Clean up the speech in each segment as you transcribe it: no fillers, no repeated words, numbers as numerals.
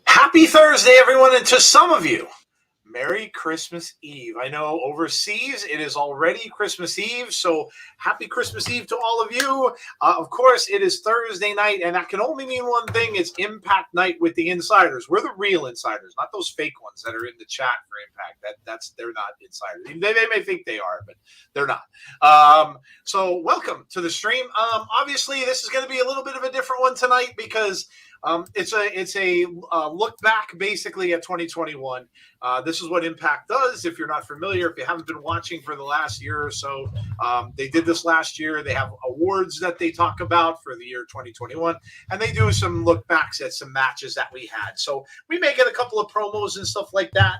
Happy Thursday, everyone, and to some of you, Merry Christmas Eve. I know overseas it is already Christmas Eve, so happy Christmas Eve to all of you. Of course, it is Thursday night, and that can only mean one thing. It's Impact Night with the insiders. We're the real insiders, not those fake ones that are in the chat for Impact. They're not insiders. They may think they are, but they're not. So welcome to the stream. Obviously, this is going to be a little bit of a different one tonight because it's a look back basically at 2021. This is what Impact does. If you're not familiar, if you haven't been watching for the last year or so, they did this last year. They have awards that they talk about for the year 2021, and they do some look backs at some matches that we had. So we may get a couple of promos and stuff like that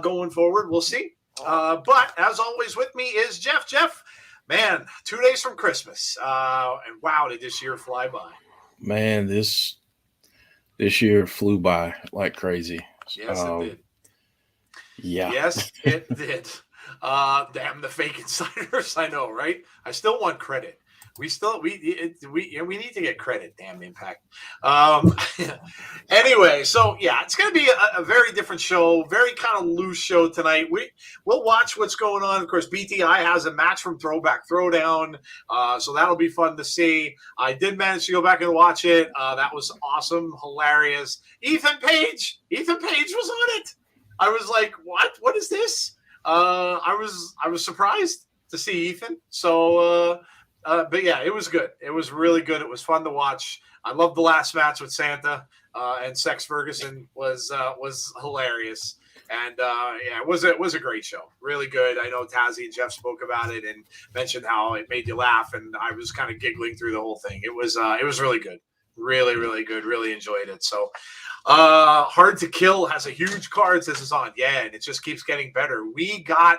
going forward. We'll see. But as always, with me is Jeff. Jeff, man, 2 days from Christmas, and wow, did this year fly by? Man, this year flew by like crazy. Yes, it did. Yeah. Yes, it did. Damn the fake insiders. I know, right? I still want credit. We need to get credit. Damn Impact. Anyway, so yeah, it's going to be a very different show, very kind of loose show tonight. We'll watch what's going on. Of course, BTI has a match from Throwback Throwdown, so that'll be fun to see. I did manage to go back and watch it. That was awesome, hilarious. Ethan Page was on it. I was like, what is this? I was surprised to see Ethan. So, but yeah, it was good. It was really good. It was fun to watch. I loved the last match with Santa and Sex Ferguson was hilarious. And yeah, it was a great show. Really good. I know Tazzy and Jeff spoke about it and mentioned how it made you laugh, and I was kind of giggling through the whole thing. It was really good. Really, really good. Really enjoyed it. So Hard to Kill has a huge card. This is on. Yeah, and it just keeps getting better. We got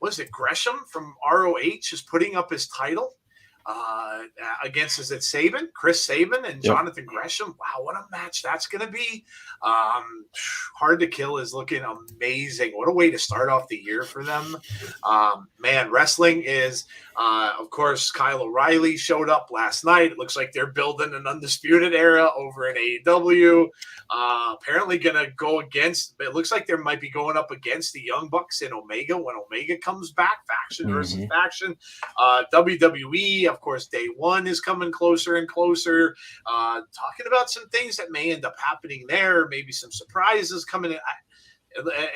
what is it? Gresham from ROH is putting up his title against, is it Sabin? Chris Sabin and Jonathan Gresham. Wow, what a match that's going to be. Hard to Kill is looking amazing. What a way to start off the year for them. Man, wrestling is, of course, Kyle O'Reilly showed up last night. It looks like they're building an Undisputed Era over in AEW. Apparently going to go against, it looks like they might be going up against the Young Bucks in Omega when Omega comes back, faction versus faction. WWE, of course, day one is coming closer and closer. Talking about some things that may end up happening there, maybe some surprises coming in.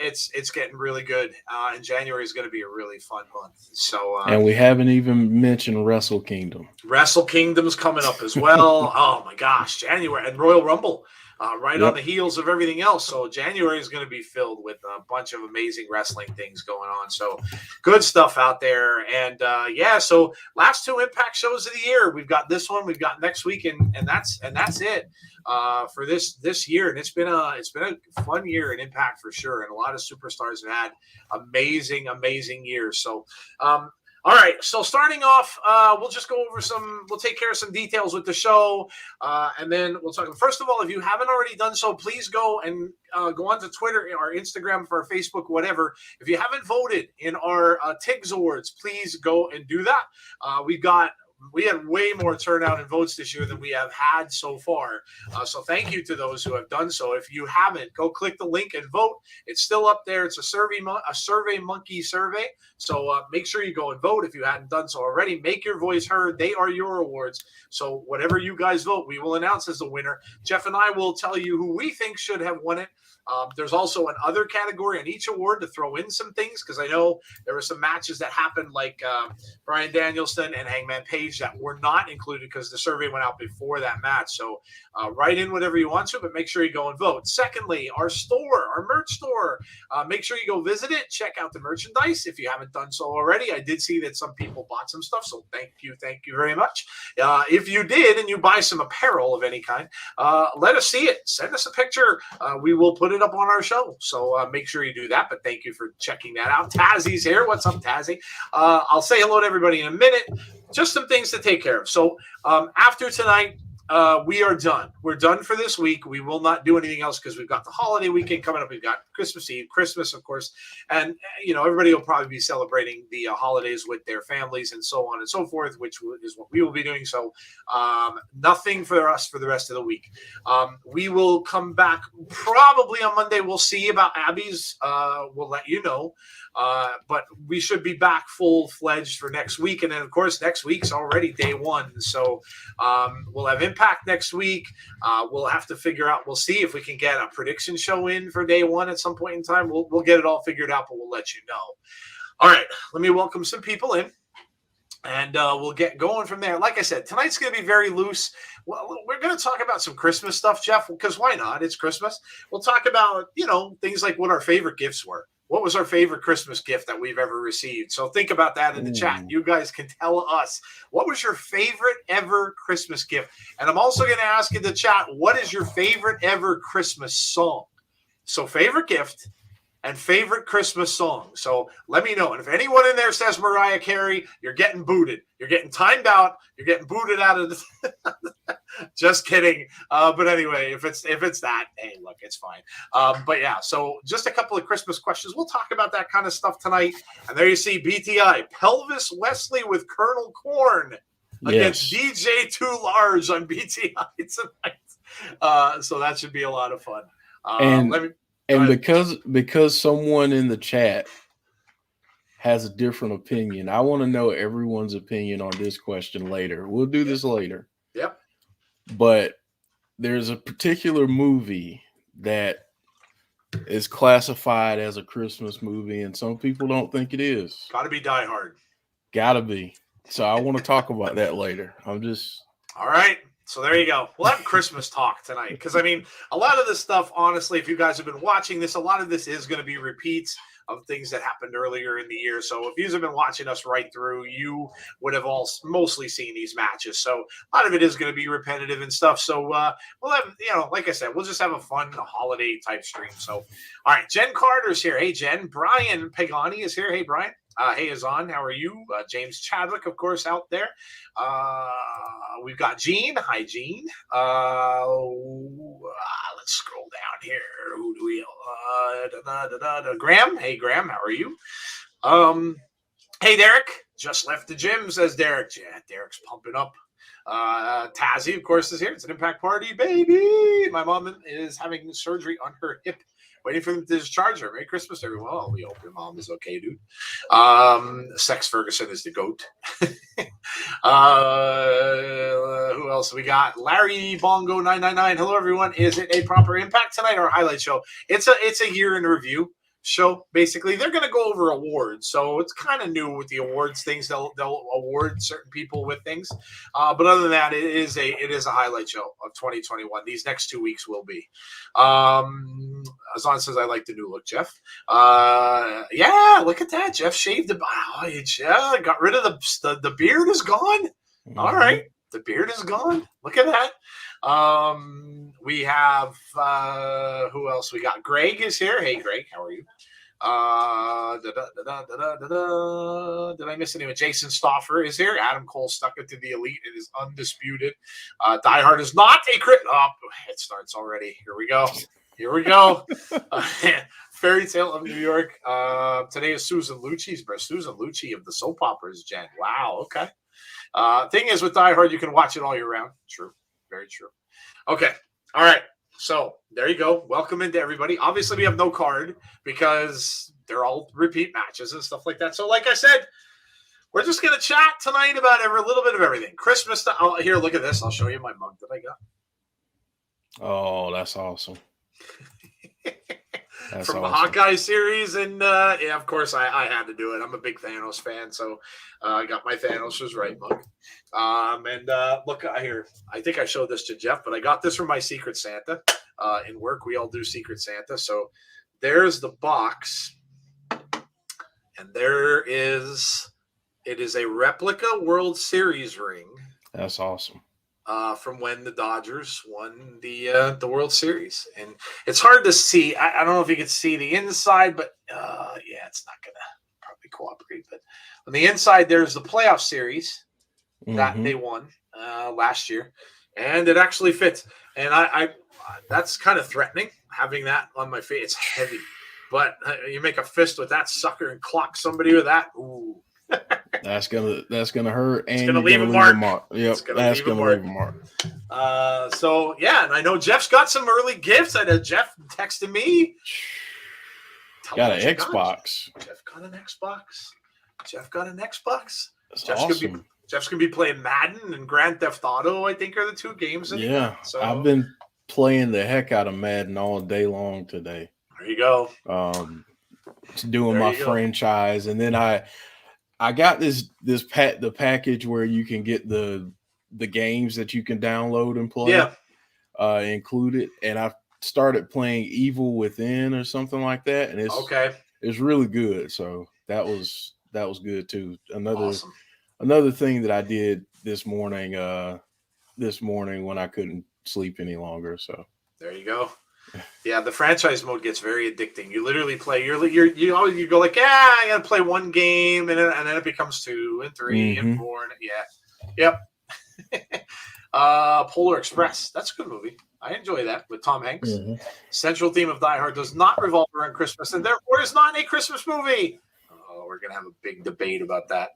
It's getting really good, and January is going to be a really fun month. So, and we haven't even mentioned Wrestle Kingdom. Wrestle Kingdom's coming up as well. Oh my gosh, January and Royal Rumble. Right on the heels of everything else. So January is going to be filled with a bunch of amazing wrestling things going on. So good stuff out there. And yeah, so last two Impact shows of the year. We've got this one, we've got next week, and that's it for this year. And it's been a fun year in Impact for sure. And a lot of superstars have had amazing years. So All right, so starting off, we'll just go over we'll take care of some details with the show, and then we'll talk. First of all, if you haven't already done so, please go and go onto Twitter or Instagram or Facebook, whatever. If you haven't voted in our TIGS Awards, please go and do that. We had way more turnout and votes this year than we have had so far. So thank you to those who have done so. If you haven't, go click the link and vote. It's still up there. It's a Survey Monkey survey. So make sure you go and vote if you hadn't done so already. Make your voice heard. They are your awards. So whatever you guys vote, we will announce as the winner. Jeff and I will tell you who we think should have won it. There's also an other category in each award to throw in some things, because I know there were some matches that happened, like Bryan Danielson and Hangman Page, that were not included because the survey went out before that match. So write in whatever you want to, but make sure you go and vote. Secondly, our merch store, make sure you go visit it. Check out the merchandise if you haven't done so already. I did see that some people bought some stuff, so thank you very much. If you did and you buy some apparel of any kind, let us see it. Send us a picture. We will put it up on our show, so make sure you do that. But thank you for checking that out. Tazzy's here. What's up, Tazzy? I'll say hello to everybody in a minute. Just some things to take care of. So after tonight, we are done. We're done for this week. We will not do anything else because we've got the holiday weekend coming up. We've got Christmas Eve, Christmas, of course. And, everybody will probably be celebrating the holidays with their families and so on and so forth, which is what we will be doing. So nothing for us for the rest of the week. We will come back probably on Monday. We'll see about Abby's. We'll let you know. But we should be back full-fledged for next week. And then, of course, next week's already day one. So we'll have Impact next week. We'll have to figure out. We'll see if we can get a prediction show in for day one at some point in time. We'll get it all figured out, but we'll let you know. All right, let me welcome some people in, and we'll get going from there. Like I said, tonight's going to be very loose. Well, we're going to talk about some Christmas stuff, Jeff, because why not? It's Christmas. We'll talk about, things like what our favorite gifts were. What was our favorite Christmas gift that we've ever received? So think about that in the chat. You guys can tell us, what was your favorite ever Christmas gift? And I'm also going to ask in the chat, what is your favorite ever Christmas song? So favorite gift and favorite Christmas song. So let me know. And if anyone in there says Mariah Carey, you're getting booted. You're getting timed out. You're getting booted out of the just kidding. But anyway, if it's that, hey, look, it's fine. But yeah, so just a couple of Christmas questions. We'll talk about that kind of stuff tonight. And there you see BTI, Pelvis Wesley with Colonel Corn against DJ Too Large on BTI tonight. So that should be a lot of fun. And because someone in the chat has a different opinion, I want to know everyone's opinion on this question later. We'll do this later. Yep. But there's a particular movie that is classified as a Christmas movie, and some people don't think it is. Got to be Die Hard. Got to be. So I want to talk about that later. All right. So there you go. We'll have Christmas talk tonight because, a lot of this stuff, honestly, if you guys have been watching this, a lot of this is going to be repeats of things that happened earlier in the year. So if you have been watching us right through, you would have all mostly seen these matches. So a lot of it is going to be repetitive and stuff. So we'll have, like I said, we'll just have a fun holiday type stream. So, all right, Jen Carter's here. Hey, Jen. Brian Pagani is here. Hey, Brian. Hey, Azan, how are you? James Chadwick, of course, out there. We've got Gene. Hi, Gene. Let's scroll down here. Who do we? Graham. Hey, Graham, how are you? Hey, Derek. Just left the gym, says Derek. Yeah, Derek's pumping up. Tazzy, of course, is here. It's an Impact party, baby. My mom is having surgery on her hip. Waiting for them to discharge her. Merry Christmas, everyone. Oh, we hope your mom is okay, dude. Sex Ferguson is the GOAT. Who else we got? Larry Bongo 999. Hello, everyone. Is it a proper Impact tonight or a highlight show? It's a year in review show. Basically, they're going to go over awards, so it's kind of new with the awards things. They'll award certain people with things, but other than that, it is a highlight show of 2021. These next 2 weeks will be. Azan says I like the new look, Jeff. Yeah, look at that. Jeff shaved the got rid of the beard is gone. Mm-hmm. All right, the beard is gone. Look at that. We have who else? We got Greg is here. Hey, Greg, how are you? Did I miss anyone? Jason Stoffer is here. Adam Cole stuck it to the elite. It is undisputed. Die Hard is not a crit. Oh, it starts already. Here we go. Fairy Tale of New York. Today is Susan Lucci's birthday. Susan Lucci of the soap operas, Jen. Wow. Okay. Thing is, with Die Hard, you can watch it all year round. True. Very true. Okay. All right. So there you go. Welcome into everybody. Obviously, we have no card because they're all repeat matches and stuff like that. So, like I said, we're just going to chat tonight about a little bit of everything. Christmas. Here, look at this. I'll show you my mug that I got. Oh, that's awesome. From the Hawkeye series. And, yeah, of course, I had to do it. I'm a big Thanos fan, so I got my Thanos was right mug. Look here. I think I showed this to Jeff, but I got this from my Secret Santa. In work, we all do Secret Santa. So there's the box. And it is a replica World Series ring. That's awesome. From when the Dodgers won the World Series. And it's hard to see. I don't know if you can see the inside, but yeah, it's not going to probably cooperate. But on the inside, there's the playoff series that they won last year. And it actually fits. And I that's kind of threatening, having that on my face. It's heavy. But you make a fist with that sucker and clock somebody with that. Ooh. That's gonna hurt, and it's gonna leave a mark. Yep, that's gonna leave a mark. So yeah, and I know Jeff's got some early gifts. I know Jeff texted me. Got an Xbox. Jeff got an Xbox. That's awesome. Jeff's gonna be playing Madden and Grand Theft Auto. I think are the two games. So I've been playing the heck out of Madden all day long today. There you go. Doing my franchise, and then I got the package where you can get the games that you can download and play included, and I started playing Evil Within or something like that, and it's really good. So that was good too. Another thing that I did this morning when I couldn't sleep any longer. So there you go. Yeah, the franchise mode gets very addicting. You literally play. You go like, I gotta play one game, and then it becomes 2 and 3 and 4. And yep. Polar Express. That's a good movie. I enjoy that with Tom Hanks. Central theme of Die Hard does not revolve around Christmas, and therefore is not a Christmas movie. Oh, we're gonna have a big debate about that.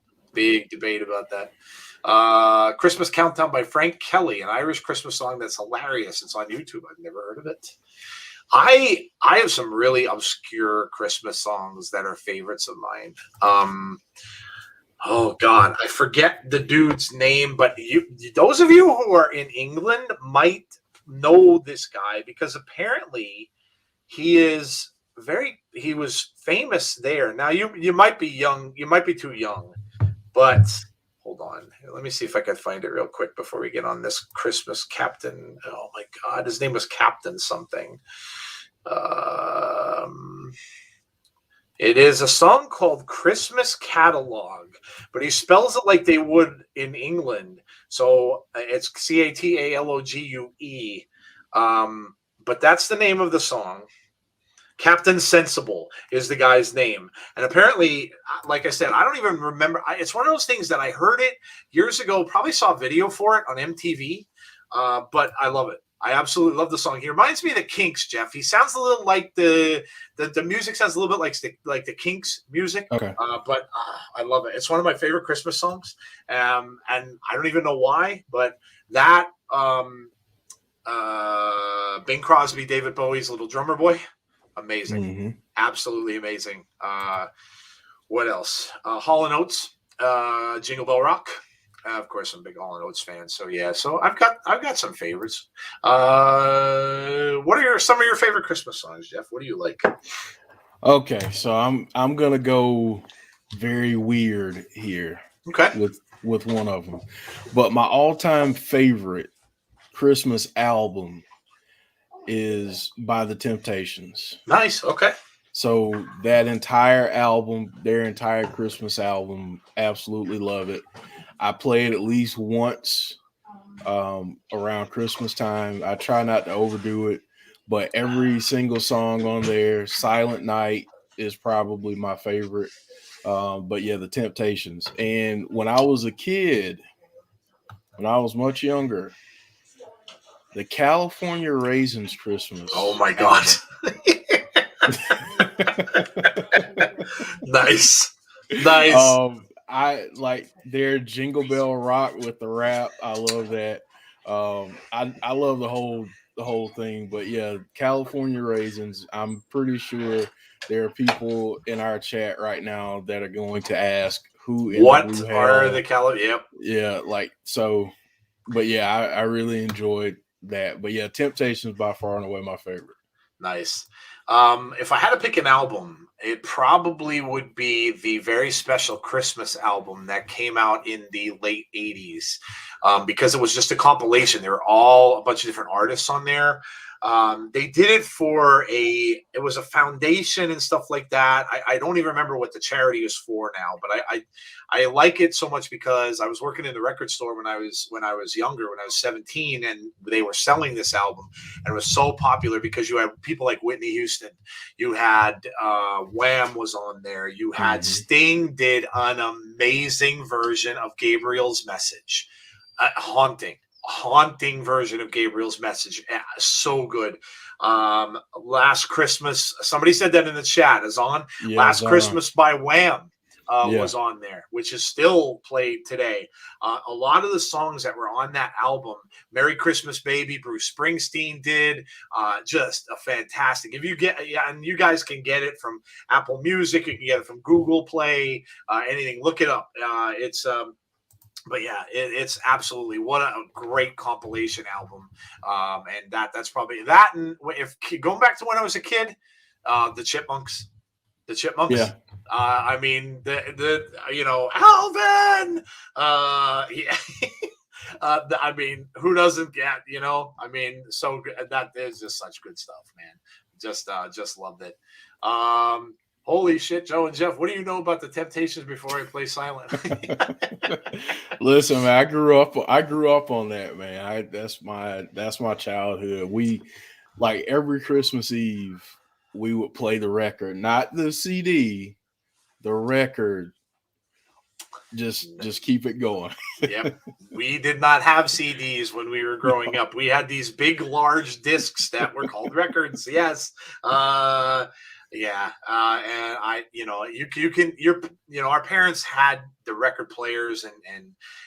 Christmas Countdown by Frank Kelly, an Irish Christmas song that's hilarious. It's on YouTube. I've never heard of it. I have some really obscure Christmas songs that are favorites of mine. Oh God, I forget the dude's name, but those of you who are in England might know this guy because apparently he was famous there. Now you might be young, you might be too young, but hold on. Let me see if I can find it real quick before we get on this Christmas Captain. Oh my God, his name was Captain something. It is a song called Christmas Catalog, but he spells it like they would in England. So it's Catalogue. But that's the name of the song. Captain Sensible is the guy's name. And apparently, like I said, I don't even remember. It's one of those things that I heard it years ago, probably saw a video for it on MTV, but I love it. I absolutely love the song. He reminds me of the Kinks, Jeff. He sounds a little like the music sounds a little bit like the Kinks music. Okay. But I love it. It's one of my favorite Christmas songs. And I don't even know why, but that Bing Crosby, David Bowie's Little Drummer Boy. Amazing. Absolutely amazing. What else? Hall & Oates, Jingle Bell Rock. Of course, I'm a big Hall & Oates fan. So yeah, so I've got some favorites. What are some of your favorite Christmas songs, Jeff? What do you like? Okay, so I'm gonna go very weird here. Okay. With one of them, but my all-time favorite Christmas album is by The Temptations. Nice. Okay. So that entire album, their entire Christmas album, absolutely love it. I play it at least once around Christmas time. I try not to overdo it, but every single song on there, Silent Night, is probably my favorite. But yeah, the Temptations. And when I was a kid, when I was much younger, the California Raisins Christmas Oh my God. album. Nice. I like their Jingle Bell Rock with the rap. I love that. I love the whole thing. But yeah, California Raisins. I'm pretty sure there are people in our chat right now that are going to ask who in the What blue are hell. the calories? Yep. Yeah, like so. But yeah, I really enjoyed that. But yeah, Temptations by far and away my favorite. Nice. If I had to pick an album, it probably would be the very special Christmas album that came out in the late 80s, because it was just a compilation. There were all a bunch of different artists on there. They did it for it was a foundation and stuff like that. I don't even remember what the charity is for now, but I like it so much because I was working in the record store when I was younger, when I was 17, and they were selling this album, and it was so popular because you had people like Whitney Houston, you had Wham was on there, you had Sting did an amazing version of Gabriel's Message, haunting version of Gabriel's Message. So good. Last Christmas, somebody said that in the chat, is on. Yeah, Last Christmas by Wham was on there, which is still played today. A lot of the songs that were on that album, Merry Christmas Baby, Bruce Springsteen did, just a fantastic. If you and you guys can get it from Apple Music, you can get it from Google Play, anything, look it up. But yeah, it's absolutely, what a great compilation album. And that's probably that. And if going back to when I was a kid, the Chipmunks. Yeah. I mean, Alvin. Yeah. I mean, who doesn't get? I mean, so good. That is just such good stuff, man. Just loved it. Holy shit, Joe and Jeff, what do you know about the Temptations before I play silent? Listen, man, I grew up on that, man. That's my childhood. We, like, every Christmas Eve we would play the record, not the CD, the record. Just keep it going. Yep. We did not have CDs when we were growing up. We had these big, large discs that were called records. Yes. Yeah. And our parents had the record players, and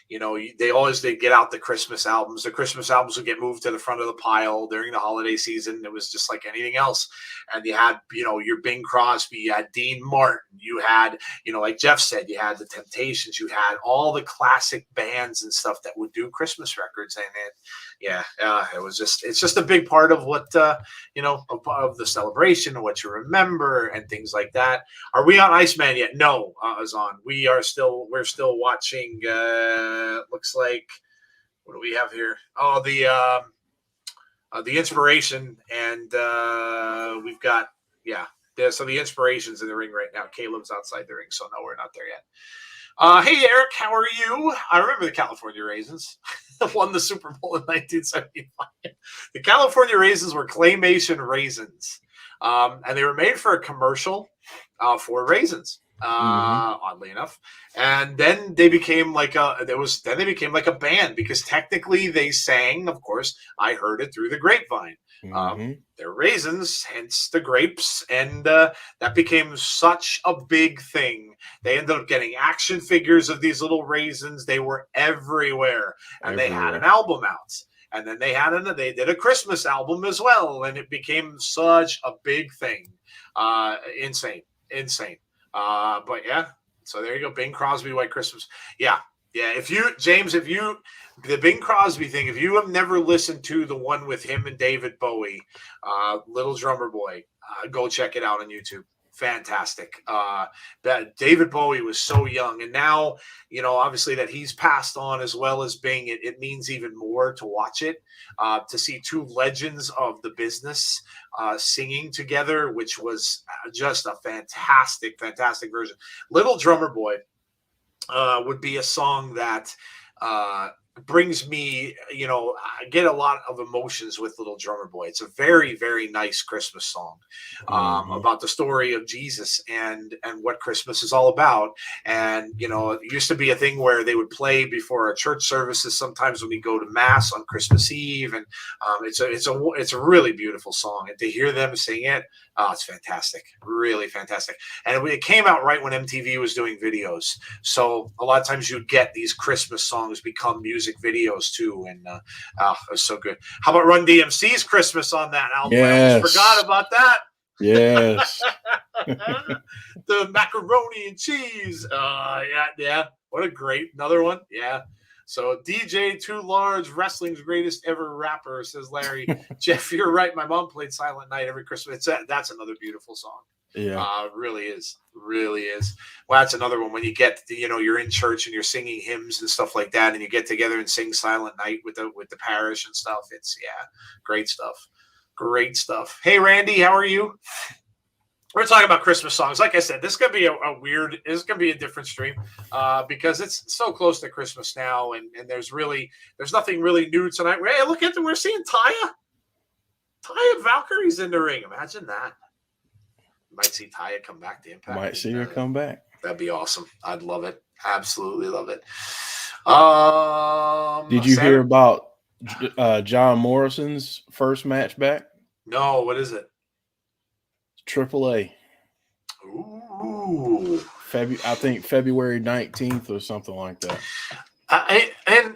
they'd get out the Christmas albums. The Christmas albums would get moved to the front of the pile during the holiday season. It was just like anything else. And you had, your Bing Crosby, you had Dean Martin, you had, like Jeff said, you had the Temptations, you had all the classic bands and stuff that would do Christmas records. And it's just a big part of what, of the celebration and what you remember and things like that. Are we on Iceman yet? No, Azan. We're still watching, looks like, what do we have here? Oh, the Inspiration, and we've got, so the Inspiration's in the ring right now. Caleb's outside the ring, so no, we're not there yet. Hey, Eric, how are you? I remember the California Raisins. Won the Super Bowl in 1975. The California Raisins were claymation raisins, and they were made for a commercial for raisins. Oddly enough, and then they became like a band, because technically they sang, of course, I heard it through the grapevine. They're raisins, hence the grapes, and that became such a big thing. They ended up getting action figures of these little raisins. They were everywhere, and they had an album out. And then they did a Christmas album as well, and it became such a big thing. Insane. But yeah, so there you go. Bing Crosby, White Christmas. Yeah. The Bing Crosby thing, if you have never listened to the one with him and David Bowie, Little Drummer Boy, go check it out on YouTube. Fantastic. That David Bowie was so young, and now, obviously that he's passed on, as well as Bing, it means even more to watch it, to see two legends of the business singing together, which was just a fantastic version. Little Drummer Boy would be a song that brings me, I get a lot of emotions with Little Drummer Boy. It's a very, very nice Christmas song about the story of Jesus and what Christmas is all about. And, it used to be a thing where they would play before our church services sometimes when we go to mass on Christmas Eve. And it's a really beautiful song. And to hear them sing it, oh, it's fantastic. Really fantastic. And it came out right when MTV was doing videos. So a lot of times you'd get these Christmas songs become music videos too. And it was so good. How about Run DMC's Christmas on that album? Yes. I almost forgot about that. Yes. The macaroni and cheese. Yeah. What a great another one. Yeah. So DJ Too Large, wrestling's greatest ever rapper, says Larry. Jeff, you're right. My mom played Silent Night every Christmas. That's another beautiful song. Yeah. Really is. Well, that's another one when you get, you're in church and you're singing hymns and stuff like that, and you get together and sing Silent Night with the parish and stuff. It's great stuff. Great stuff. Hey, Randy, how are you? We're talking about Christmas songs. Like I said, this is going to be it's going to be a different stream because it's so close to Christmas now. And there's nothing really new tonight. Hey, look at we're seeing Taya Valkyrie's in the ring. Imagine that. Might see Taya come back to Impact. Might see her come back. That'd be awesome. I'd love it. Absolutely love it. Did you hear about John Morrison's first match back? No, what is it? AAA. Ooh. I think February 19th or something like that. And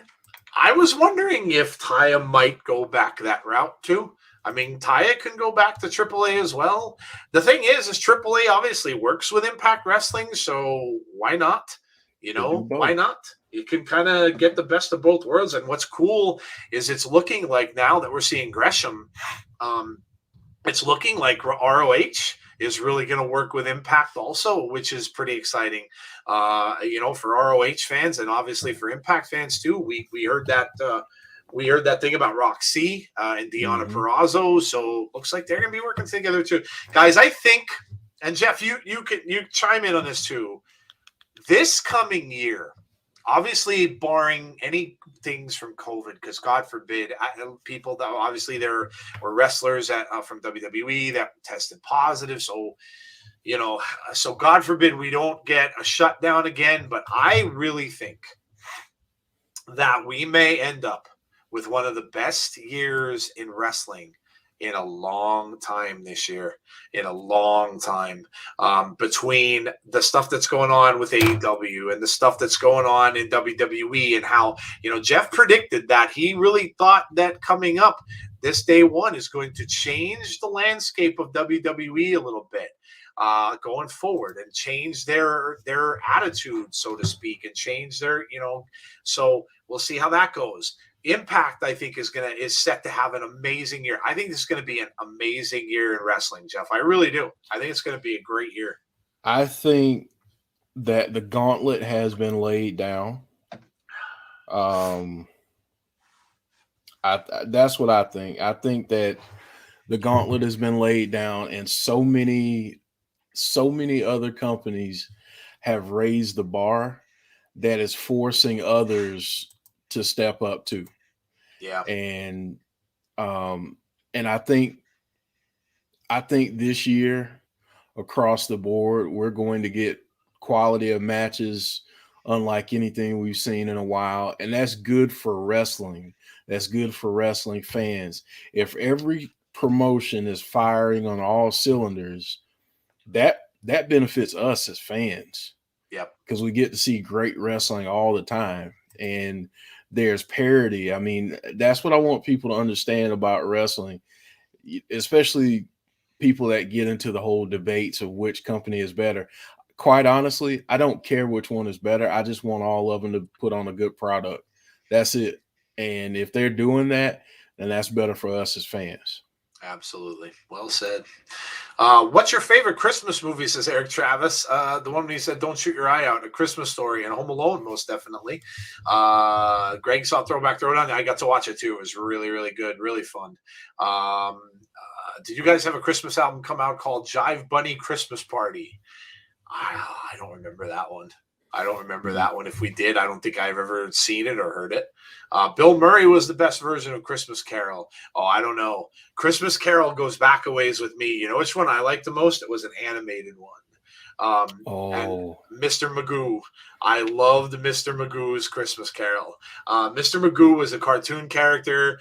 I was wondering if Taya might go back that route too. I mean, Taya can go back to AAA as well. The thing is AAA obviously works with Impact Wrestling, so why not? Why not? You can kind of get the best of both worlds. And what's cool is it's looking like now that we're seeing Gresham, it's looking like ROH is really going to work with Impact also, which is pretty exciting, for ROH fans and obviously for Impact fans too. We heard that thing about Roxy and Deonna Purrazzo, so looks like they're going to be working together too, guys. I think, and Jeff, you chime in on this too. This coming year, obviously barring any things from COVID, because God forbid, people that obviously there were wrestlers from WWE that tested positive. So, so God forbid we don't get a shutdown again. But I really think that we may end up with one of the best years in wrestling in a long time this year, between the stuff that's going on with AEW and the stuff that's going on in WWE, and how, Jeff predicted that he really thought that coming up this day one is going to change the landscape of WWE a little bit going forward, and change their attitude, so to speak, and change their, so we'll see how that goes. Impact, I think, is set to have an amazing year. I think this is going to be an amazing year in wrestling, Jeff. I really do. I think it's going to be a great year. I think that the gauntlet has been laid down. That's what I think. I think that the gauntlet has been laid down, and so many other companies have raised the bar that is forcing others to step up too. Yeah. And I think this year across the board, we're going to get quality of matches unlike anything we've seen in a while. And that's good for wrestling. That's good for wrestling fans. If every promotion is firing on all cylinders, that benefits us as fans. Yep. Because we get to see great wrestling all the time. And there's parity. I mean, that's what I want people to understand about wrestling, especially people that get into the whole debates of which company is better. Quite honestly, I don't care which one is better. I just want all of them to put on a good product. That's it. And if they're doing that, then that's better for us as fans. Absolutely. Well said. What's your favorite Christmas movie, says Eric Travis? The one he said, Don't Shoot Your Eye Out, A Christmas Story, and Home Alone, most definitely. Greg saw Throwback Throwdown. I got to watch it too. It was really, really good, really fun. Did you guys have a Christmas album come out called Jive Bunny Christmas Party? I don't remember that one. I don't remember that one. If we did, I don't think I've ever seen it or heard it. Bill Murray was the best version of Christmas Carol. Oh, I don't know. Christmas Carol goes back a ways with me. You know which one I liked the most? It was an animated one. And Mr. Magoo. I loved Mr. Magoo's Christmas Carol. Mr. Magoo was a cartoon character,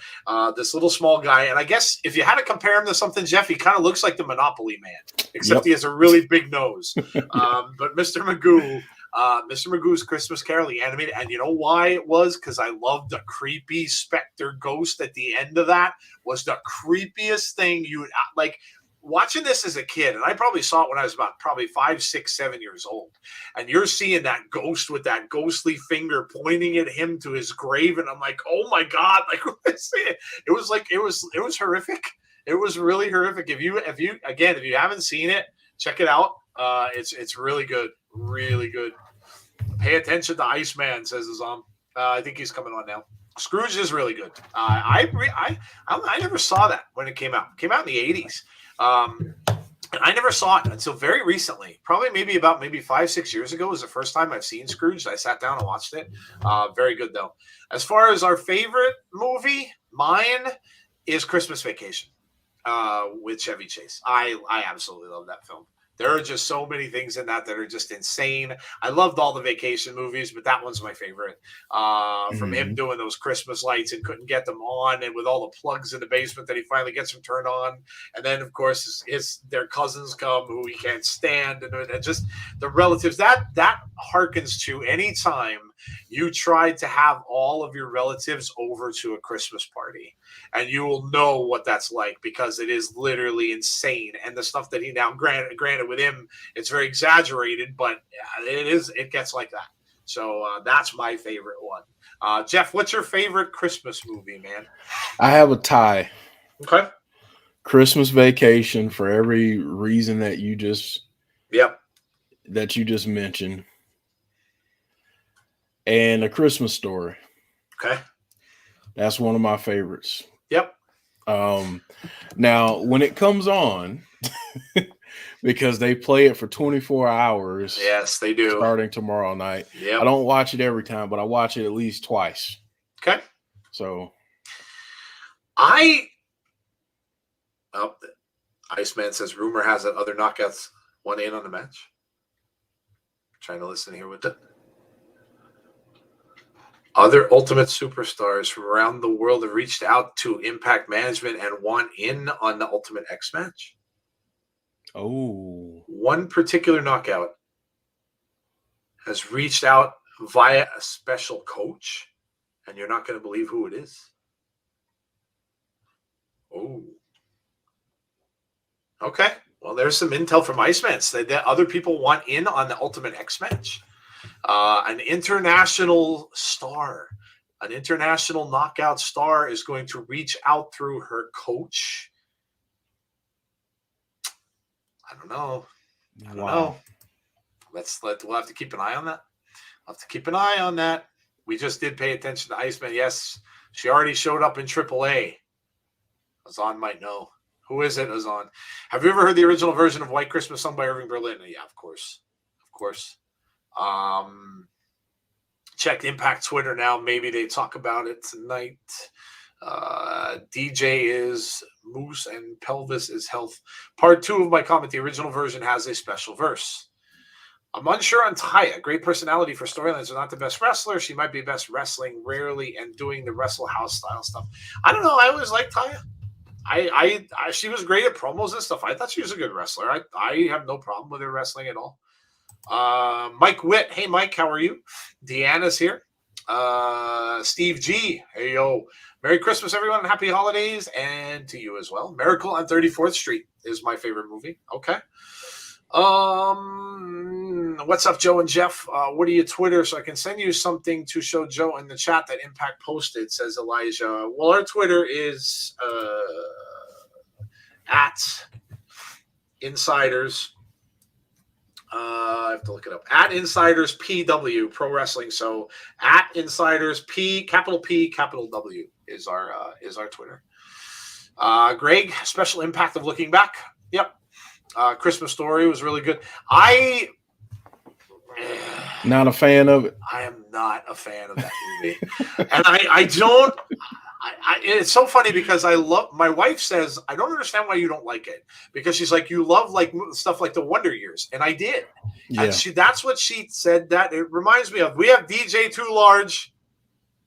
this little small guy. And I guess if you had to compare him to something, Jeff, he kind of looks like the Monopoly Man, except he has a really big nose. But Mr. Magoo's Christmas Carol, he animated. And you know why it was? Because I loved the creepy specter ghost at the end of that. Was the creepiest thing you would like. Watching this as a kid, and I probably saw it when I was about probably 5, 6, 7 years old, and you're seeing that ghost with that ghostly finger pointing at him to his grave, and I'm like, oh my God, like it was horrific. It was really horrific. If you haven't seen it, check it out. It's really good, really good. Pay attention to Iceman, says Azam. I think he's coming on now. Scrooge is really good. I never saw that when it came out. It came out in the 80s. And I never saw it until very recently. Probably maybe 5, 6 years ago was the first time I've seen Scrooge. I sat down and watched it. Very good though. As far as our favorite movie, mine is Christmas Vacation with Chevy Chase. I absolutely love that film. There are just so many things in that are just insane. I loved all the vacation movies, but that one's my favorite. From him doing those Christmas lights and couldn't get them on, and with all the plugs in the basement that he finally gets them turned on. And then, of course, their cousins come who he can't stand, and just the relatives. That harkens to any time you tried to have all of your relatives over to a Christmas party. And you will know what that's like, because it is literally insane. And the stuff that he now, granted with him, it's very exaggerated, but it gets like that. So that's my favorite one. Jeff, what's your favorite Christmas movie, man? I have a tie. Okay. Christmas Vacation, for every reason that you just mentioned. And A Christmas Story. Okay. That's one of my favorites. Yep. Now, when it comes on, because they play it for 24 hours. Yes, they do. Starting tomorrow night. Yep. I don't watch it every time, but I watch it at least twice. Okay. So. Iceman says, rumor has it other knockouts won in on the match. Trying to listen here with it. Other Ultimate Superstars from around the world have reached out to Impact Management and want in on the Ultimate X match. Oh. One particular knockout has reached out via a special coach, and you're not going to believe who it is. Oh. Okay. Well, there's some intel from Iceman that other people want in on the Ultimate X match. An international star, an international knockout star is going to reach out through her coach. I don't know. We'll have to keep an eye on that. We just did pay attention to Iceman. Yes, she already showed up in AAA. Azan might know. Who is it, Azan? Have you ever heard the original version of White Christmas sung by Irving Berlin? Yeah, of course. Check Impact Twitter now. Maybe they talk about it tonight. DJ is Moose and Pelvis is Health. Part 2 of my comment. The original version has a special verse. I'm unsure on Taya. Great personality for storylines. Not the best wrestler. She might be best wrestling rarely and doing the Wrestle House style stuff. I don't know. I always liked Taya. She was great at promos and stuff. I thought she was a good wrestler. I have no problem with her wrestling at all. Mike Witt. Hey, Mike, how are you? Deanna's here. Steve G. Hey, yo. Merry Christmas, everyone. Happy holidays. And to you as well. Miracle on 34th Street is my favorite movie. Okay. What's up, Joe and Jeff? What are you Twitter so I can send you something to show Joe in the chat that Impact posted, says Elijah. Well, our Twitter is at Insiders. I have to look it up. At Insiders PW Pro Wrestling. So at Insiders P capital W is our Twitter. Greg, special impact of looking back. Yep. Christmas Story was really good. Not a fan of it? I am not a fan of that movie. And I don't. It's so funny because I love. My wife says I don't understand why you don't like it, because she's like, you love like stuff like the Wonder Years, and I did. Yeah. And that's what she said. That it reminds me of. We have DJ Too Large.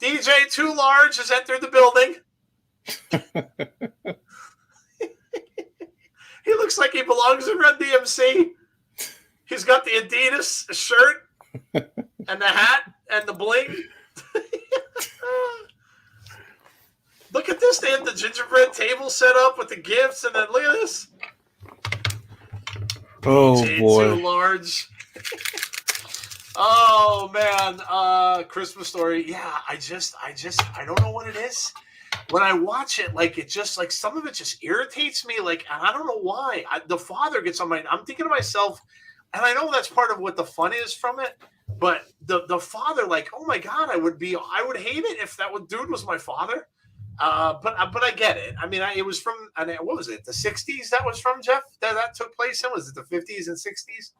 DJ Too Large has entered the building. He looks like he belongs in Run DMC. He's got the Adidas shirt and the hat and the bling. Look at this. They have the gingerbread table set up with the gifts, and then look at this. Oh, boy. Too Large. Oh, man. Christmas Story. Yeah, I don't know what it is. When I watch it, like, it just, like, some of it just irritates me. Like, and I don't know why. The father gets on my, I'm thinking to myself, and I know that's part of what the fun is from it, but the father, like, oh my God, I would hate it if that dude was my father. But I get it. I mean, it was from, what was it? The 60s that was from, Jeff? That took place in? Was it the 50s and 60s?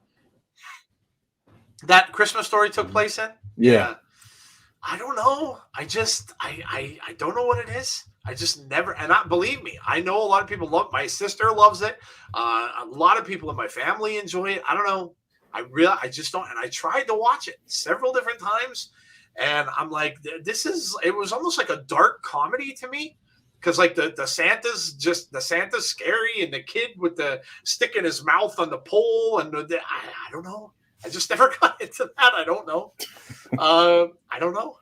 That Christmas Story took place in? Yeah. I don't know. I don't know what it is. I just never, and believe me, I know a lot of people my sister loves it. A lot of people in my family enjoy it. I don't know. I just don't. And I tried to watch it several different times. And I'm like, it was almost like a dark comedy to me. Cause like the Santa's scary, and the kid with the stick in his mouth on the pole. And I don't know. I just never got into that. I don't know. I don't know.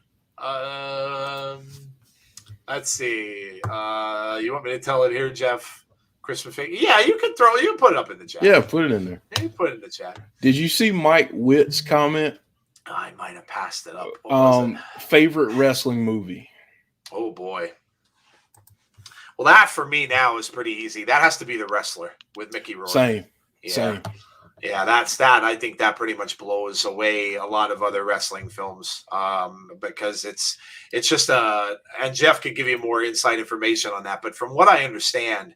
Let's see. You want me to tell it here, Jeff? Christmas figure? Yeah, you can put it up in the chat. Yeah, put it in there. Yeah, you put it in the chat. Did you see Mike Witt's comment? I might have passed it up. Favorite wrestling movie? Oh boy. Well, that for me now is pretty easy. That has to be The Wrestler with Mickey Rourke. Same. Yeah. Same. Yeah, that's that. I think that pretty much blows away a lot of other wrestling films, because it's just and Jeff could give you more inside information on that. But from what I understand,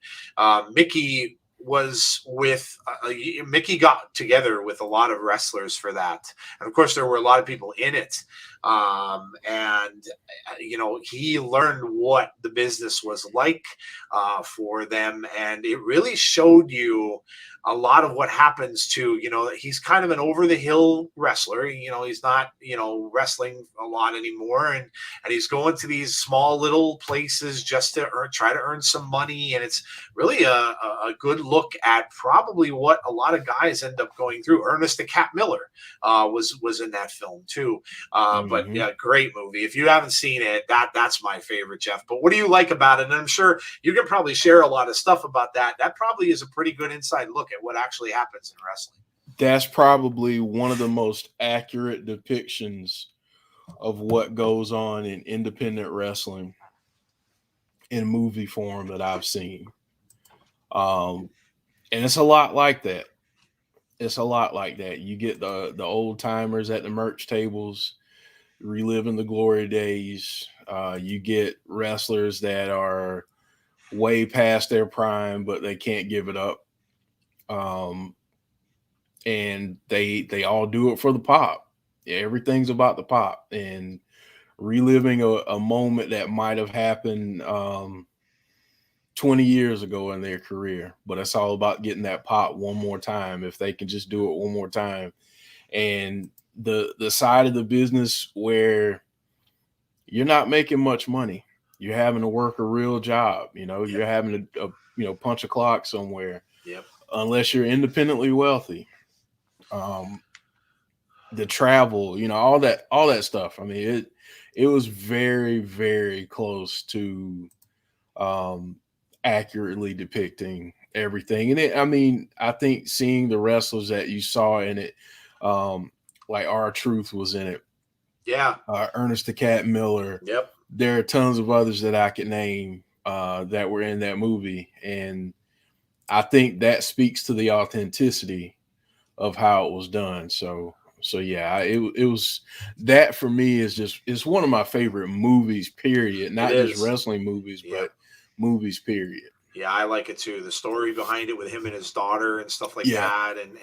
Mickey got together with a lot of wrestlers for that, and of course there were a lot of people in it. And he learned what the business was like for them, and it really showed you a lot of what happens to, he's kind of an over the hill wrestler. He's not, wrestling a lot anymore. And he's going to these small little places just to try to earn some money. And it's really a good look at probably what a lot of guys end up going through. Ernest the Cat Miller was in that film too. But yeah, great movie. If you haven't seen it, that's my favorite, Jeff. But what do you like about it? And I'm sure you can probably share a lot of stuff about that. That probably is a pretty good inside look at what actually happens in wrestling. That's probably one of the most accurate depictions of what goes on in independent wrestling in movie form that I've seen. And it's a lot like that. It's a lot like that. You get the old timers at the merch tables, reliving the glory days. You get wrestlers that are way past their prime, but they can't give it up. And they all do it for the pop. Everything's about the pop, and reliving a moment that might have happened 20 years ago in their career, but it's all about getting that pop one more time. If they can just do it one more time. And the side of the business where you're not making much money, you're having to work a real job, you're having to punch a clock somewhere. Yep. Unless you're independently wealthy. The travel, all that stuff. I mean, it was very, very close to accurately depicting everything. And I think seeing the wrestlers that you saw in it, like R-Truth was in it. Yeah. Ernest the Cat Miller. Yep. There are tons of others that I could name that were in that movie. And I think that speaks to the authenticity of how it was done. So yeah, it was that for me it's one of my favorite movies, period. Not just wrestling movies, but movies, period. Yeah, I like it too. The story behind it with him and his daughter and stuff like that, and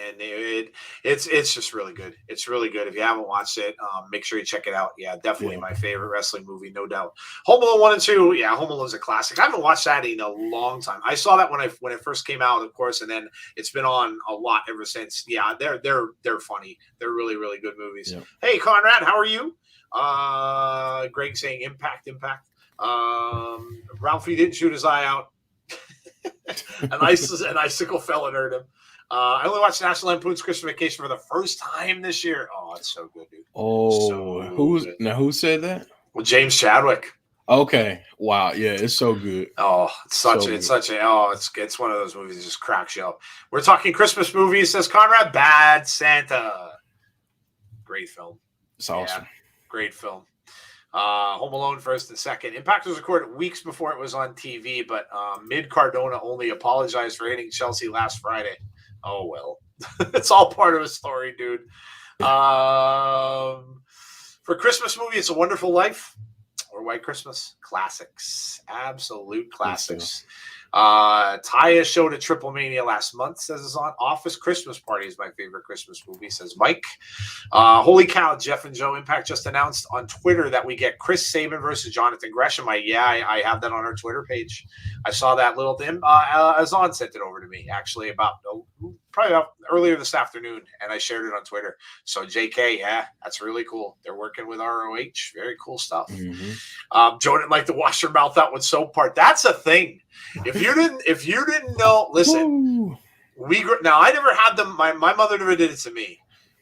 it's just really good. It's really good. If you haven't watched it, make sure you check it out. Yeah, definitely my favorite wrestling movie, no doubt. Home Alone 1 and 2. Yeah, Home Alone's a classic. I haven't watched that in a long time. I saw that when it first came out, of course, and then it's been on a lot ever since. Yeah, they're funny. They're really, really good movies. Yeah. Hey, Conrad, how are you? Greg saying impact. Ralphie didn't shoot his eye out. an icicle fell and hurt him. I only watched National Lampoon's Christmas Vacation for the first time this year. Oh, it's so good, dude. Oh, who said that? Well, James Chadwick. Okay. Wow. Yeah, it's so good. Oh, it's one of those movies that just cracks you up. We're talking Christmas movies, says Conrad. Bad Santa. Great film. It's awesome. Yeah, great film. Home Alone first and second. Impact was recorded weeks before it was on TV, but Mid Cardona only apologized for hitting Chelsea last Friday. Oh, well. It's all part of a story, dude. For Christmas movie, It's a Wonderful Life or White Christmas. Classics. Absolute classics. Taya showed a Triple Mania last month, says it's on. Office Christmas Party is my favorite Christmas movie, says Mike. Holy cow, Jeff and Joe. Impact just announced on Twitter that we get Chris Sabin versus Jonathan Gresham. I have that on our Twitter page. I saw that little thing. Azan sent it over to me, actually, probably about earlier this afternoon, and I shared it on Twitter. So JK, yeah, that's really cool. They're working with ROH. Very cool stuff. Mm-hmm. Joe didn't like to wash her mouth out with soap part. That's a thing. If you didn't know, listen. Now I never had them. My mother never did it to me,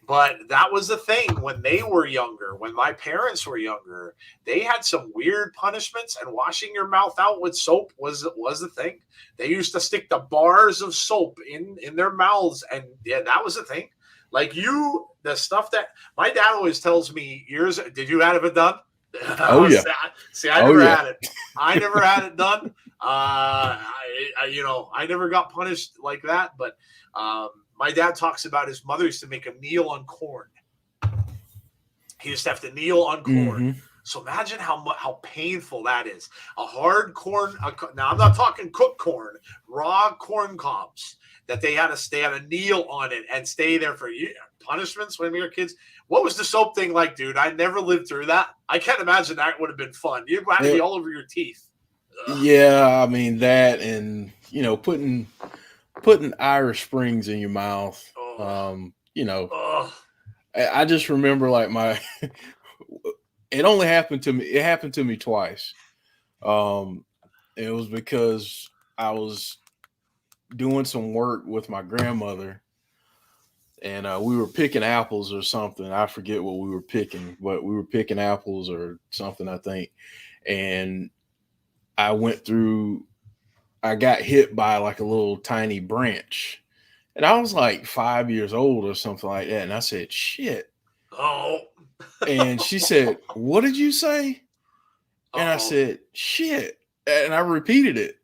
but that was the thing when they were younger. When my parents were younger, they had some weird punishments, and washing your mouth out with soap was the thing. They used to stick the bars of soap in their mouths, and yeah, that was the thing. Like the stuff that my dad always tells me years. Did you have it done? Oh yeah. See, I never had it. I never had it done. I never got punished like that. But my dad talks about his mother used to make him kneel on corn. He used to have to kneel on corn. Mm-hmm. So imagine how painful that is. A hard corn. Now I'm not talking cooked corn, raw corn cobs that they had to kneel on it and stay there for punishments when we were kids. What was the soap thing like, dude? I never lived through that. I can't imagine that would have been fun. You had to be all over your teeth. Ugh. Yeah, I mean that, and putting Irish Springs in your mouth. I just remember like it only happened to me. It happened to me twice. It was because I was doing some work with my grandmother, and we were picking apples or something. I forget what we were picking, but we were picking apples or something, I think. And I got hit by like a little tiny branch, and I was like 5 years old or something like that. And I said, shit. Oh. And she said, what did you say? And I said, shit. And I repeated it.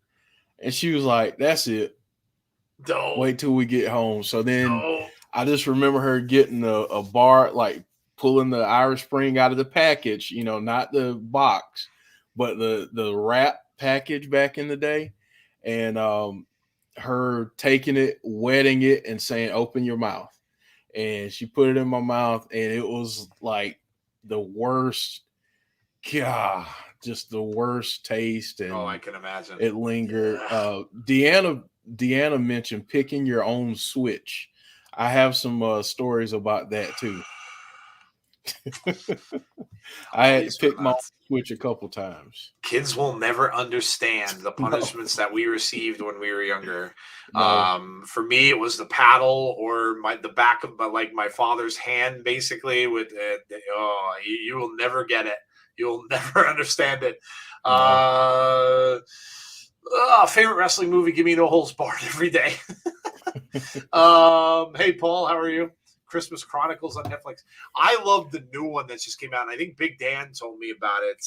And she was like, that's it. Don't. Wait till we get home. So then I just remember her getting a bar, like pulling the Irish Spring out of the package, not the box, but the wrap package back in the day. And her taking it, wetting it, and saying, open your mouth. And she put it in my mouth, and it was like the worst, just the worst taste. And I can imagine. It lingered. Deanna mentioned picking your own switch. I have some stories about that too. I had to pick my own switch a couple times. Kids will never understand the punishments that we received when we were younger. No. For me, it was the paddle or the back of my father's hand, basically. With you will never get it. You'll never understand it. No. Favorite wrestling movie? Give me No Holds Barred every day. Hey, Paul, how are you? Christmas Chronicles on Netflix. I love the new one that just came out. And I think Big Dan told me about it.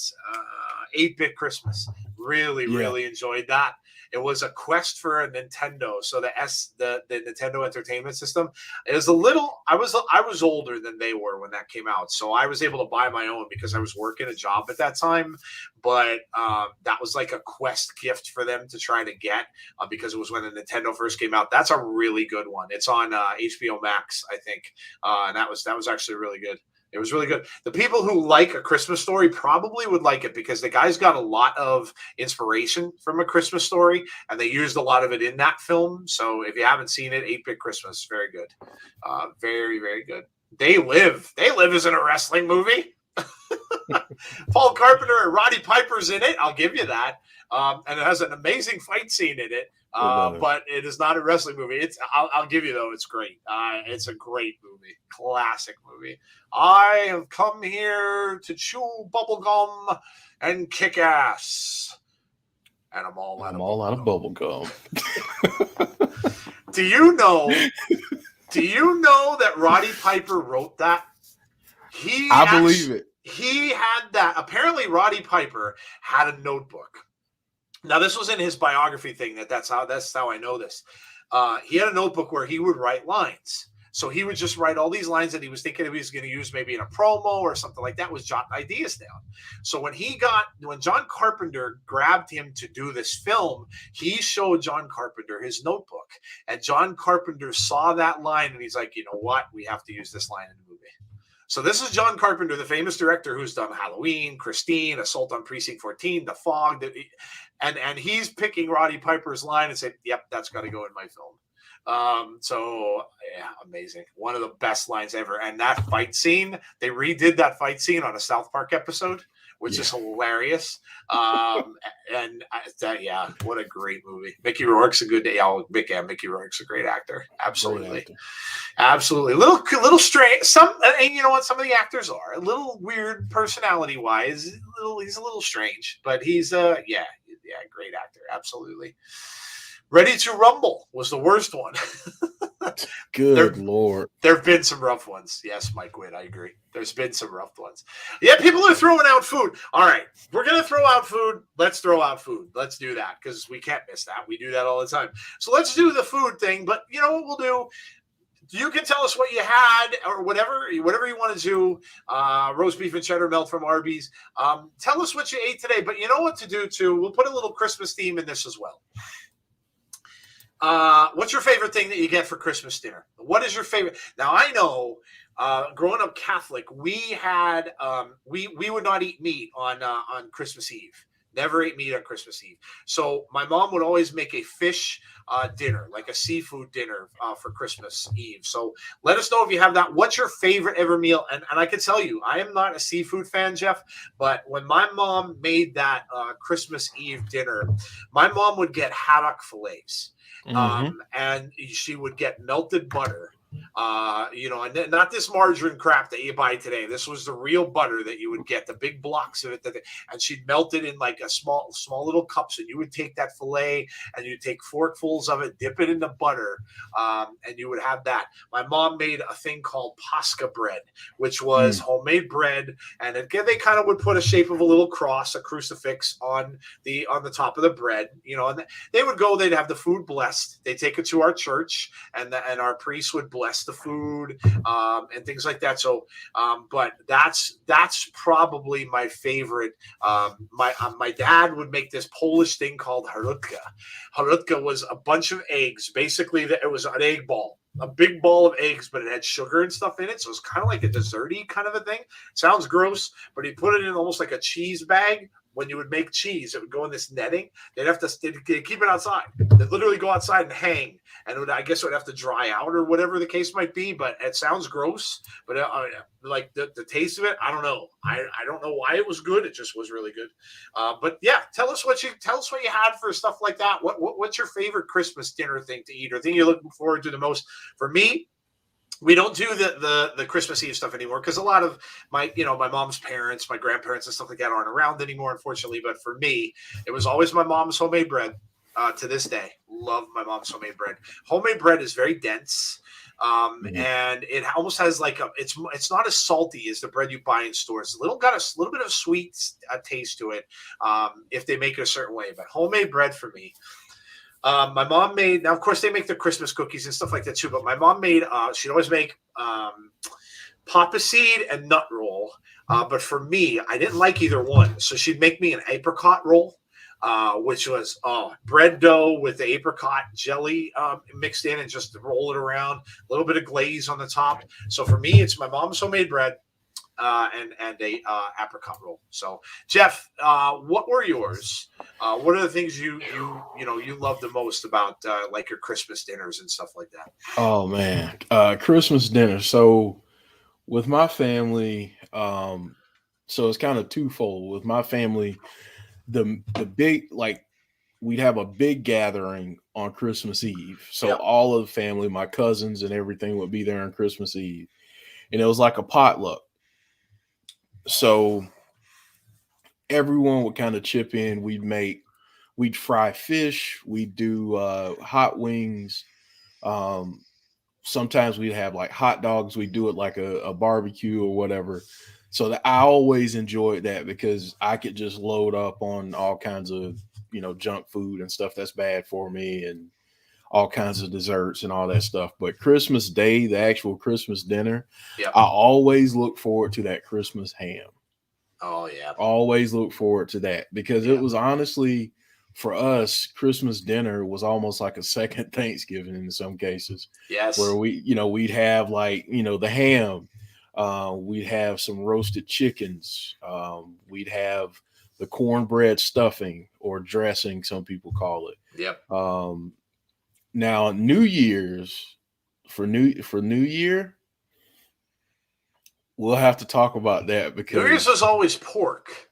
8-Bit Christmas. Really enjoyed that. It was a quest for a Nintendo. So the Nintendo Entertainment System. It was a little. I was older than they were when that came out, so I was able to buy my own because I was working a job at that time. But that was like a quest gift for them to try to get because it was when the Nintendo first came out. That's a really good one. It's on HBO Max, I think, and that was actually really good. It was really good. The people who like A Christmas Story probably would like it because the guy's got a lot of inspiration from A Christmas Story, and they used a lot of it in that film. So if you haven't seen it, 8-Bit Christmas, very good. Very, very good. They Live isn't a wrestling movie. Paul Carpenter and Roddy Piper's in it. I'll give you that. And it has an amazing fight scene in it. But it is not a wrestling movie. I'll give you though, it's great. It's a great movie, classic movie. I have come here to chew bubblegum and kick ass, and I'm all out of bubblegum. Do you know that Roddy Piper wrote that? I believe it. He had that. Apparently, Roddy Piper had a notebook. Now, this was in his biography thing. That's how I know this. He had a notebook where he would write lines. So he would just write all these lines that he was thinking he was going to use maybe in a promo or something like that, was jotting ideas down. So when John Carpenter grabbed him to do this film, he showed John Carpenter his notebook. And John Carpenter saw that line and he's like, you know what? We have to use this line in the movie. So this is John Carpenter, the famous director who's done Halloween, Christine, Assault on Precinct 14, The Fog, and he's picking Roddy Piper's line and saying, "Yep, that's got to go in my film." So yeah, amazing. One of the best lines ever. And that fight scene, they redid that fight scene on a South Park episode, which is hilarious. What a great movie. Mickey Rourke's a good day. Mickey Rourke's a great actor. Absolutely. Absolutely. Little strange. And you know what? Some of the actors are a little weird personality wise. He's a little strange, but he's great actor. Absolutely. Ready to Rumble was the worst one. Good Lord. There have been some rough ones. Yes, Mike Witt, I agree. There's been some rough ones. Yeah, people are throwing out food. All right, we're going to throw out food. Let's throw out food. Let's do that because we can't miss that. We do that all the time. So let's do the food thing. But you know what we'll do? You can tell us what you had or whatever you want to do. Roast beef and cheddar melt from Arby's. Tell us what you ate today. But you know what to do too. We'll put a little Christmas theme in this as well. What's your favorite thing that you get for Christmas dinner? What is your favorite? Now I know, growing up Catholic, we had we would not eat meat on Christmas Eve. Never ate meat on Christmas Eve. So my mom would always make a fish dinner, like a seafood dinner for Christmas Eve. So let us know if you have that. What's your favorite ever meal? And I can tell you, I am not a seafood fan, Jeff, but when my mom made that Christmas Eve dinner, my mom would get haddock fillets. And she would get melted butter, and not this margarine crap that you buy today. This was the real butter that you would get, the big blocks of it. And she'd melt it in like a small little cups. And you would take that fillet and you'd take forkfuls of it, dip it in the butter, and you would have that. My mom made a thing called Pascha bread, which was homemade bread. And again, they kind of would put a shape of a little cross, a crucifix on the top of the bread, and they would go, they'd have the food blessed. They take it to our church and our priest would bless the food and things like that. So, but that's probably my favorite. My dad would make this Polish thing called harutka. Harutka was a bunch of eggs. Basically, it was an egg ball, a big ball of eggs, but it had sugar and stuff in it. So it's kind of like a desserty kind of a thing. Sounds gross, but he put it in almost like a cheese bag. When you would make cheese, it would go in this netting. They'd keep it outside. They'd literally go outside and hang, and I guess it would have to dry out or whatever the case might be. But it sounds gross. But like the taste of it, I don't know. I don't know why it was good. It just was really good. But yeah, tell us what you had for stuff like that. What's your favorite Christmas dinner thing to eat or thing you're looking forward to the most? For me, we don't do the Christmas Eve stuff anymore because a lot of my mom's parents, my grandparents and stuff like that aren't around anymore, unfortunately. But for me, it was always my mom's homemade bread. To this day, love my mom's homemade bread. Homemade bread is very dense. And it almost has like it's not as salty as the bread you buy in stores. Got a little bit of sweet taste to it if they make it a certain way. But homemade bread for me. My mom made, now of course they make the Christmas cookies and stuff like that too, but my mom made, she'd always make papa seed and nut roll. But for me, I didn't like either one. So she'd make me an apricot roll, which was bread dough with the apricot jelly mixed in and just roll it around, a little bit of glaze on the top. So for me, it's my mom's homemade bread. And a apricot roll. So, Jeff, what were yours? What are the things you love the most about like your Christmas dinners and stuff like that? Oh man, Christmas dinner. So with my family, so it's kind of twofold. With my family, the big like we'd have a big gathering on Christmas Eve. So all of the family, my cousins and everything would be there on Christmas Eve, and it was like a potluck. So everyone would kind of chip in. We'd fry fish. We'd do hot wings. Sometimes we'd have like hot dogs. We'd do it like a barbecue or whatever. So I always enjoyed that because I could just load up on all kinds of, junk food and stuff that's bad for me and all kinds of desserts and all that stuff. But Christmas Day, the actual Christmas dinner, I always look forward to that Christmas ham. Oh yeah. Always look forward to that because it was honestly for us, Christmas dinner was almost like a second Thanksgiving in some cases. Yes. Where we'd have like, the ham, we'd have some roasted chickens, we'd have the cornbread stuffing or dressing, some people call it. Yep. Now New Year's for New Year, we'll have to talk about that because New Year's was always pork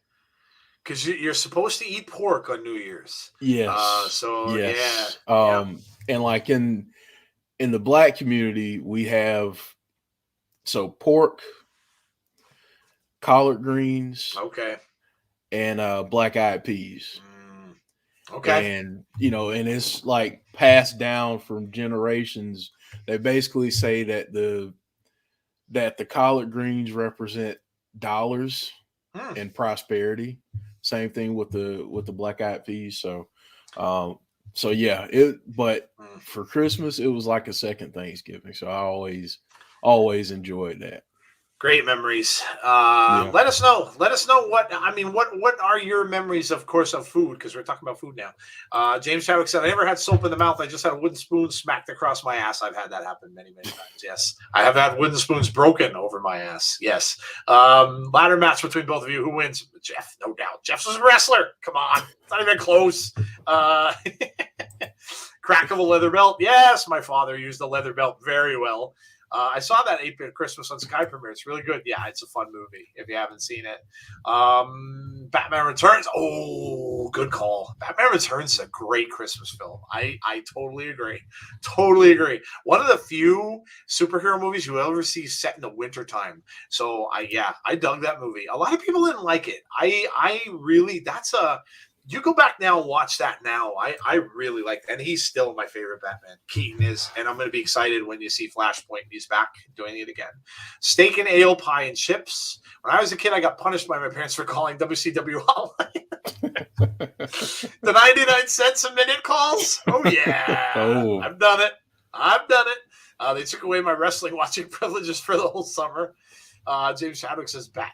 because you're supposed to eat pork on New Year's. Yes. Yes. And like in the Black community, we have pork, collard greens, and black-eyed peas. Okay. And and it's like passed down from generations. They basically say that the collard greens represent dollars and prosperity. Same thing with the black-eyed peas. But for Christmas it was like a second Thanksgiving. So I always enjoyed that. Great memories. Let us know. Let us know what are your memories, of course, of food, because we're talking about food now. James Chadwick said, I never had soap in the mouth. I just had a wooden spoon smacked across my ass. I've had that happen many, many times. Yes. I have had wooden spoons broken over my ass. Yes. Ladder match between both of you. Who wins? Jeff, no doubt. Jeff's a wrestler. Come on. It's not even close. Crack of a leather belt. Yes, my father used a leather belt very well. I saw that 8-Bit Christmas on Sky Premiere. It's really good. Yeah, it's a fun movie if you haven't seen it. Batman Returns. Oh, good call. Batman Returns is a great Christmas film. I totally agree. Totally agree. One of the few superhero movies you ever see set in the wintertime. So I dug that movie. A lot of people didn't like it. I really, you go back now and watch that now. I really like it. And he's still my favorite Batman. Keaton is. And I'm going to be excited when you see Flashpoint. He's back doing it again. Steak and ale, pie and chips. When I was a kid, I got punished by my parents for calling WCW hotline. The 99 cents a minute calls. Oh, yeah. Oh. I've done it. They took away my wrestling watching privileges for the whole summer. James Chadwick says, Batman.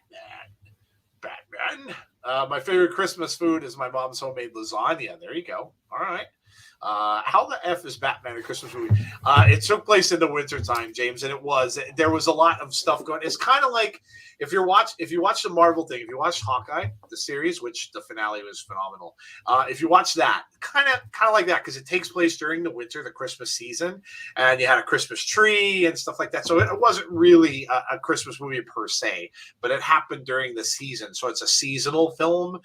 My favorite Christmas food is my mom's homemade lasagna. There you go. All right. How the F is Batman a Christmas movie? It took place in the wintertime, James, and there was a lot of stuff going. It's kind of like if you watch the Marvel thing, if you watch Hawkeye, the series, which the finale was phenomenal. If you watch that, kind of like that, because it takes place during the winter, the Christmas season, and you had a Christmas tree and stuff like that. So it wasn't really a Christmas movie per se, but it happened during the season. So it's a seasonal film.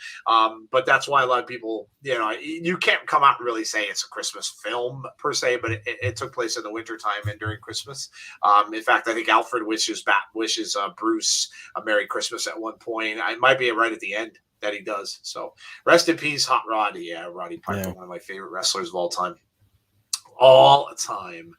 But that's why a lot of people, you can't come out and really say it's a Christmas film per se, but it took place in the wintertime and during Christmas. In fact, I think Alfred wishes Bruce a Merry Christmas at one point. It might be right at the end that he does. So rest in peace, Hot Rod. Yeah, Roddy Piper, one of my favorite wrestlers of all time. all the time.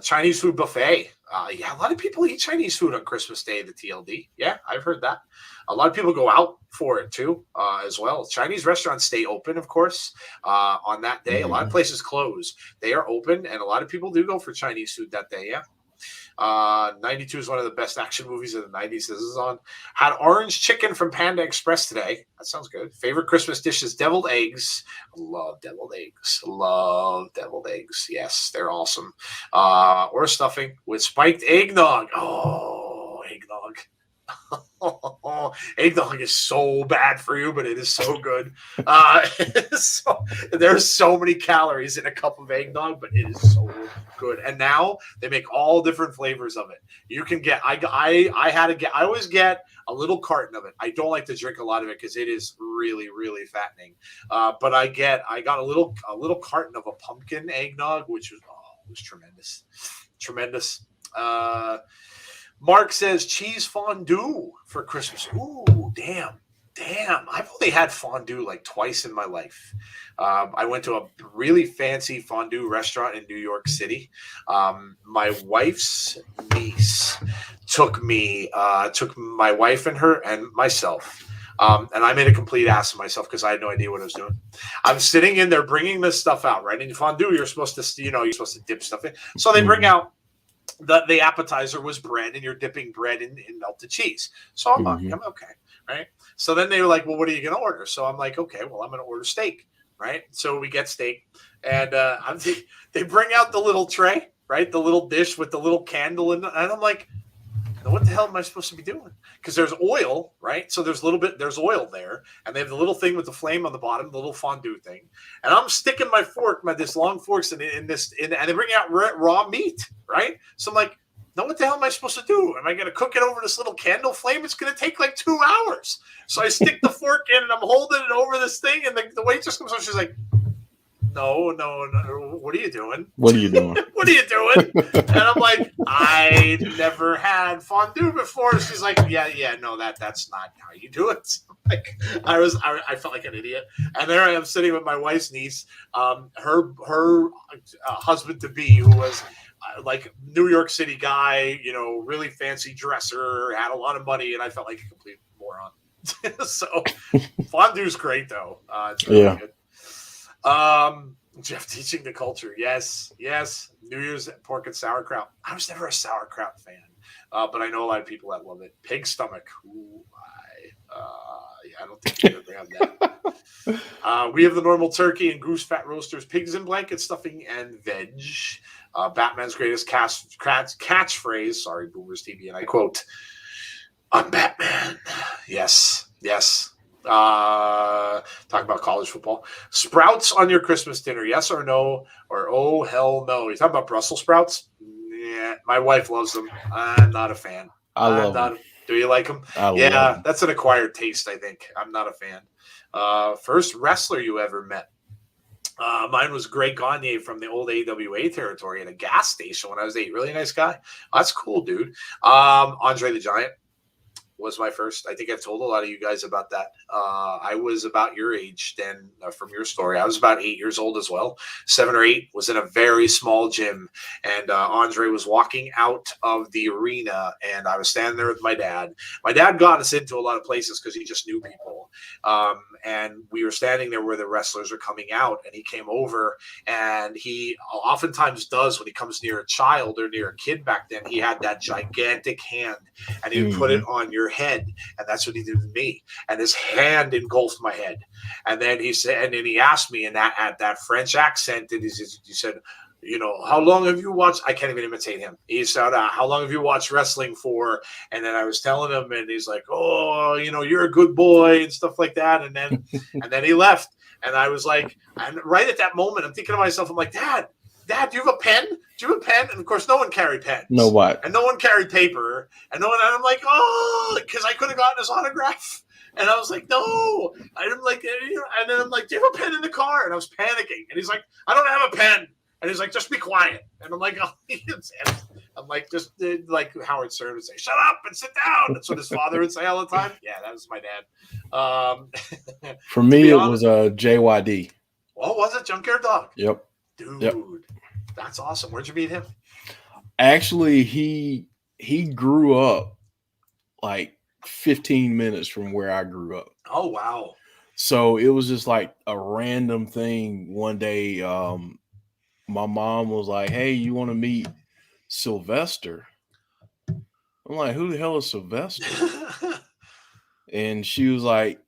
Chinese food buffet. Yeah, a lot of people eat Chinese food on Christmas Day, the TLD. Yeah, I've heard that. A lot of people go out for it too, as well. Chinese restaurants stay open, of course, on that day. A lot of places close. They are open, and a lot of people do go for Chinese food that day. Yeah. 92 is one of the best action movies of the 90s. This is on. Had orange chicken from Panda Express today. That sounds good. Favorite Christmas dish is deviled eggs. Love deviled eggs. Love deviled eggs. Yes, they're awesome. Or stuffing with spiked eggnog. Oh, eggnog. Eggnog is so bad for you, but it is so good. There's so many calories in a cup of eggnog, but it is so good. And now they make all different flavors of it. You can get. I always get a little carton of it. I don't like to drink a lot of it because it is really, really fattening. But I got a little carton of a pumpkin eggnog, which was tremendous, tremendous. Mark says cheese fondue for Christmas. Ooh, damn. I've only had fondue like twice in my life. I went to a really fancy fondue restaurant in New York City. My wife's niece took my wife and her and myself. And I made a complete ass of myself because I had no idea what I was doing. I'm sitting in there bringing this stuff out, right? In fondue, you're supposed to dip stuff in. So they bring out the appetizer was bread, and you're dipping bread in melted cheese. So I'm okay, right? So then they were like, well, what are you going to order? So I'm like, okay, well, I'm going to order steak, right? So we get steak, and they bring out the little tray, right? The little dish with the little candle in it, and I'm like, what the hell am I supposed to be doing? Because there's oil, right? So there's oil there, and they have the little thing with the flame on the bottom, the little fondue thing, and I'm sticking my fork, this long forks and they bring out raw meat, right? So I'm like, now what the hell am I supposed to do? Am I going to cook it over this little candle flame? It's going to take like 2 hours. So I stick the fork in, and I'm holding it over this thing, and the waitress comes over. She's like, no. What are you doing? What are you doing? What are you doing? And I'm like, I never had fondue before. She's like, yeah, no, that's not how you do it. Like, I felt like an idiot. And there I am sitting with my wife's niece, her husband to be, who was like New York City guy, really fancy dresser, had a lot of money, and I felt like a complete moron. So fondue's great though. It's really good. Jeff teaching the culture. Yes. New Year's pork and sauerkraut. I was never a sauerkraut fan, but I know a lot of people that love it. Pig stomach. Ooh, I don't think we ever have that. We have the normal turkey and goose fat roasters, pigs in blanket stuffing, and veg. Batman's greatest catchphrase. Sorry, Boomers TV, and I quote, "I'm Batman." Yes. Talk about college football. Sprouts on your Christmas dinner, yes or no? Or oh hell no. You talking about Brussels sprouts? Yeah, my wife loves them. I'm not a fan. I love them. Do you like them? Yeah, that's an acquired taste, I think. I'm not a fan. First wrestler you ever met? Mine was Greg Gagne from the old AWA territory at a gas station when I was 8. Really nice guy. That's cool, dude. Andre the Giant was my first. I think I've told a lot of you guys about that. I was about your age then, from your story. I was about 8 years old as well. 7 or 8, was in a very small gym, and Andre was walking out of the arena, and I was standing there with my dad. My dad got us into a lot of places because he just knew people. And we were standing there where the wrestlers are coming out, and he came over, and he oftentimes does when he comes near a child or near a kid back then. He had that gigantic hand, and he would put it on your head, and that's what he did with me. And his hand engulfed my head, and then he said, and then he asked me in that French accent, and he said, how long have you watched? I can't even imitate him. He said, how long have you watched wrestling for? And then I was telling him, and he's like, oh, you're a good boy and stuff like that. And then he left, and I was like, and right at that moment, I'm thinking to myself, I'm like, Dad, do you have a pen? Do you have a pen? And of course, no one carried pens. No what? And no one carried paper. And I'm like, oh, because I could have gotten his autograph. And I was like, no. I'm like, and then I'm like, do you have a pen in the car? And I was panicking. And he's like, I don't have a pen. And he's like, just be quiet. And I'm like, oh, I'm like, just like Howard Stern would say, shut up and sit down. That's what his father would say all the time. Yeah, that was my dad. For me, it was JYD. Oh, was it Junkyard Dog? Yep. Dude, that's awesome. Where'd you meet him? Actually, he grew up like 15 minutes from where I grew up. Oh, wow. So it was just like a random thing one day. My mom was like, "Hey, you want to meet Sylvester?" I'm like, "Who the hell is Sylvester?" And she was like,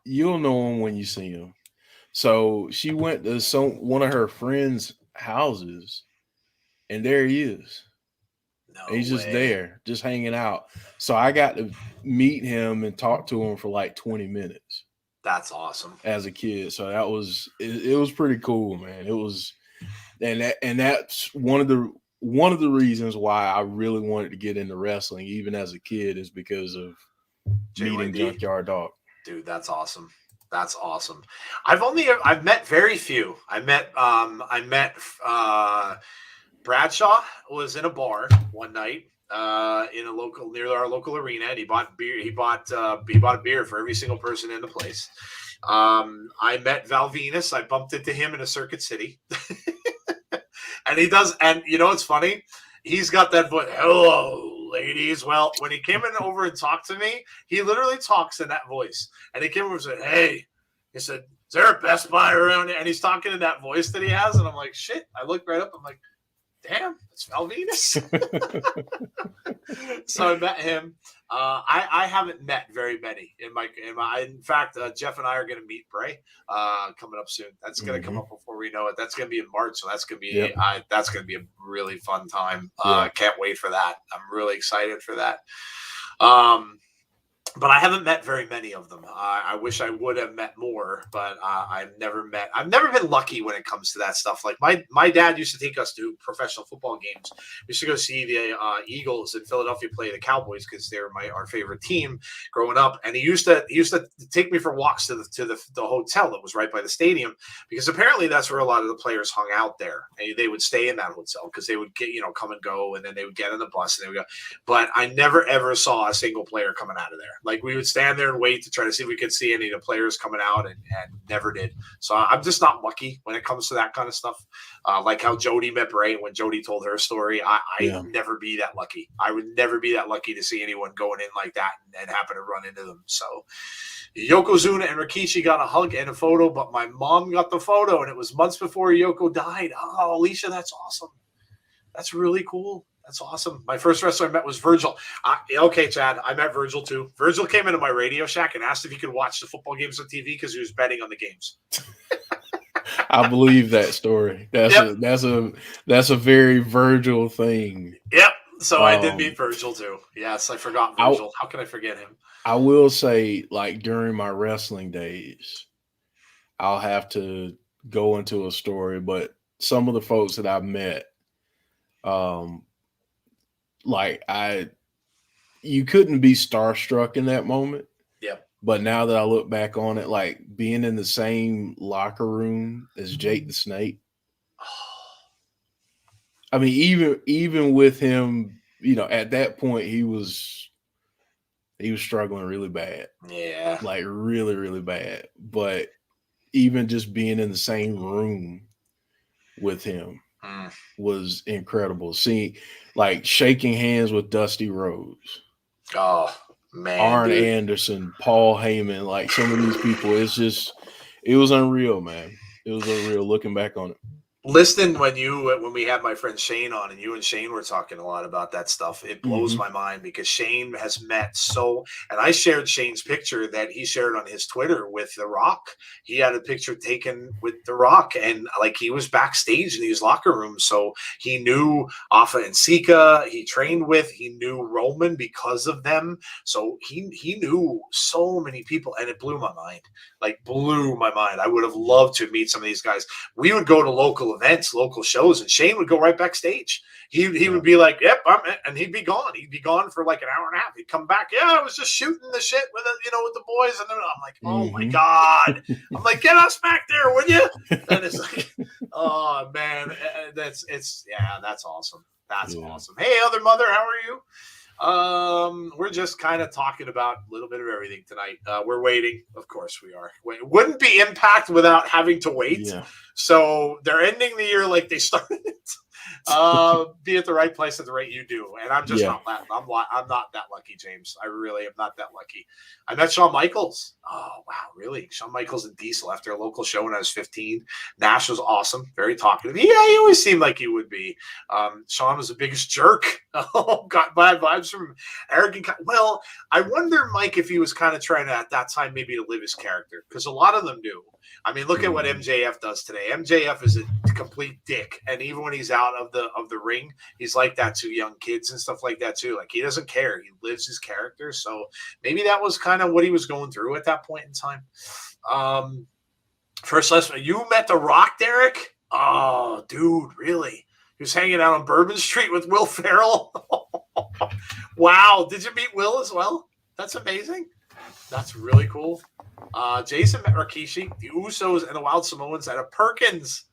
"You'll know him when you see him." So she went to one of her friends' houses, and there he is. No He's just way. there, just hanging out. So I got to meet him and talk to him for like 20 minutes. That's awesome. As a kid. So that was it was pretty cool, man. It was and that's one of the reasons why I really wanted to get into wrestling even as a kid is because of meeting Junkyard Dog. Dude, that's awesome. That's awesome. I've met very few. I met Bradshaw was in a bar one night in a local near our local arena, and he bought beer. He bought a beer for every single person in the place. I met Val Venus. I bumped into him in a Circuit City, and he does. And you know what's funny? He's got that voice. Hello, ladies. Well, when he came in over and talked to me, he literally talks in that voice. And he came over and said, "Hey," he said, "Is there a Best Buy around here?" And he's talking in that voice that he has, and I'm like, "Shit!" I look right up. I'm like, "Damn, it's Val Venus." So I met him. I haven't met very many in fact, Jeff and I are going to meet Bray coming up soon. That's going to come up before we know it. That's going to be in March, so that's going to be that's going to be a really fun time. Can't wait for that. I'm really excited for that. But I haven't met very many of them. I wish I would have met more, but I've never been lucky when it comes to that stuff. Like my dad used to take us to professional football games. We used to go see the Eagles in Philadelphia play the Cowboys because they were our favorite team growing up. And he used to take me for walks to the hotel that was right by the stadium because apparently that's where a lot of the players hung out there. And they would stay in that hotel because they would get come and go, and then they would get in the bus and they would go. But I never ever saw a single player coming out of there. Like we would stand there and wait to try to see if we could see any of the players coming out and never did. So I'm just not lucky when it comes to that kind of stuff. Like how Jody met Bray when Jody told her story. I'd never be that lucky. I would never be that lucky to see anyone going in like that and happen to run into them. So Yokozuna and Rikishi got a hug and a photo, but my mom got the photo and it was months before Yoko died. Oh, Alicia, that's awesome. That's really cool. That's awesome. My first wrestler I met was Virgil. Okay, Chad, I met Virgil too. Virgil came into my Radio Shack and asked if he could watch the football games on TV because he was betting on the games. I believe that story. That's a very Virgil thing. Yep. So I did meet Virgil too. Yes, I forgot Virgil. How can I forget him? I will say, like during my wrestling days, I'll have to go into a story, but some of the folks that I've met, you couldn't be starstruck in that moment. Yep. But now that I look back on it, like being in the same locker room as Jake the Snake. I mean, even with him, at that point he was struggling really bad. Yeah. Like really, really bad. But even just being in the same room with him was incredible. Seeing, like, shaking hands with Dusty Rhodes. Oh, man. Arn Anderson, Paul Heyman, like some of these people, it was unreal, man. It was unreal looking back on it. Listening when we had my friend Shane on and you and Shane were talking a lot about that stuff, it blows my mind because Shane has met and I shared Shane's picture that he shared on his Twitter with The Rock. He had a picture taken with The Rock and like he was backstage in these locker rooms. So he knew Afa and Sika, he trained with, he knew Roman because of them. So he knew so many people and it blew my mind. I would have loved to meet some of these guys. We would go to local events, local shows, and Shane would go right backstage. He would be like, "Yep," and he'd be gone. He'd be gone for like an hour and a half. He'd come back. Yeah, I was just shooting the shit with with the boys, and then I'm like, "Oh my god!" I'm like, "Get us back there, will you?" And it's like, "Oh man, that's awesome. That's awesome." Hey, other mother, how are you? We're just kind of talking about a little bit of everything tonight. We're waiting. Of course we are. It wouldn't be Impact without having to wait. Yeah. So they're ending the year like they started it. Be at the right place at the right you do. And I'm just not that. I'm not that lucky, James. I really am not that lucky. I met Shawn Michaels. Oh, wow. Really? Shawn Michaels and Diesel after a local show when I was 15. Nash was awesome. Very talkative. Yeah, he always seemed like he would be. Shawn was the biggest jerk. Got bad vibes from arrogant. Well, I wonder, Mike, if he was kind of trying to, at that time, maybe to live his character, because a lot of them do. I mean, look at what MJF does today. MJF is a complete dick, and even when he's out of the ring, he's like that to young kids and stuff like that too. Like, he doesn't care; he lives his character. So maybe that was kind of what he was going through at that point in time. First lesson, you met The Rock, Derek? Oh, dude, really? He was hanging out on Bourbon Street with Will Ferrell. Wow, did you meet Will as well? That's amazing. That's really cool. Jason met Rikishi, the Usos, and the Wild Samoans at a Perkins.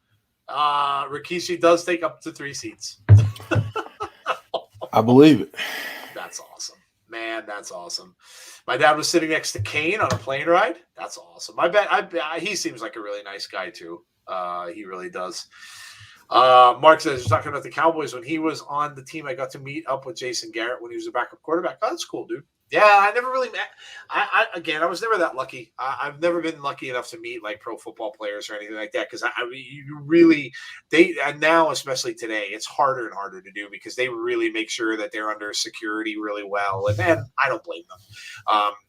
Rikishi does take up to 3 seats. I believe it. That's awesome. Man, that's awesome. My dad was sitting next to Kane on a plane ride. That's awesome. He seems like a really nice guy, too. He really does. Mark says, you're talking about the Cowboys. When he was on the team, I got to meet up with Jason Garrett when he was a backup quarterback. Oh, that's cool, dude. Yeah, I never really met. I was never that lucky. I've never been lucky enough to meet like pro football players or anything like that, because and now especially today, it's harder and harder to do because they really make sure that they're under security really well, and then I don't blame them.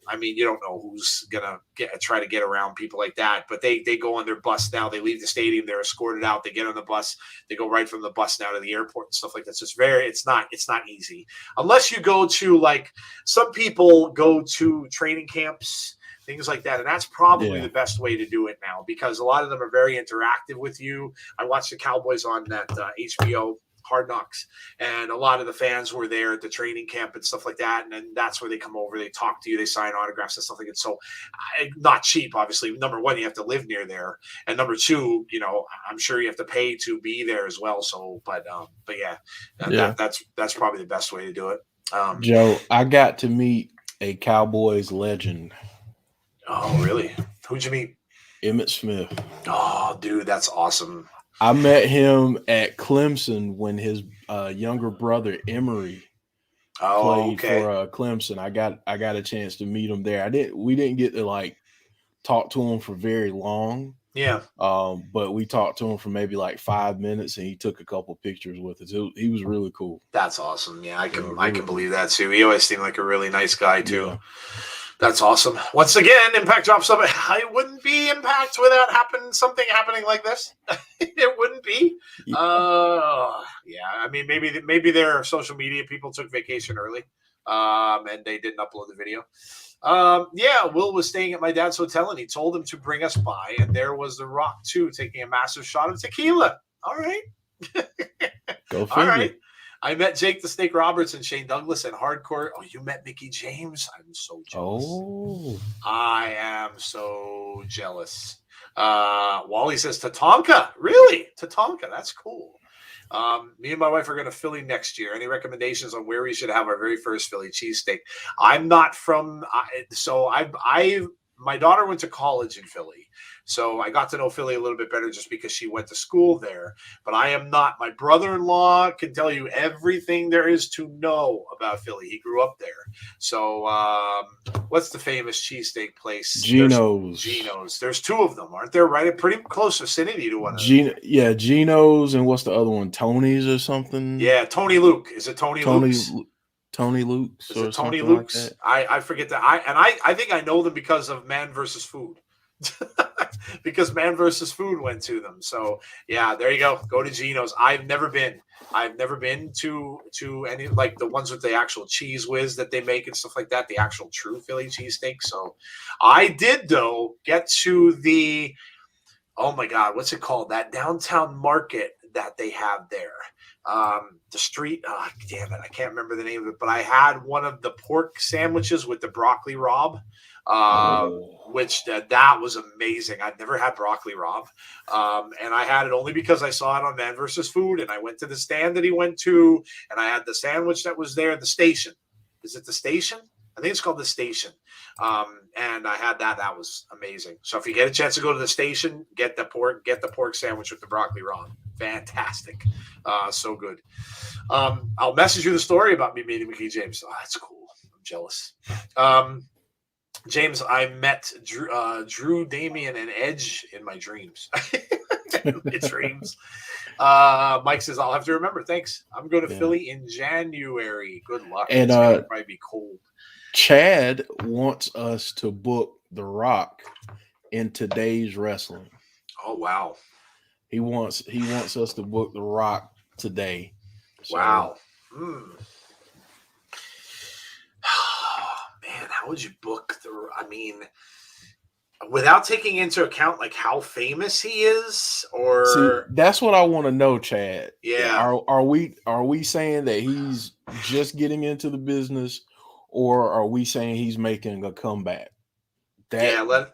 I mean, you don't know who's gonna try to get around people like that, but they go on their bus now. They leave the stadium, they're escorted out. They get on the bus, they go right from the bus now to the airport and stuff like that. So it's not easy unless you go to, like, some people go to training camps, things like that, and that's probably the best way to do it now, because a lot of them are very interactive with you. I watched the Cowboys on that HBO Hard Knocks, and a lot of the fans were there at the training camp and stuff like that, and then that's where they come over, they talk to you, they sign autographs and stuff like that. So not cheap, obviously. Number one, you have to live near there, and number two, I'm sure you have to pay to be there as well. So but yeah, that's probably the best way to do it. Joe, I got to meet a Cowboys legend. Oh, really? Who'd you meet? Emmitt Smith. Oh, dude, that's awesome. I met him at Clemson when his younger brother Emory played for Clemson. I got a chance to meet him there. We didn't get to like talk to him for very long. Yeah. But we talked to him for maybe like 5 minutes, and he took a couple pictures with us. He was really cool. That's awesome. Yeah, I can believe that too. He always seemed like a really nice guy too. Yeah. That's awesome. Once again, Impact drops something. I wouldn't be Impact without something happening like this. It wouldn't be. Yeah. I mean, maybe their social media people took vacation early, and they didn't upload the video. Will was staying at my dad's hotel, and he told him to bring us by, and there was The Rock too, taking a massive shot of tequila. All right. Go figure. All right. I met Jake the Snake Roberts and Shane Douglas and Hardcore. Oh, you met Mickey James? I'm so jealous. Oh. I am so jealous. Wally says Tatanka. Really? Tatanka. That's cool. Me and my wife are going to Philly next year. Any recommendations on where we should have our very first Philly cheesesteak? I'm not from my daughter went to college in Philly, so I got to know Philly a little bit better just because she went to school there. But I am not. My brother-in-law can tell you everything there is to know about Philly. He grew up there. So what's the famous cheesesteak place? Geno's. There's 2 of them, aren't there? Right, pretty close vicinity to one. Geno's, and what's the other one? Tony's or something? Yeah, Tony Luke. Is it Tony Luke's? Tony Luke's. Is it Tony Luke's? Like I forget that. I think I know them because of Man vs. Food. Because Man vs. Food went to them. So yeah, there you go. Go to Geno's. I've never been to any, like, the ones with the actual cheese whiz that they make and stuff like that, the actual true Philly cheesesteak. So I did, though, get to the, oh my God, what's it called? That downtown market that they have there. The street, damn it, I can't remember the name of it, but I had one of the pork sandwiches with the broccoli rabe, which that was amazing. I'd never had broccoli rabe, and I had it only because I saw it on Man vs. Food, and I went to the stand that he went to, and I had the sandwich that was there at the station. Is it the Station? I think it's called the Station. And I had that. That was amazing. So if you get a chance to go to the Station, get the pork sandwich with the broccoli raw. Fantastic. So good. I'll message you the story about me meeting Mickey James. Oh, that's cool. I'm jealous. James, I met Drew, Damian, and Edge in my dreams. My dreams. Mike says, I'll have to remember. Thanks. I'm going to Philly in January. Good luck. And it's going to probably be cold. Chad wants us to book The Rock in today's wrestling. Oh, wow. He wants us to book The Rock today. So, wow. Man, how would you book without taking into account like how famous he is, or see, that's what I want to know, Chad. Yeah. Are we saying that he's just getting into the business, or are we saying he's making a comeback? Let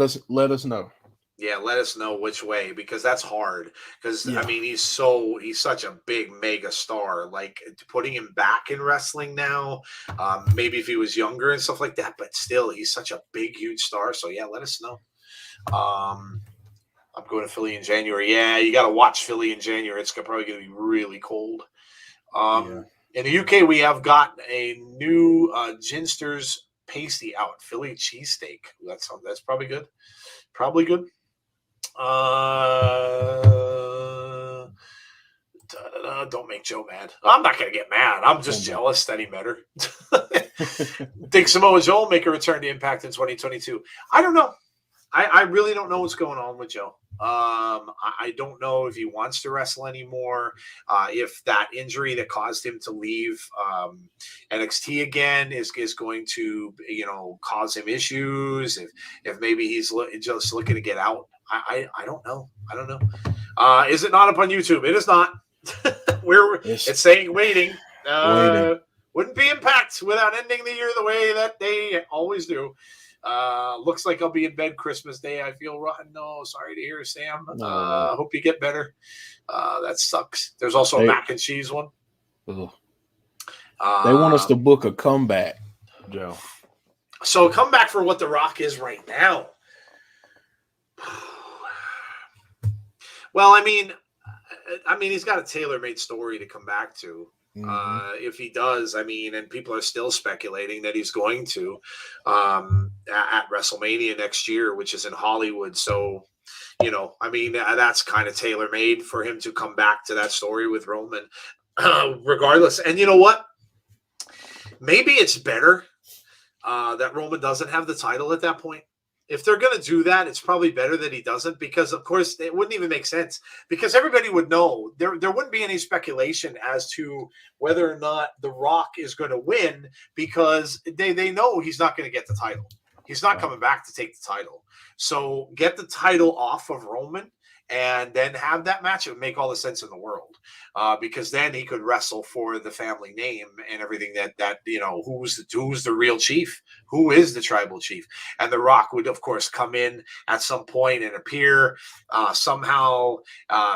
us know. Yeah, let us know which way, because that's hard. Because I mean, he's such a big mega star. Like, putting him back in wrestling now, maybe if he was younger and stuff like that, but still, he's such a big, huge star. So yeah, let us know. I'm going to Philly in January. Yeah, you got to watch Philly in January. It's probably going to be really cold. In the UK, we have got a new Ginster's pasty out, Philly cheesesteak. That's probably good. Probably good. Don't make Joe mad. I'm not gonna get mad. I'm just jealous that he met her. Think Samoa Joe will make a return to Impact in 2022? I don't know. I really don't know what's going on with Joe. I don't know if he wants to wrestle anymore. If that injury that caused him to leave NXT again is going to cause him issues. If maybe he's just looking to get out. I don't know. I don't know. Is it not up on YouTube? It is not. It's saying waiting. Wouldn't be Impact without ending the year the way that they always do. Looks like I'll be in bed Christmas Day. I feel rotten. No, sorry to hear, Sam. Hope you get better. That sucks. There's also a mac and cheese one. They want us to book a comeback, Joe. So a comeback for what The Rock is right now. Well, I mean, he's got a tailor-made story to come back to. If he does, I mean, and people are still speculating that he's going to at WrestleMania next year, which is in Hollywood. So, I mean, that's kind of tailor-made for him to come back to that story with Roman, regardless. And you know what? Maybe it's better that Roman doesn't have the title at that point. If they're going to do that, it's probably better that he doesn't, because, of course, it wouldn't even make sense, because everybody would know. There wouldn't be any speculation as to whether or not The Rock is going to win, because they know he's not going to get the title. He's not coming back to take the title. So get the title off of Roman and then have that match. It would make all the sense in the world, because then he could wrestle for the family name and everything that who's the real chief, who is the tribal chief. And The Rock would, of course, come in at some point and appear somehow,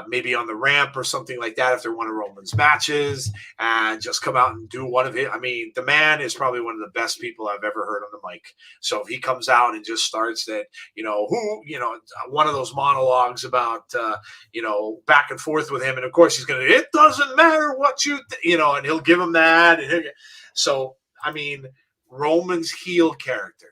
maybe on the ramp or something like that if they're one of Roman's matches, and just come out and do one of it. I mean, the man is probably one of the best people I've ever heard on the mic. So if he comes out and just starts that, one of those monologues about, back and forth with him. And of course he's going to, it doesn't matter what and he'll give him that. So, I mean, Roman's heel character,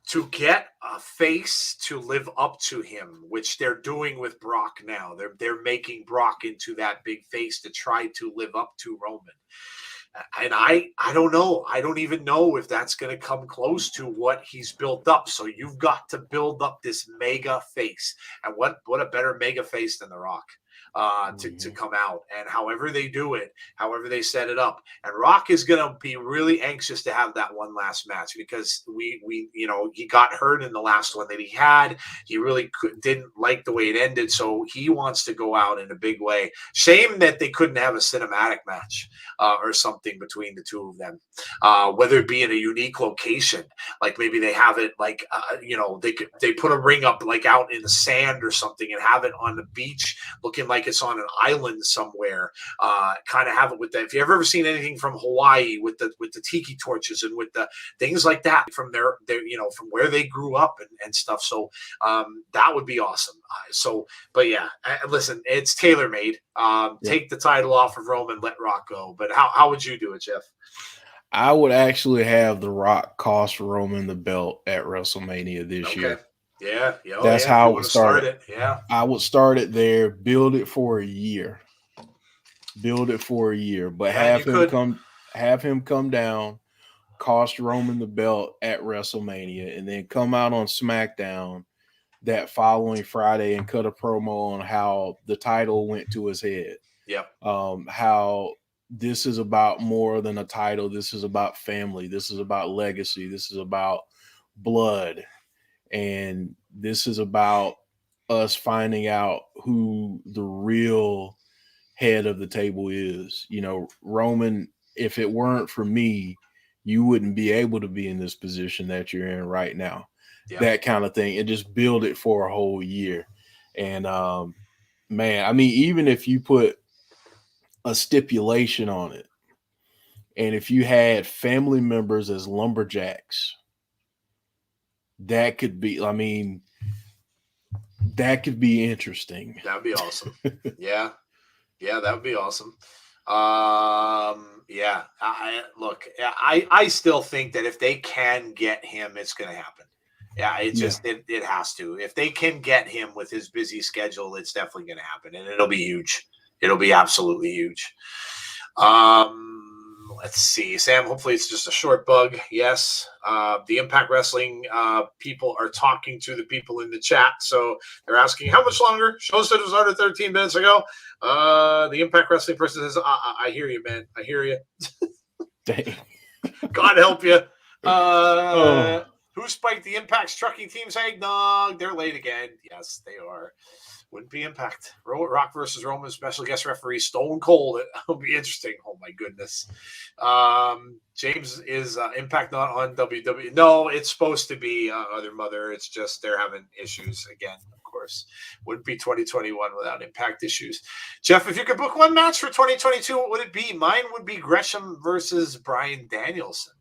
to get a face to live up to him, which they're doing with Brock now. They're making Brock into that big face to try to live up to Roman. And I don't know. I don't even know if that's going to come close to what he's built up. So you've got to build up this mega face. And what a better mega face than The Rock to come out. And however they do it, however they set it up. And Rock is going to be really anxious to have that one last match, because he got hurt in the last one that he had. He really didn't like the way it ended. So he wants to go out in a big way. Shame that they couldn't have a cinematic match or something between the two of them, whether it be in a unique location, like maybe they have it like, they put a ring up like out in the sand or something and have it on the beach looking looking like it's on an island somewhere. Kind of have it with that. If you've ever seen anything from Hawaii with the tiki torches and with the things like that from their from where they grew up and stuff. So that would be awesome. But yeah, listen, it's tailor made. Take the title off of Roman, let Rock go. But how would you do it, Jeff? I would actually have The Rock cost Roman the belt at WrestleMania this year. Yeah. That's how I would start it. Yeah. I would start it there, build it for a year. But have him come down, cost Roman the belt at WrestleMania, and then come out on SmackDown that following Friday and cut a promo on how the title went to his head. Yep. How this is about more than a title. This is about family. This is about legacy. This is about blood. And this is about us finding out who the real head of the table is. Roman, if it weren't for me, you wouldn't be able to be in this position that you're in right now. Yep. That kind of thing. And just build it for a whole year. And man, I mean, even if you put a stipulation on it, and if you had family members as lumberjacks, that could be interesting. That would be awesome. Yeah, that would be awesome. I still think that if they can get him, it's going to happen. Yeah, it has to. If they can get him with his busy schedule, it's definitely going to happen, and it'll be huge. It'll be absolutely huge. Let's see, Sam. Hopefully, it's just a short bug. Yes, the Impact Wrestling people are talking to the people in the chat, so they're asking how much longer. Show said it started 13 minutes ago. The Impact Wrestling person says, "I hear you, man. I hear you." Dang. God help you. Who spiked the Impact's trucking team's eggnog? They're late again. Yes, they are. Wouldn't be Impact. Rock versus Roman, special guest referee Stone Cold. It'll be interesting. Oh, my goodness. James, is Impact not on WWE? No, it's supposed to be Other Mother. It's just they're having issues again, of course. Wouldn't be 2021 without Impact issues. Jeff, if you could book one match for 2022, what would it be? Mine would be Gresham versus Bryan Danielson.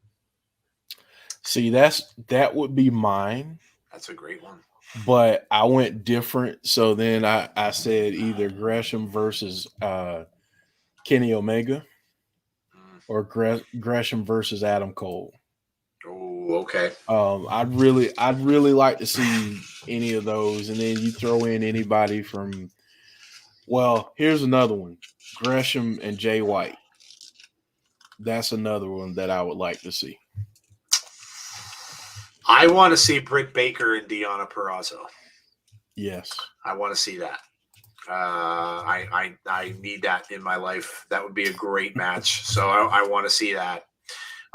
See, that would be mine. That's a great one. But I went different. So then I said either Gresham versus Kenny Omega or Gresham versus Adam Cole. Oh, okay. I'd really like to see any of those. And then you throw in anybody from, well, here's another one. Gresham and Jay White. That's another one that I would like to see. I want to see Britt Baker and Deonna Purrazzo. Yes. I want to see that. I need that in my life. That would be a great match. So I want to see that.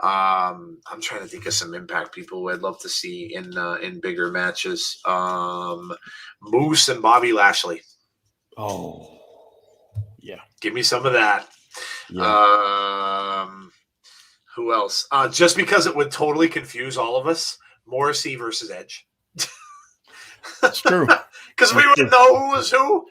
I'm trying to think of some Impact people who I'd love to see in bigger matches. Moose and Bobby Lashley. Oh, yeah. Give me some of that. Yeah. Who else? Just because it would totally confuse all of us. Morrissey versus Edge. That's true. Because we wouldn't know who was who.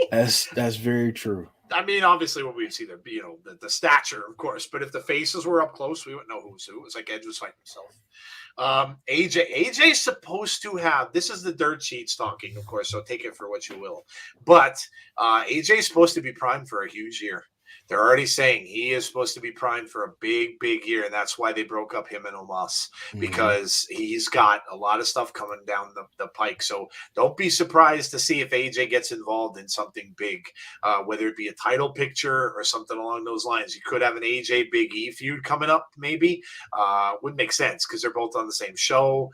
That's very true. I mean, obviously, when we see the stature, of course, but if the faces were up close, we wouldn't know who was who. It was like Edge was fighting himself. AJ's supposed to have, this is the dirt sheets talking, of course, so take it for what you will. But AJ's supposed to be primed for a huge year. They're already saying he is supposed to be primed for a big, big year, and that's why they broke up him and Omos, because he's got a lot of stuff coming down the pike. So don't be surprised to see if AJ gets involved in something big, whether it be a title picture or something along those lines. You could have an AJ Big E feud coming up, maybe. Would make sense because they're both on the same show,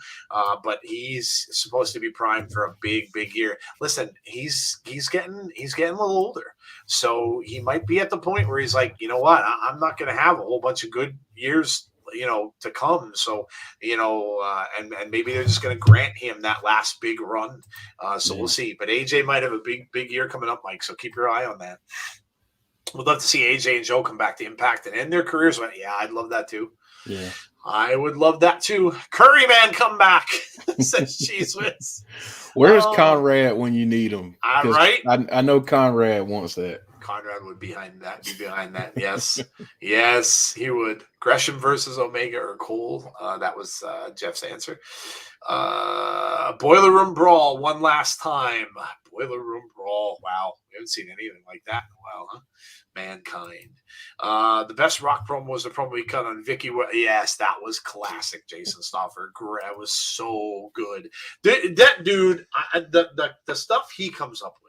but he's supposed to be primed for a big, big year. Listen, he's getting a little older. So he might be at the point where he's like, you know what, I'm not going to have a whole bunch of good years, to come. So, and maybe they're just going to grant him that last big run. We'll see. But AJ might have a big, big year coming up, Mike. So keep your eye on that. We'd love to see AJ and Joe come back to Impact and end their careers. Yeah, I'd love that too. Yeah. I would love that too. Curry Man, come back, says Cheese Whiz. Where's Conrad when you need him? Right? I know Conrad wants that. Conrad would be behind that. Yes. Yes, he would. Gresham versus Omega or Cole. That was Jeff's answer. Boiler Room Brawl one last time. Boiler Room Brawl. Wow. We haven't seen anything like that in a while, huh? Mankind. The best Rock promo was the promo he cut on Vicky. Yes, that was classic. Jason Stauffer. That was so good. That dude, the stuff he comes up with.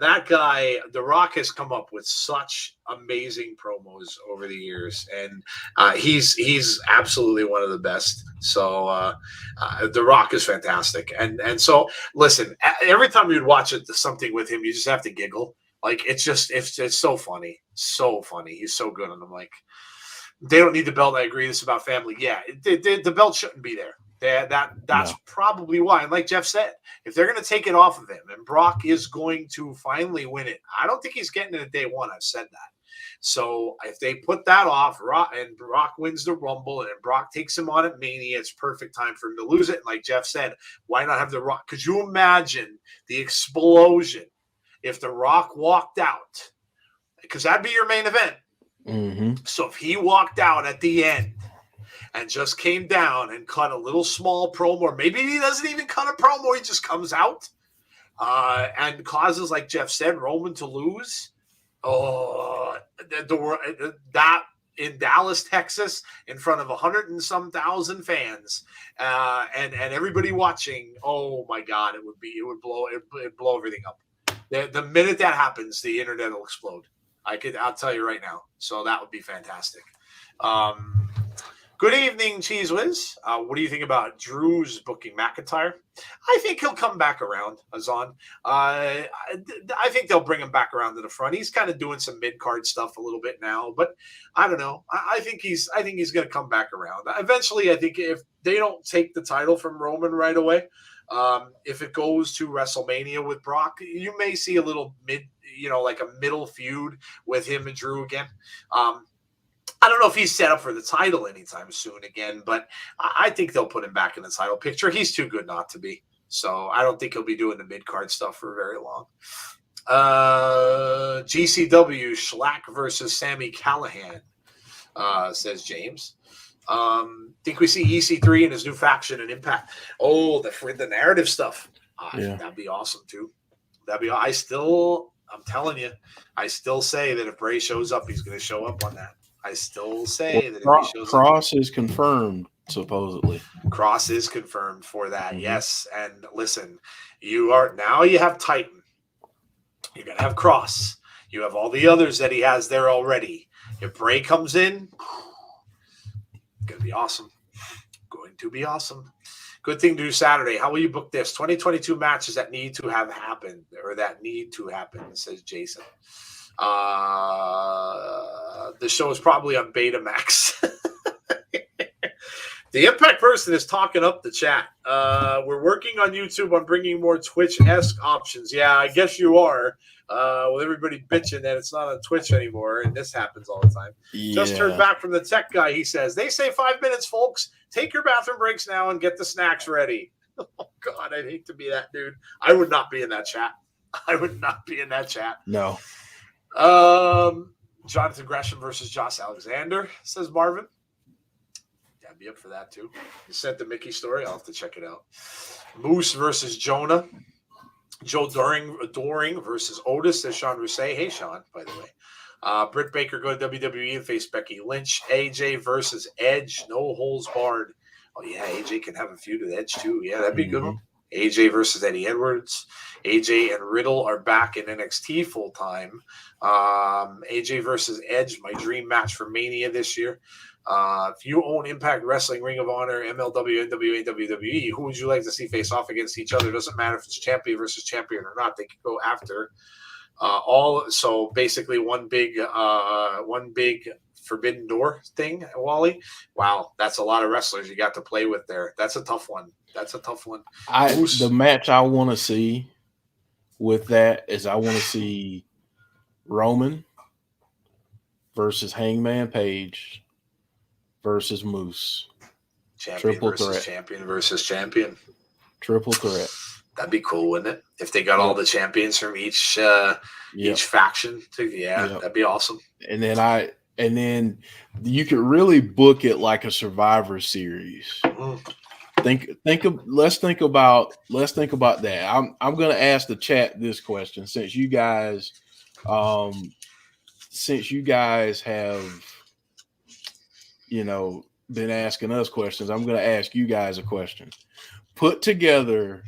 That guy, The Rock, has come up with such amazing promos over the years, and he's absolutely one of the best. So The Rock is fantastic, and so listen, every time you'd watch something with him, you just have to giggle. Like it's so funny, so funny. He's so good, and I'm like, they don't need the belt. I agree. This is about family. Yeah, the belt shouldn't be there. That's probably why. And like Jeff said, if they're going to take it off of him and Brock is going to finally win it, I don't think he's getting it at day one. I've said that. So if they put that off and Brock wins the Rumble and Brock takes him on at Mania, it's perfect time for him to lose it. And like Jeff said, why not have The Rock? Could you imagine the explosion if The Rock walked out? Because that'd be your main event. Mm-hmm. So if he walked out at the end and just came down and cut a little small promo, or maybe he doesn't even cut a promo, he just comes out and causes, like Jeff said, Roman to lose. Oh, that in Dallas, Texas, in front of 100 and some thousand fans, and everybody watching. Oh my God, it would blow everything up. The minute that happens, the internet will explode. I'll tell you right now. So that would be fantastic. Good evening, Cheese Whiz. What do you think about Drew's booking McIntyre? I think he'll come back around, Azan. I think they'll bring him back around to the front. He's kind of doing some mid-card stuff a little bit now, but I don't know. I think he's going to come back around. Eventually, I think if they don't take the title from Roman right away, if it goes to WrestleMania with Brock, you may see a little like a middle feud with him and Drew again. I don't know if he's set up for the title anytime soon again, but I think they'll put him back in the title picture. He's too good not to be. So I don't think he'll be doing the mid-card stuff for very long. GCW, Schlack versus Sami Callihan, says James. Think we see EC3 and his new faction and Impact. Oh, the narrative stuff. That'd be awesome too. I'm telling you, I still say that if Bray shows up, he's going to show up on that. I still say that if he shows up. Cross is confirmed, supposedly. Cross is confirmed for that, mm-hmm. Yes. And listen, you have Titan. You're going to have Cross. You have all the others that he has there already. If Bray comes in, going to be awesome. Good thing to do Saturday. How will you book this? 2022 matches that need to have happened, says Jason. The show is probably on Betamax. The Impact person is talking up the chat. We're working on YouTube on bringing more Twitch-esque options. Yeah, I guess you are. With everybody bitching that it's not on Twitch anymore, and this happens all the time. Yeah. Just heard back from the tech guy. He says, they say 5 minutes, folks. Take your bathroom breaks now and get the snacks ready. Oh, God, I'd hate to be that dude. I would not be in that chat. No. Jonathan Gresham versus Josh Alexander, says Marvin. Yeah, I'd be up for that, too. You sent the Mickey story. I'll have to check it out. Moose versus Jonah. Joe Doring versus Otis, says Sean Rousset. Hey, Sean, by the way. Britt Baker go to WWE and face Becky Lynch. AJ versus Edge, no holds barred. Oh, yeah, AJ can have a feud with Edge, too. Yeah, that'd be a good one. AJ versus Eddie Edwards. AJ and Riddle are back in NXT full-time. AJ versus Edge, my dream match for Mania this year. If you own Impact Wrestling, Ring of Honor, MLW, NWA, WWE, who would you like to see face off against each other? Doesn't matter if it's champion versus champion or not. They could go after so basically one big forbidden door thing, Wally. Wow, that's a lot of wrestlers you got to play with there. That's a tough one. The match I want to see with that is I want to see Roman versus Hangman Page versus Moose. Champion versus champion. Triple threat. That'd be cool, wouldn't it? If they got all the champions from each faction. That'd be awesome. And then you could really book it like a Survivor Series. Let's think about that. I'm going to ask the chat this question since you guys have been asking us questions. I'm going to ask you guys a question. Put together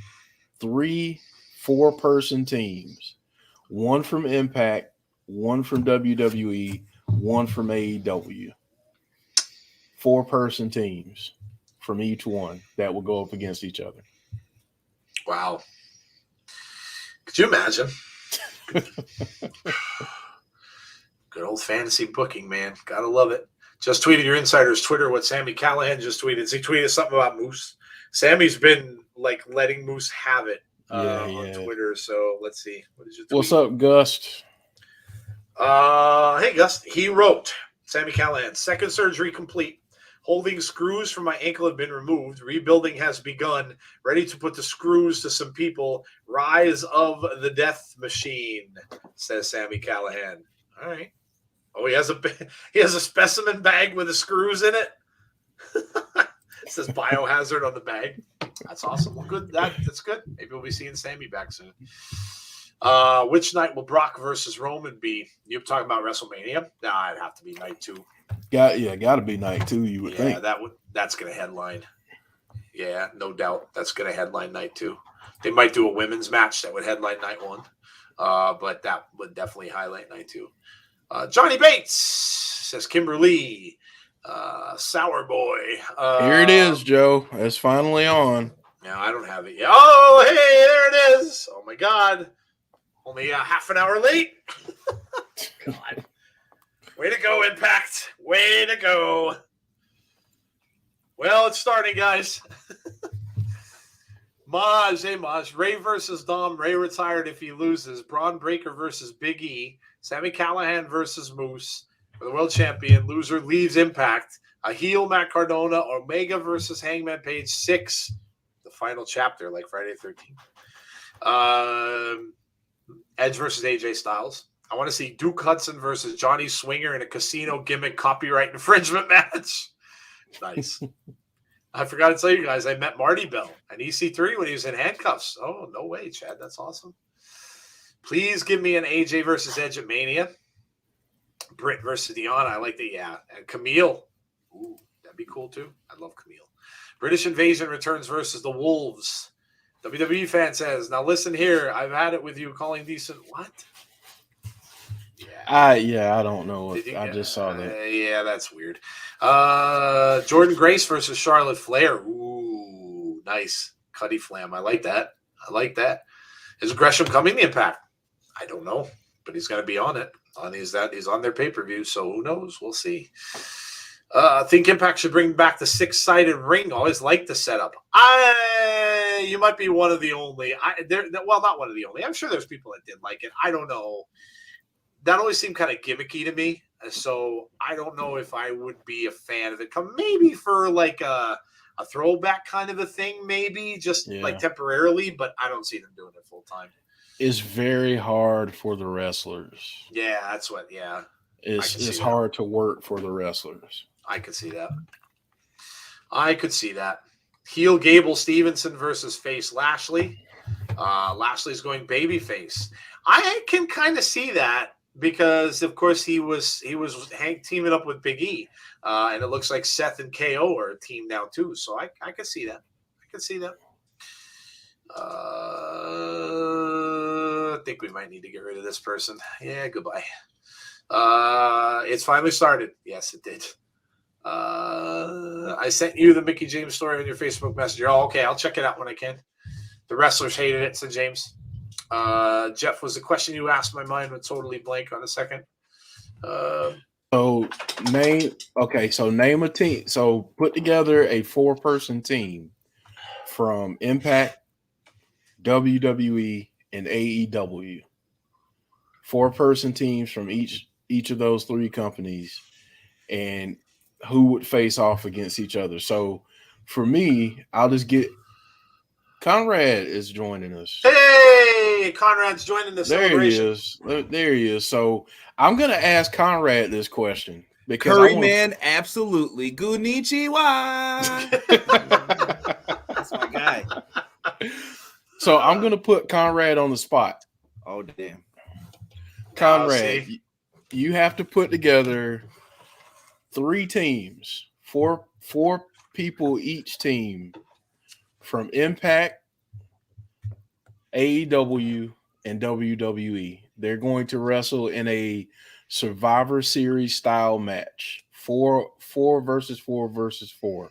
3 4-person teams, one from Impact, one from WWE, one from AEW. 4-person teams from each one that will go up against each other. Wow. Could you imagine? Good old fantasy booking, man. Gotta love it. Just tweeted your insider's Twitter what Sami Callihan just tweeted. He tweeted something about Moose. Sammy's been letting Moose have it on Twitter. So let's see. What is your tweet? What's up, Gus? Hey, Gus. He wrote, Sami Callihan, second surgery complete. Holding screws from my ankle have been removed. Rebuilding has begun. Ready to put the screws to some people. Rise of the Death Machine, says Sami Callihan. All right. Oh, he has a specimen bag with the screws in it. It says biohazard on the bag. That's awesome. Well, good. That's good. Maybe we'll be seeing Sami back soon. Which night will Brock versus Roman be? You're talking about WrestleMania? Nah, it'd have to be night 2. Got to be night 2. You would think. That's gonna headline. Yeah, no doubt. That's gonna headline night 2. They might do a women's match that would headline night 1, but that would definitely highlight night 2. Johnny Bates says Kimberly, Sour Boy. Here it is, Joe. It's finally on. No, I don't have it yet. Oh, hey, there it is. Oh my God, only half an hour late. God. Way to go, Impact. Way to go. Well, it's starting, guys. Maj. Ray versus Dom. Ray retired if he loses. Braun Breaker versus Big E. Sami Callihan versus Moose. For the world champion, loser leaves Impact. A heel, Matt Cardona. Omega versus Hangman Page 6. The final chapter, like Friday the 13th. Edge versus AJ Styles. I want to see Duke Hudson versus Johnny Swinger in a casino gimmick copyright infringement match. Nice. I forgot to tell you guys, I met Marty Bell and EC3 when he was in handcuffs. Oh, no way, Chad. That's awesome. Please give me an AJ versus Edge at Mania. Britt versus Deanna. I like that. Yeah. And Camille. Ooh, that'd be cool too. I love Camille. British Invasion returns versus the Wolves. WWE fan says, now listen here. I've had it with you calling decent. What? I don't know. I just saw that. Yeah, that's weird. Jordan Grace versus Charlotte Flair. Ooh, nice. Cuddy Flam. I like that. Is Gresham coming to Impact? I don't know, but he's going to be on it. He's on their pay-per-view, so who knows? We'll see. I think Impact should bring back the 6-sided ring. Always like the setup. You might be one of the only. Not one of the only. I'm sure there's people that did like it. I don't know. That always seemed kind of gimmicky to me, so I don't know if I would be a fan of it. Maybe for like a throwback kind of a thing, maybe just like temporarily, but I don't see them doing it full time. It's very hard for the wrestlers. Yeah, that's what. Yeah, it's hard to work for the wrestlers. I could see that. Heel Gable Stevenson versus face Lashley. Lashley's going babyface. I can kind of see that because, of course, he was teaming up with Big E, and it looks like Seth and KO are a team now too. So I could see that. I think we might need to get rid of this person. Yeah, goodbye. It's finally started. Yes, it did. I sent you the Mickey James story on your Facebook Messenger. Oh, okay. I'll check it out when I can. The wrestlers hated it, said James. Jeff, was the question you asked, my mind went totally blank on a second. Name a team. So put together a 4-person team from Impact, WWE, and AEW. 4-person teams from each of those 3 companies, and who would face off against each other. So for me, I'll just get Conrad is joining us. Hey, Conrad's joining the celebration. There he is. So I'm gonna ask Conrad this question because Curry Man, absolutely. Konnichiwa. That's my guy. So I'm gonna put Conrad on the spot. Oh damn, Conrad, you have to put together 3 teams, four people each team from Impact, AEW, and WWE. They're going to wrestle in a Survivor Series style match. 4 versus 4 versus 4.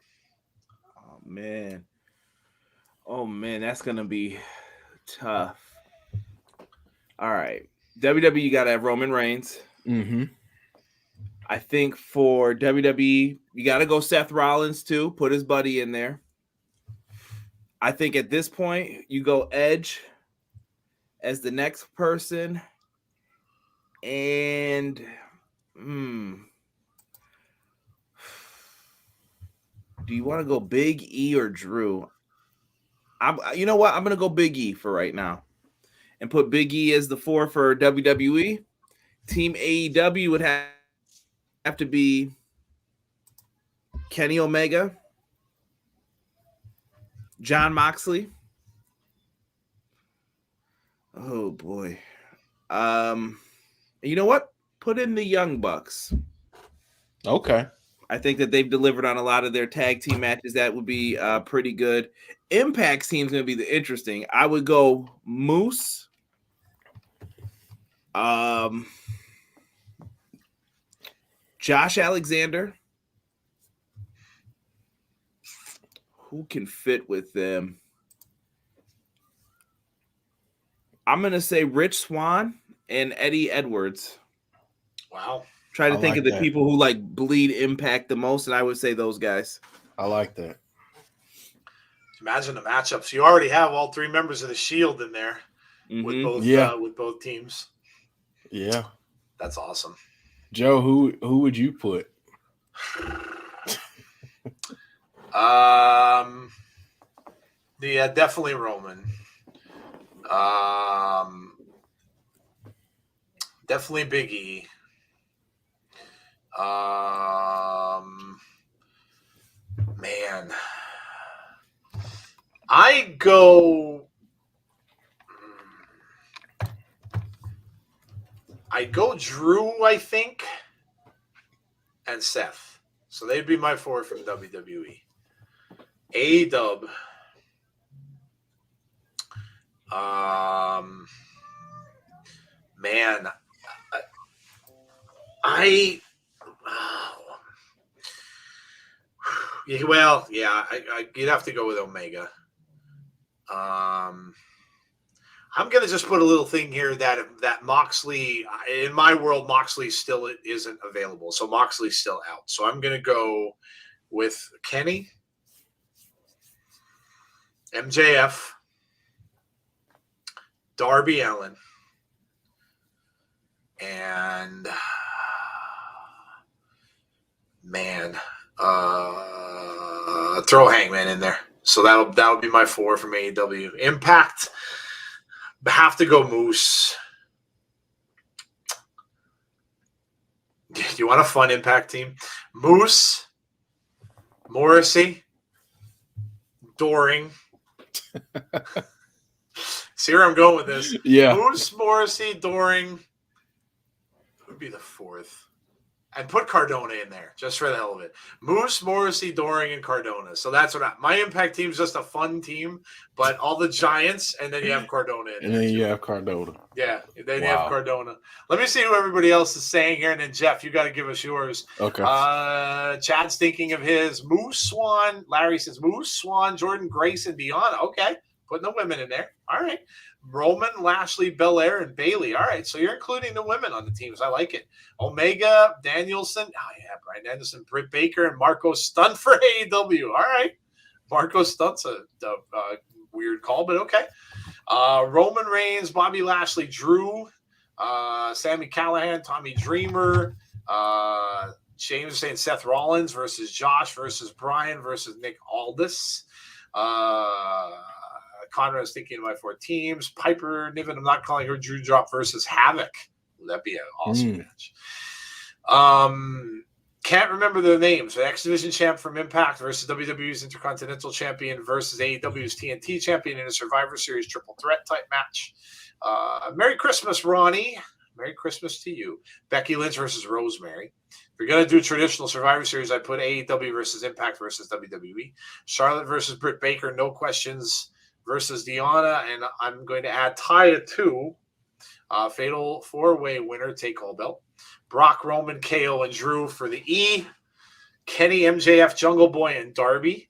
Oh man, that's gonna be tough. All right, WWE got to have Roman Reigns. Mm-hmm. I think for WWE, you got to go Seth Rollins too. Put his buddy in there. I think at this point, you go Edge as the next person. And do you want to go Big E or Drew? You know what? I'm going to go Big E for right now and put Big E as the 4 for WWE. Team AEW would have to be Kenny Omega, John Moxley. Oh boy. You know what? Put in the Young Bucks. Okay. I think that they've delivered on a lot of their tag team matches. That would be pretty good. Impact's team's going to be the interesting. I would go Moose. Josh Alexander. Who can fit with them? I'm going to say Rich Swann and Eddie Edwards. Wow. Try to think of the people who like bleed Impact the most, and I would say those guys. I like that. Imagine the matchups. You already have all 3 members of the Shield in there with both teams. Yeah. That's awesome. Joe, who would you put? Yeah, definitely Roman. Definitely Big E. Man, I go Drew, I think, and Seth. So they'd be my 4 from WWE. A-Dub. Man, you'd have to go with Omega. I'm going to just put a little thing here that Moxley, in my world, Moxley still isn't available. So Moxley's still out. So I'm going to go with Kenny, MJF, Darby Allin, and throw Hangman in there. So that'll be my 4 from AEW. Impact, have to go Moose. Do you want a fun Impact team? Moose, Morrissey, Doring. See where I'm going with this? Yeah. Moose, Morrissey, Doring. Who would be the 4th? And put Cardona in there, just for the hell of it. Moose, Morrissey, Doring, and Cardona. So that's my Impact team is just a fun team, but all the giants, and then you have Cardona in there. And then you have Cardona. Yeah, then you have Cardona. Let me see who everybody else is saying here, and then Jeff, you got to give us yours. Okay. Chad's thinking of his. Moose, Swan. Larry says Moose, Swan, Jordan, Grace, and Deanna. Okay, putting the women in there. All right. Roman, Lashley, Belair, and Bailey. All right, so you're including the women on the teams. I like it. Omega, Danielson. Oh, yeah, Brian Anderson, Britt Baker, and Marco Stunt for AEW. All right. Marco Stunt's a weird call, but okay. Roman Reigns, Bobby Lashley, Drew, Sami Callihan, Tommy Dreamer, James is saying Seth Rollins versus Josh versus Brian versus Nick Aldis. Conrad is thinking of my 4 teams. Piper Niven, I'm not calling her Drew Drop versus Havoc. That'd be an awesome match. Can't remember their names. The X Division champ from Impact versus WWE's Intercontinental Champion versus AEW's TNT champion in a Survivor Series triple threat type match. Merry Christmas, Ronnie. Merry Christmas to you. Becky Lynch versus Rosemary. If you're going to do traditional Survivor Series, I put AEW versus Impact versus WWE. Charlotte versus Britt Baker, no questions, versus Deonna. And I'm going to add Taya too. Fatal 4-way winner, take all belt. Brock, Roman, KO, and Drew for the E. Kenny, MJF, Jungle Boy, and Darby.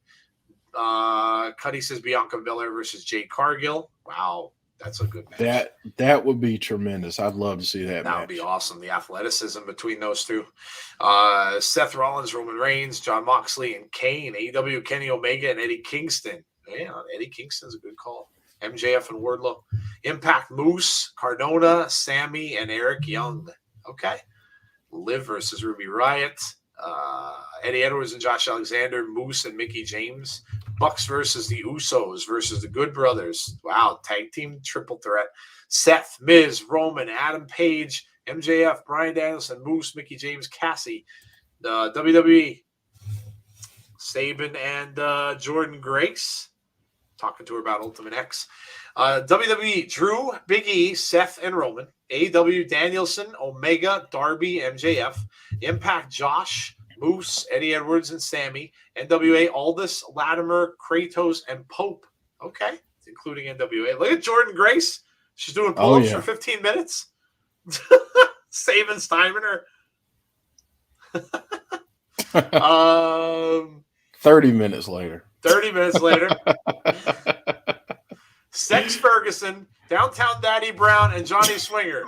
Cuddy says Bianca Belair versus Jade Cargill. Wow, that's a good match. That would be tremendous. I'd love to see that match. That would be awesome. The athleticism between those two. Seth Rollins, Roman Reigns, Jon Moxley, and Kane. AEW, Kenny Omega, and Eddie Kingston. Yeah, Eddie Kingston's a good call. MJF and Wardlow. Impact, Moose, Cardona, Sammy, and Eric Young. Okay. Liv versus Ruby Riott. Eddie Edwards and Josh Alexander. Moose and Mickey James. Bucks versus the Usos versus the Good Brothers. Wow. Tag team triple threat. Seth, Miz, Roman, Adam Page, MJF, Bryan Danielson, Moose, Mickey James, Cassie. WWE. Sabin and Jordan Grace. Talking to her about Ultimate X. WWE, Drew, Big E, Seth, and Roman. AEW, Danielson, Omega, Darby, MJF. Impact, Josh, Moose, Eddie Edwards, and Sammy. NWA, Aldis, Latimer, Kratos, and Pope. Okay, including NWA. Look at Jordan Grace. She's doing pull-ups for 15 minutes. Saving timing her. 30 minutes later. 30 minutes later. Sex Ferguson, Downtown Daddy Brown, and Johnny Swinger.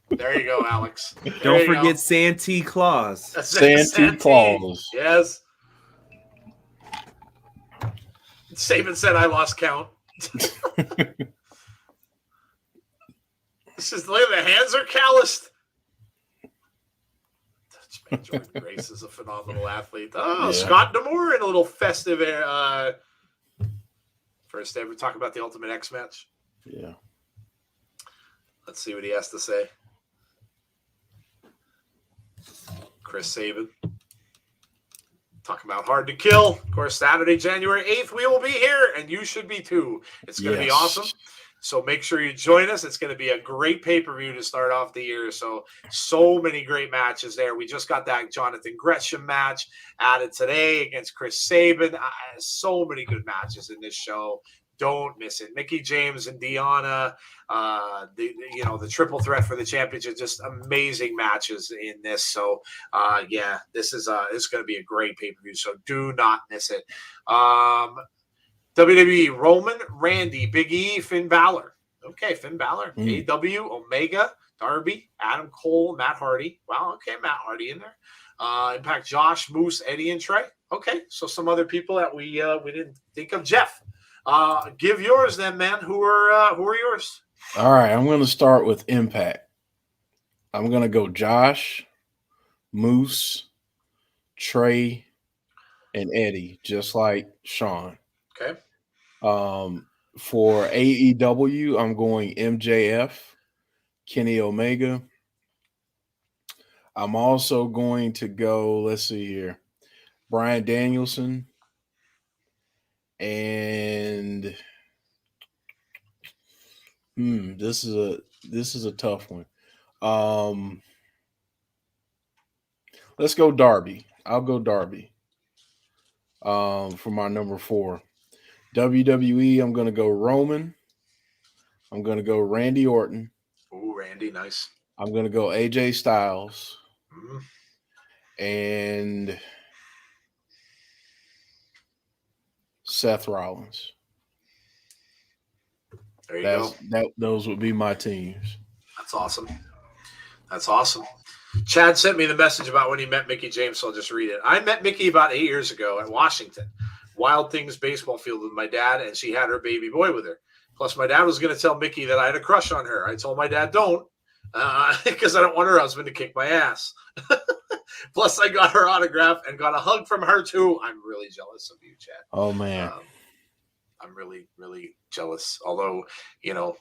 There you go, Alex. Don't forget Santee Claus. Santee Claus. Yes. Saban said I lost count. This is, look at the hands are calloused. Jordan Grace is a phenomenal athlete. Oh, yeah. Scott D'Amore in a little festive first ever talk about the Ultimate X match. Yeah. Let's see what he has to say. Chris Sabin. Talking about Hard to Kill. Of course, Saturday, January 8th, we will be here, and you should be too. It's going to be awesome. So make sure you join us. It's going to be a great pay-per-view to start off the year. So many great matches there. We just got that Jonathan Gresham match added today against Chris Sabin. So many good matches in this show. Don't miss it. Mickey James and Deonna, the triple threat for the championship. Just amazing matches in this. So, this is going to be a great pay-per-view. So do not miss it. WWE, Roman, Randy, Big E, Finn Balor. Okay, Finn Balor. AEW, Omega, Darby, Adam Cole, Matt Hardy. Wow, okay, Matt Hardy in there. Impact, Josh, Moose, Eddie, and Trey. Okay, so some other people that we didn't think of. Jeff, give yours then, man. Who are yours? All right, I'm going to start with Impact. I'm going to go Josh, Moose, Trey, and Eddie, just like Sean. Okay. For AEW, I'm going MJF, Kenny Omega. I'm also going to go, let's see here, Bryan Danielson, and this is a tough one. Let's go Darby. I'll go Darby for my number 4. WWE, I'm going to go Roman. I'm going to go Randy Orton. Ooh, Randy, nice. I'm going to go AJ Styles. And Seth Rollins. There you go. Those would be my teams. That's awesome. That's awesome. Chad sent me the message about when he met Mickey James, so I'll just read it. I met Mickey about 8 years ago at Washington. Wild Things baseball field with my dad, and she had her baby boy with her. Plus, my dad was going to tell Mickey that I had a crush on her. I told my dad don't, because I don't want her husband to kick my ass. Plus, I got her autograph and got a hug from her too. I'm really jealous of you, Chad. Oh man. I'm really, really jealous. Although,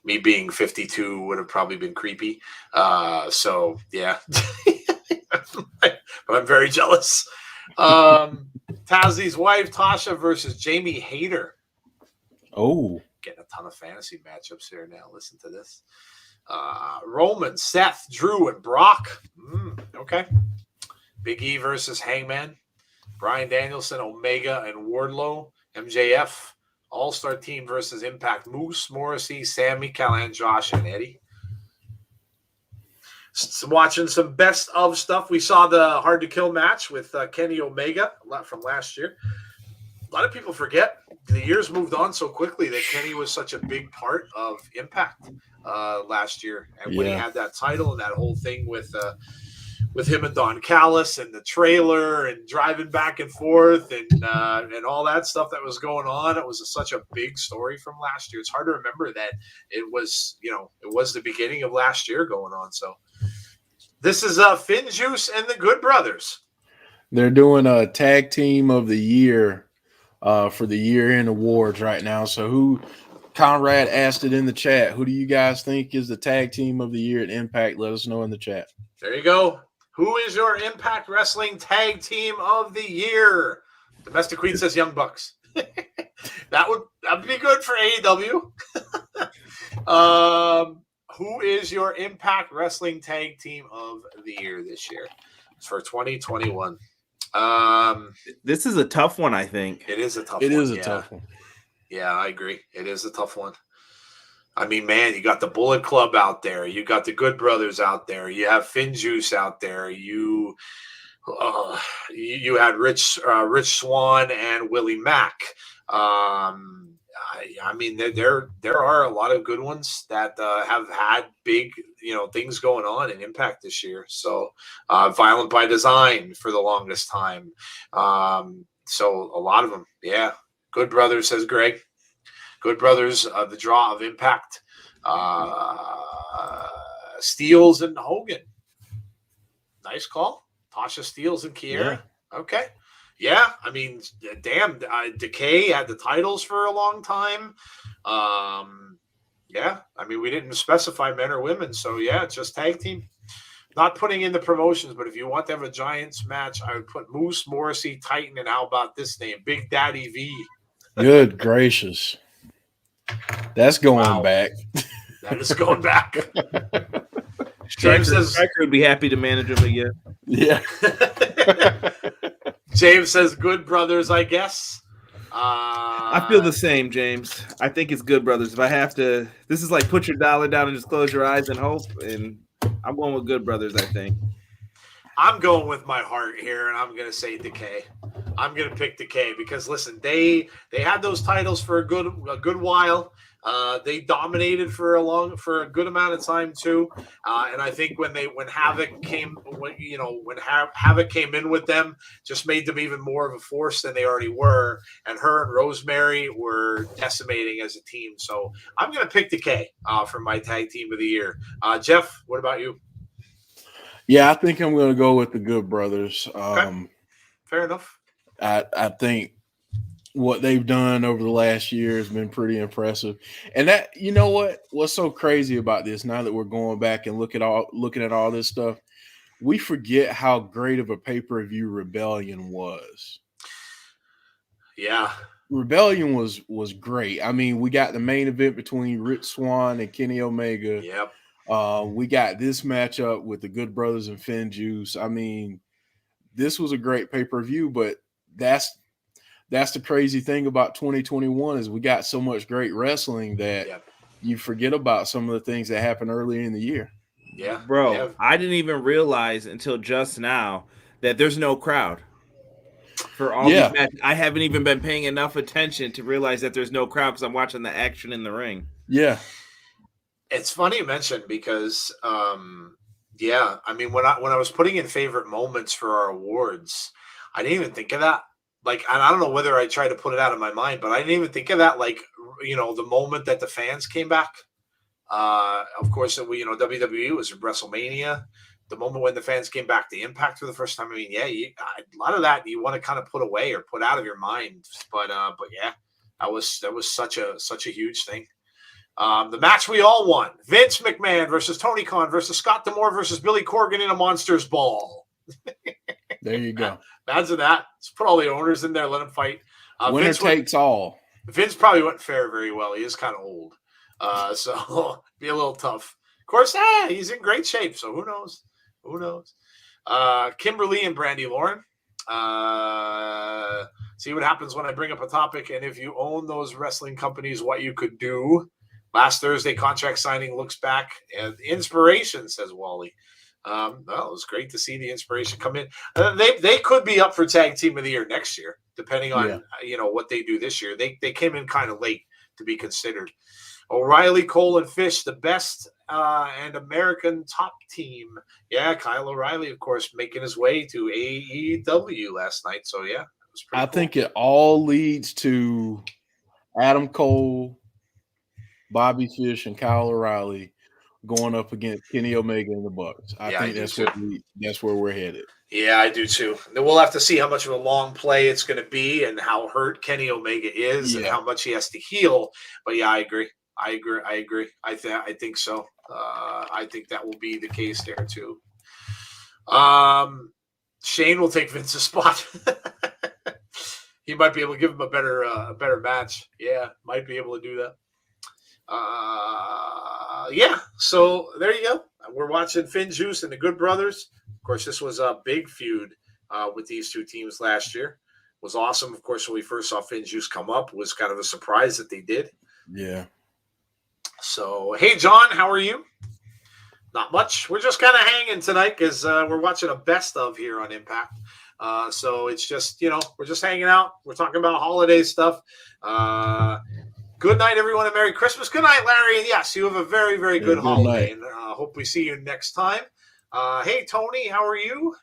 me being 52 would have probably been creepy. So yeah, but I'm very jealous. Tazzy's wife, Tasha versus Jamie Hayter. Oh, getting a ton of fantasy matchups here now. Listen to this. Roman, Seth, Drew, and Brock. Okay. Big E versus Hangman. Bryan Danielson, Omega, and Wardlow. MJF. All-Star Team versus Impact. Moose, Morrissey, Sammy, Callahan, Josh, and Eddie. Watching some best of stuff. We saw the Hard to Kill match with Kenny Omega from last year. A lot of people forget the years moved on so quickly that Kenny was such a big part of Impact last year. And when he had that title and that whole thing with him and Don Callis and the trailer and driving back and forth and all that stuff that was going on, it was such a big story from last year. It's hard to remember that it was the beginning of last year going on. So this is Finn Juice and the Good Brothers. They're doing a tag team of the year for the year-end awards right now. So Conrad asked it in the chat. Who do you guys think is the tag team of the year at Impact? Let us know in the chat. There you go. Who is your Impact Wrestling tag team of the year? Domestic Queen says Young Bucks. That would be good for AEW. Who is your Impact Wrestling tag team of the year this year? It's for 2021. This is a tough one, I think. It is a tough one. It is a tough one. Yeah, I agree. It is a tough one. I mean, man, you got the Bullet Club out there. You got the Good Brothers out there. You have Finn Juice out there. You had Rich Swann and Willie Mack. I mean, there are a lot of good ones that have had big, things going on in Impact this year. So, Violent by Design for the longest time. So a lot of them, yeah. Good Brothers, says Greg. Good Brothers, the draw of Impact. Steels and Hogan. Nice call. Tasha Steels and Kiera. Yeah. Okay. Yeah, I mean, damn, Decay had the titles for a long time. Yeah, I mean, we didn't specify men or women, so yeah, it's just tag team. Not putting in the promotions, but if you want to have a Giants match, I would put Moose, Morrissey, Titan, and how about this name, Big Daddy V. Good gracious. That's going back. That is going back. James says Striker would be happy to manage him again. Yeah. James says Good Brothers, I guess. I feel the same, James. I think it's Good Brothers. If I have to, this is like put your dollar down and just close your eyes and hope. And I'm going with Good Brothers, I think. I'm going with my heart here, and I'm going to say Decay. I'm going to pick Decay because, listen, they had those titles for a good while. They dominated for a good amount of time too, and I think when Havoc came in with them, just made them even more of a force than they already were. And her and Rosemary were decimating as a team. So I'm going to pick Decay for my tag team of the year. Jeff, what about you? Yeah, I think I'm going to go with the Good Brothers. Okay. Fair enough. I think what they've done over the last year has been pretty impressive. And that, you know what's so crazy about this, now that we're going back and looking at all this stuff, we forget how great of a pay-per-view Rebellion was. Yeah. Rebellion was great. I mean, we got the main event between Rich Swann and Kenny Omega. Yep. We got this matchup with the Good Brothers and Finn Juice. I mean, this was a great pay-per-view, but that's the crazy thing about 2021 is we got so much great wrestling that you forget about some of the things that happened earlier in the year. Yeah. Bro, yeah. I didn't even realize until just now that there's no crowd. For all these matches, I haven't even been paying enough attention to realize that there's no crowd because I'm watching the action in the ring. Yeah. It's funny you mentioned because, I mean, when I was putting in favorite moments for our awards, I didn't even think of that. Like, and I don't know whether I tried to put it out of my mind, but I didn't even think of that. Like, the moment that the fans came back. Of course, WWE was in WrestleMania. the moment when the fans came back to Impact for the first time. I mean, yeah, a lot of that you want to kind of put away or put out of your mind. But yeah, that was such a huge thing. The match we all won: Vince McMahon versus Tony Khan versus Scott D'Amore versus Billy Corgan in a Monsters Ball. There you go. Imagine that. Let's put all the owners in there, let them fight. Winner takes all. Vince probably wouldn't fare very well. He is kind of old, so be a little tough. Of course, he's in great shape, so who knows? Who knows? Kimberly and Brandy Lauren. See what happens when I bring up a topic, and if you own those wrestling companies, what you could do. Last Thursday, contract signing looks back, and inspiration, says Wally. Well, it was great to see the inspiration come in. They could be up for tag team of the year next year, depending on what they do this year. They came in kind of late to be considered. O'Reilly, Cole, and Fish, the best and American top team. Yeah, Kyle O'Reilly, of course, making his way to AEW last night. So yeah, it was pretty cool. Think it all leads to Adam Cole, Bobby Fish, and Kyle O'Reilly going up against Kenny Omega and the Bucks. I think that's where we're headed. Yeah, I do too. Then we'll have to see how much of a long play it's going to be and how hurt Kenny Omega is and how much he has to heal. But yeah, I agree. I think so. I think that will be the case there too. Shane will take Vince's spot. He might be able to give him a better match. Yeah, might be able to do that. So there you go. We're watching Finn Juice and the Good Brothers. Of course, this was a big feud with these two teams last year. It was awesome. Of course, when we first saw Finn Juice come up, it was kind of a surprise that they did. Yeah. So, hey, John, how are you? Not much. We're just kind of hanging tonight because we're watching a best of here on Impact. So it's just, we're just hanging out. We're talking about holiday stuff. Good night, everyone, and Merry Christmas. Good night, Larry. And yes, you have a very, very good holiday. Night. And hope we see you next time. Hey, Tony, how are you?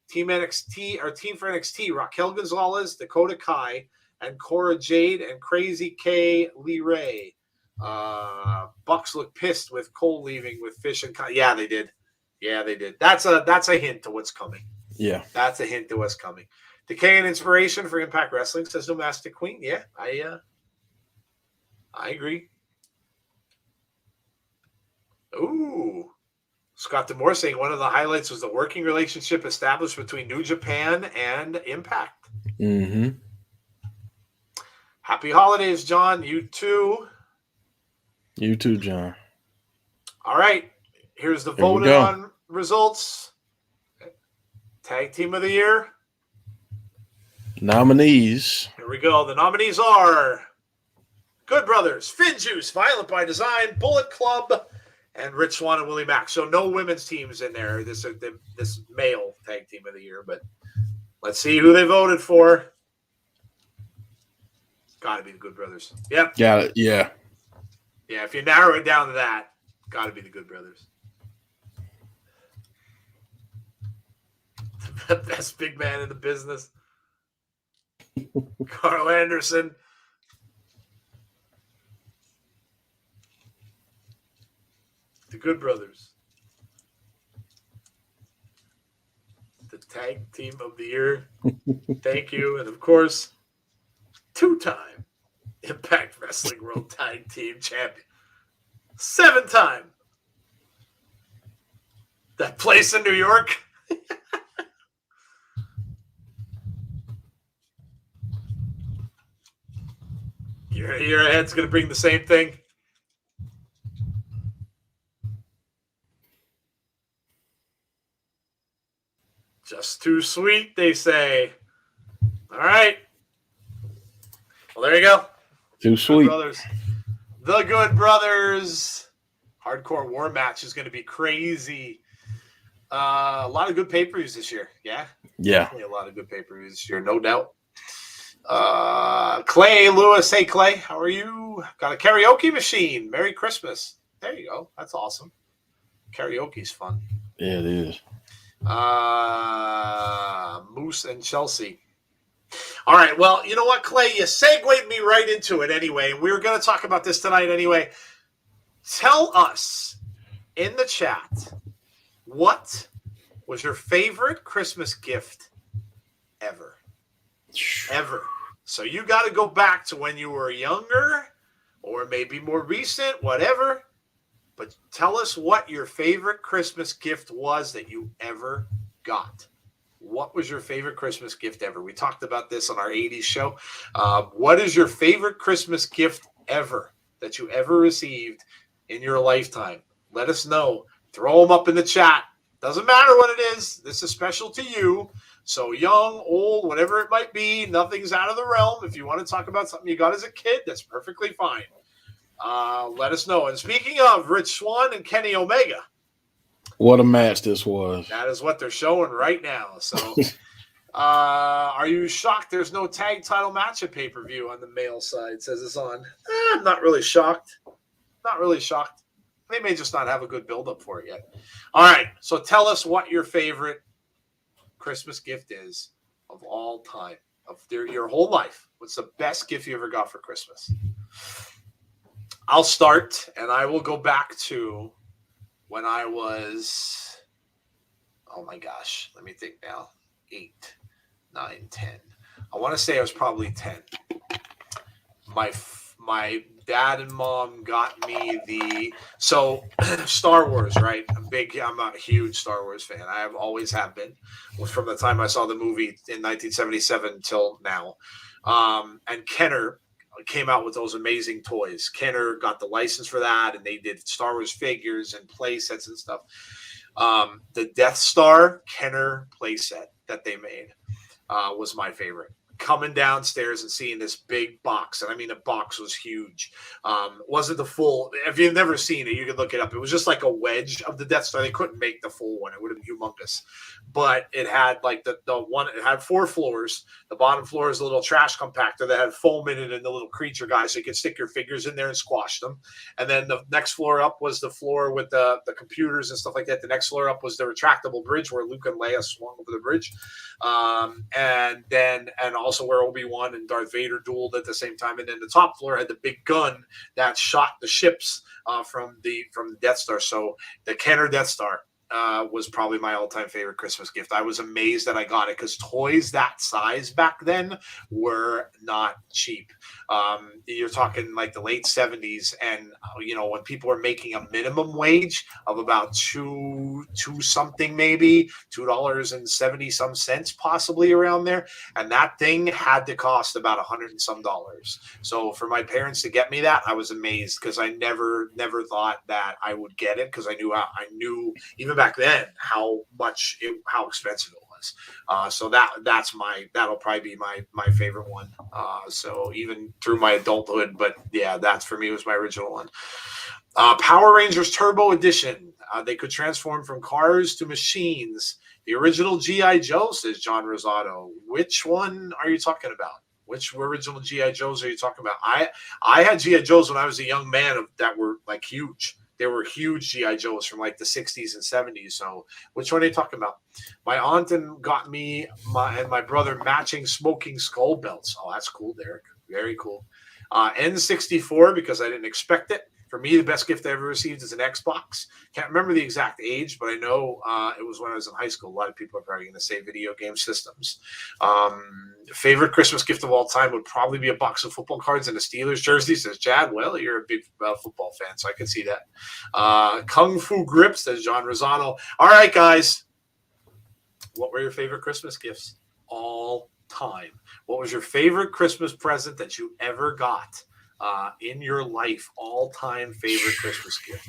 Team NXT or Team for NXT: Raquel Gonzalez, Dakota Kai, and Cora Jade, and Crazy K. Lee Ray. Bucks look pissed with Cole leaving with Fish and Kai. Yeah, they did. That's a hint to what's coming. Yeah, that's a hint to what's coming. Decay and inspiration for Impact Wrestling, says Domestic Queen. Yeah, I agree. Ooh. Scott D'Amore saying one of the highlights was the working relationship established between New Japan and Impact. Mm-hmm. Happy holidays, John. You too. You too, John. All right. Here's the voting on results. Tag Team of the Year. Nominees. Here we go. The nominees are Good Brothers, Finn Juice, Violent by Design, Bullet Club, and Rich Swann and Willie Mack. So no women's teams in there. This male Tag Team of the Year. But let's see who they voted for. Got to be the Good Brothers. Yep. Got it. Yeah. Yeah, if you narrow it down to that, got to be the Good Brothers. The best big man in the business. Carl Anderson. The Good Brothers. The Tag Team of the Year. Thank you. And, of course, two-time Impact Wrestling World Tag Team Champion. 7-time. That place in New York. Your head's going to bring the same thing. Just too sweet, they say. All right. Well, there you go. Too sweet. Good Brothers. The Good Brothers. Hardcore War match is going to be crazy. A lot of good pay-per-views this year. Yeah. Definitely a lot of good pay-per-views this year, no doubt. Clay Lewis. Hey, Clay. How are you? Got a karaoke machine. Merry Christmas. There you go. That's awesome. Karaoke's fun. Yeah, it is. Moose and Chelsea. All right. Well, you know what, Clay? You segued me right into it anyway. We were going to talk about this tonight anyway. Tell us in the chat what was your favorite Christmas gift ever? Ever. So you got to go back to when you were younger or maybe more recent, whatever. But tell us what your favorite Christmas gift was that you ever got. What was your favorite Christmas gift ever? We talked about this on our 80s show. What is your favorite Christmas gift ever that you ever received in your lifetime? Let us know. Throw them up in the chat. Doesn't matter what it is. This is special to you. So young, old, whatever it might be, nothing's out of the realm. If you want to talk about something you got as a kid, that's perfectly fine. Let us know. And speaking of Rich Swann and Kenny Omega, what a match this was. That is what they're showing right now. So are you shocked there's no tag title match at pay-per-view on the male side? Says it's on. I'm not really shocked. Not really shocked. They may just not have a good build-up for it yet. All right. So tell us what your favorite Christmas gift is of all time, of your whole life. What's the best gift you ever got for Christmas? I'll start, and I will go back to when I was, oh my gosh, let me think now, 8, 9, 10. I want to say I was probably 10. My dad and mom got me Star Wars, right? I'm a huge Star Wars fan. I always have been from the time I saw the movie in 1977 till now. And Kenner came out with those amazing toys. Kenner got the license for that, and they did Star Wars figures and play sets and stuff. The Death Star Kenner play set that they made was my favorite. Coming downstairs and seeing this big box, and I mean the box was huge. Wasn't the full. If you've never seen it, you can look it up. It was just like a wedge of the Death Star. They couldn't make the full one; it would have been humongous. But it had like the one. It had 4 floors. The bottom floor is a little trash compactor that had foam in it and the little creature guy, so you could stick your figures in there and squash them. And then the next floor up was the floor with the computers and stuff like that. The next floor up was the retractable bridge where Luke and Leia swung over the bridge, and also where Obi-Wan and Darth Vader dueled at the same time. And then the top floor had the big gun that shot the ships from the Death Star. So the Kenner Death Star was probably my all-time favorite Christmas gift. I was amazed that I got it because toys that size back then were not cheap. You're talking like the late 70s, and when people were making a minimum wage of about two something, maybe $2.70 some cents, possibly around there, and that thing had to cost about $100 and some. So for my parents to get me that, I was amazed because I never thought that I would get it because I knew even back then how expensive it was. So that'll probably be my favorite one. So even through my adulthood, but yeah, that's for me was my original one. Power Rangers Turbo Edition. They could transform from cars to machines. The original G.I. Joe, says John Rosado. Which one are you talking about? Which original G.I. Joes are you talking about? I had G.I. Joes when I was a young man that were like huge. They were huge G.I. Joes from like the 60s and 70s. So which one are you talking about? My aunt got me and my brother matching smoking skull belts. Oh, that's cool, Derek. Very cool. N64 because I didn't expect it. For me, the best gift I ever received is an Xbox. Can't remember the exact age, but I know it was when I was in high school. A lot of people are probably going to say video game systems. Favorite Christmas gift of all time would probably be a box of football cards and a Steelers jersey, says Chad. Well, you're a big football fan, so I can see that. Kung Fu Grip, says John Rosano. All right, guys. What were your favorite Christmas gifts all time? What was your favorite Christmas present that you ever got? In your life, all-time favorite Christmas gift?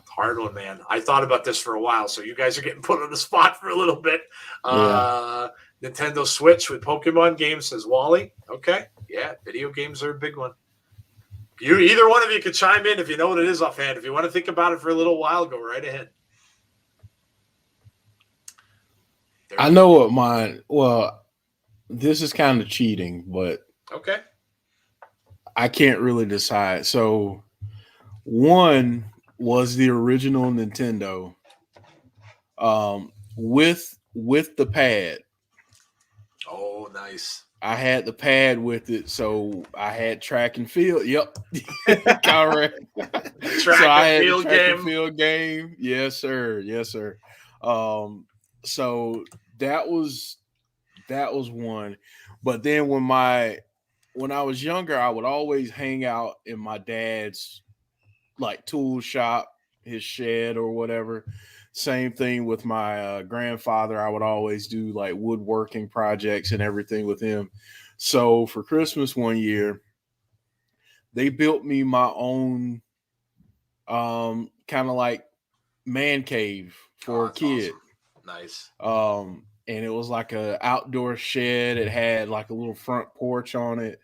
Hard one, man. I thought about this for a while, so you guys are getting put on the spot for a little bit. Nintendo Switch with Pokemon games, says Wally. Okay, yeah, video games are a big one. Either one of you could chime in if you know what it is offhand. If you want to think about it for a little while, go right ahead. I know what mine. Well, this is kind of cheating, but okay. I can't really decide. So one was the original Nintendo with the pad. Oh, nice. I had the pad with it, so I had track and field. Yep. Correct. Track and field game. Yes, sir. Yes, sir. so that was one. But then when I was younger, I would always hang out in my dad's like tool shop, his shed or whatever. Same thing with my grandfather. I would always do like woodworking projects and everything with him. So for Christmas one year, they built me my own kind of like man cave for a kid. Awesome. Nice. And it was like a outdoor shed. It had like a little front porch on it.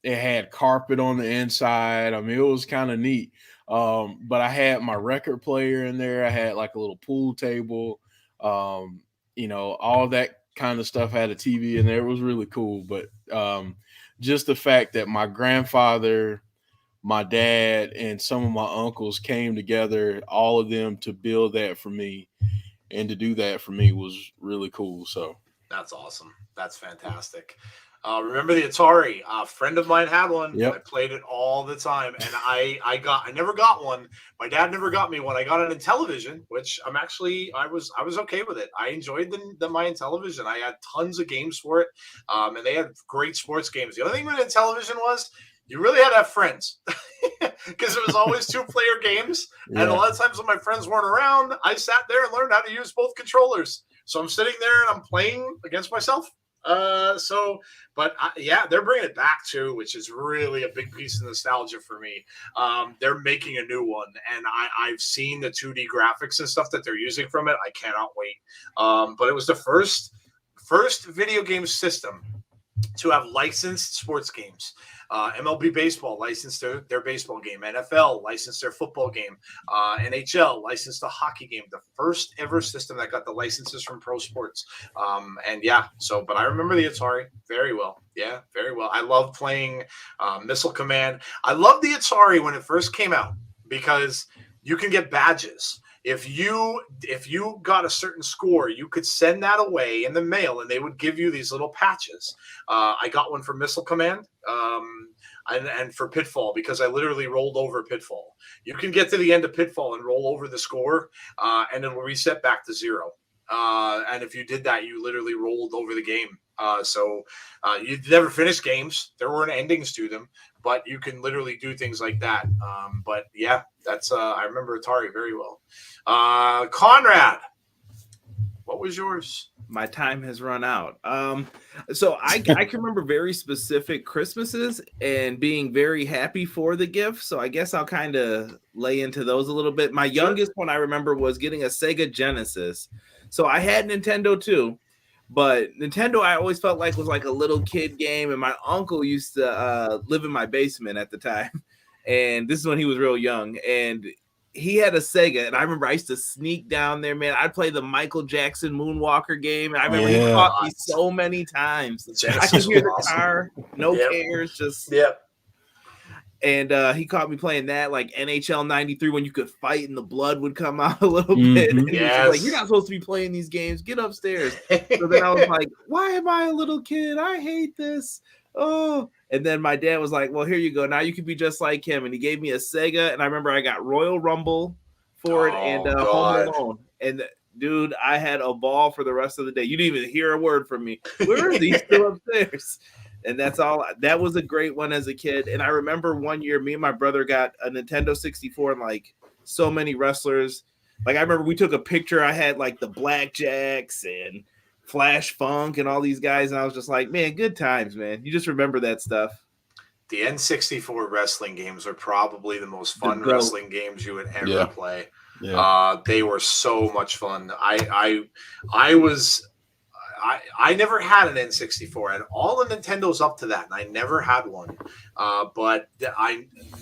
It had carpet on the inside. I mean, it was kind of neat. But I had my record player in there. I had like a little pool table. All that kind of stuff. Had a TV in there. It was really cool. But just the fact that my grandfather, my dad, and some of my uncles came together, all of them, to build that for me and to do that for me was really cool. So that's awesome. That's fantastic. Remember the Atari? A friend of mine had one. Yep. I played it all the time, and I never got one. My dad never got me one. I got it in television, which I was okay with it. I enjoyed the Mayan television. I had tons of games for it, and they had great sports games. The only thing with it in television was you really had to have friends because it was always 2-player games. Yeah. And a lot of times when my friends weren't around, I sat there and learned how to use both controllers. So I'm sitting there and I'm playing against myself. They're bringing it back too, which is really a big piece of nostalgia for me. They're making a new one, and I've seen the 2D graphics and stuff that they're using from it. I cannot wait. But it was the first video game system to have licensed sports games. MLB Baseball licensed their baseball game. NFL licensed their football game. NHL licensed the hockey game. The first ever system that got the licenses from pro sports. But I remember the Atari very well. Yeah, very well. I love playing Missile Command. I love the Atari when it first came out because you can get badges. If you got a certain score, you could send that away in the mail, and they would give you these little patches. I got one for Missile Command and for Pitfall because I literally rolled over Pitfall. You can get to the end of Pitfall and roll over the score, and it'll reset back to 0. And if you did that, you literally rolled over the game. So you'd never finish games. There weren't endings to them, but you can literally do things like that. That's I remember Atari very well. Conrad, what was yours? My time has run out. So I can remember very specific Christmases and being very happy for the gift. So I guess I'll kind of lay into those a little bit. My youngest one I remember was getting a Sega Genesis. So I had Nintendo too, but Nintendo I always felt like was like a little kid game. And my uncle used to live in my basement at the time. And this is when he was real young. And he had a Sega, and I remember I used to sneak down there, man. I'd play the Michael Jackson Moonwalker game. And I remember he caught me so many times. I could hear the car, no cares, just And he caught me playing that, like NHL 93, when you could fight and the blood would come out a little bit. And he was like, "You're not supposed to be playing these games. Get upstairs." So then I was like, "Why am I a little kid? I hate this." Oh, and then my dad was like, "Well, here you go. Now you can be just like him." And he gave me a Sega, and I remember I got Royal Rumble for it and Home Alone. And dude, I had a ball for the rest of the day. You didn't even hear a word from me. Where are these still upstairs? And that's all. That was a great one as a kid. And I remember one year, me and my brother got a Nintendo 64 and like so many wrestlers. Like I remember we took a picture. I had like the Blackjacks and Flash Funk and all these guys, and I was just like, man, good times, man. You just remember that stuff. The N64 wrestling games are probably the most fun wrestling games you would ever play. Yeah. They were so much fun. I never had an N64. I had all the Nintendos up to that, and I never had one. I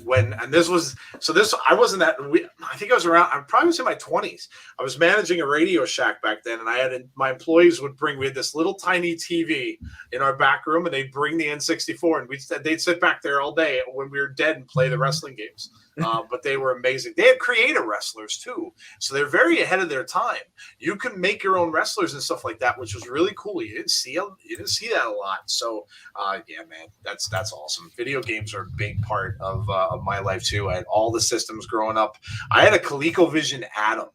wasn't that. I think I was around. I probably was in my 20s. I was managing a Radio Shack back then, and my employees would bring. We had this little tiny TV in our back room, and they'd bring the N64, and they'd sit back there all day when we were dead and play the wrestling games. But they were amazing. They had creator wrestlers too, so they're very ahead of their time. You can make your own wrestlers and stuff like that, which was really cool. You didn't see that a lot. So man, that's awesome. Video games are a big part of my life too. I had all the systems growing up. I had a ColecoVision Atom.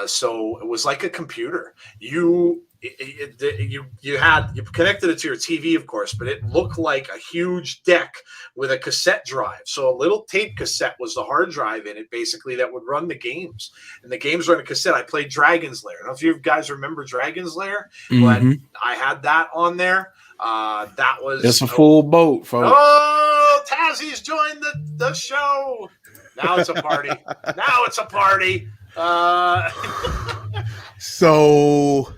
So it was like a computer. You connected it to your TV, of course, but it looked like a huge deck with a cassette drive. So a little tape cassette was the hard drive in it, basically, that would run the games. And the games were in a cassette. I played Dragon's Lair. I don't know if you guys remember Dragon's Lair, but I had that on there. It's a full boat, folks. Oh, Tazzy's joined the show. Now it's a party. Now it's a party. So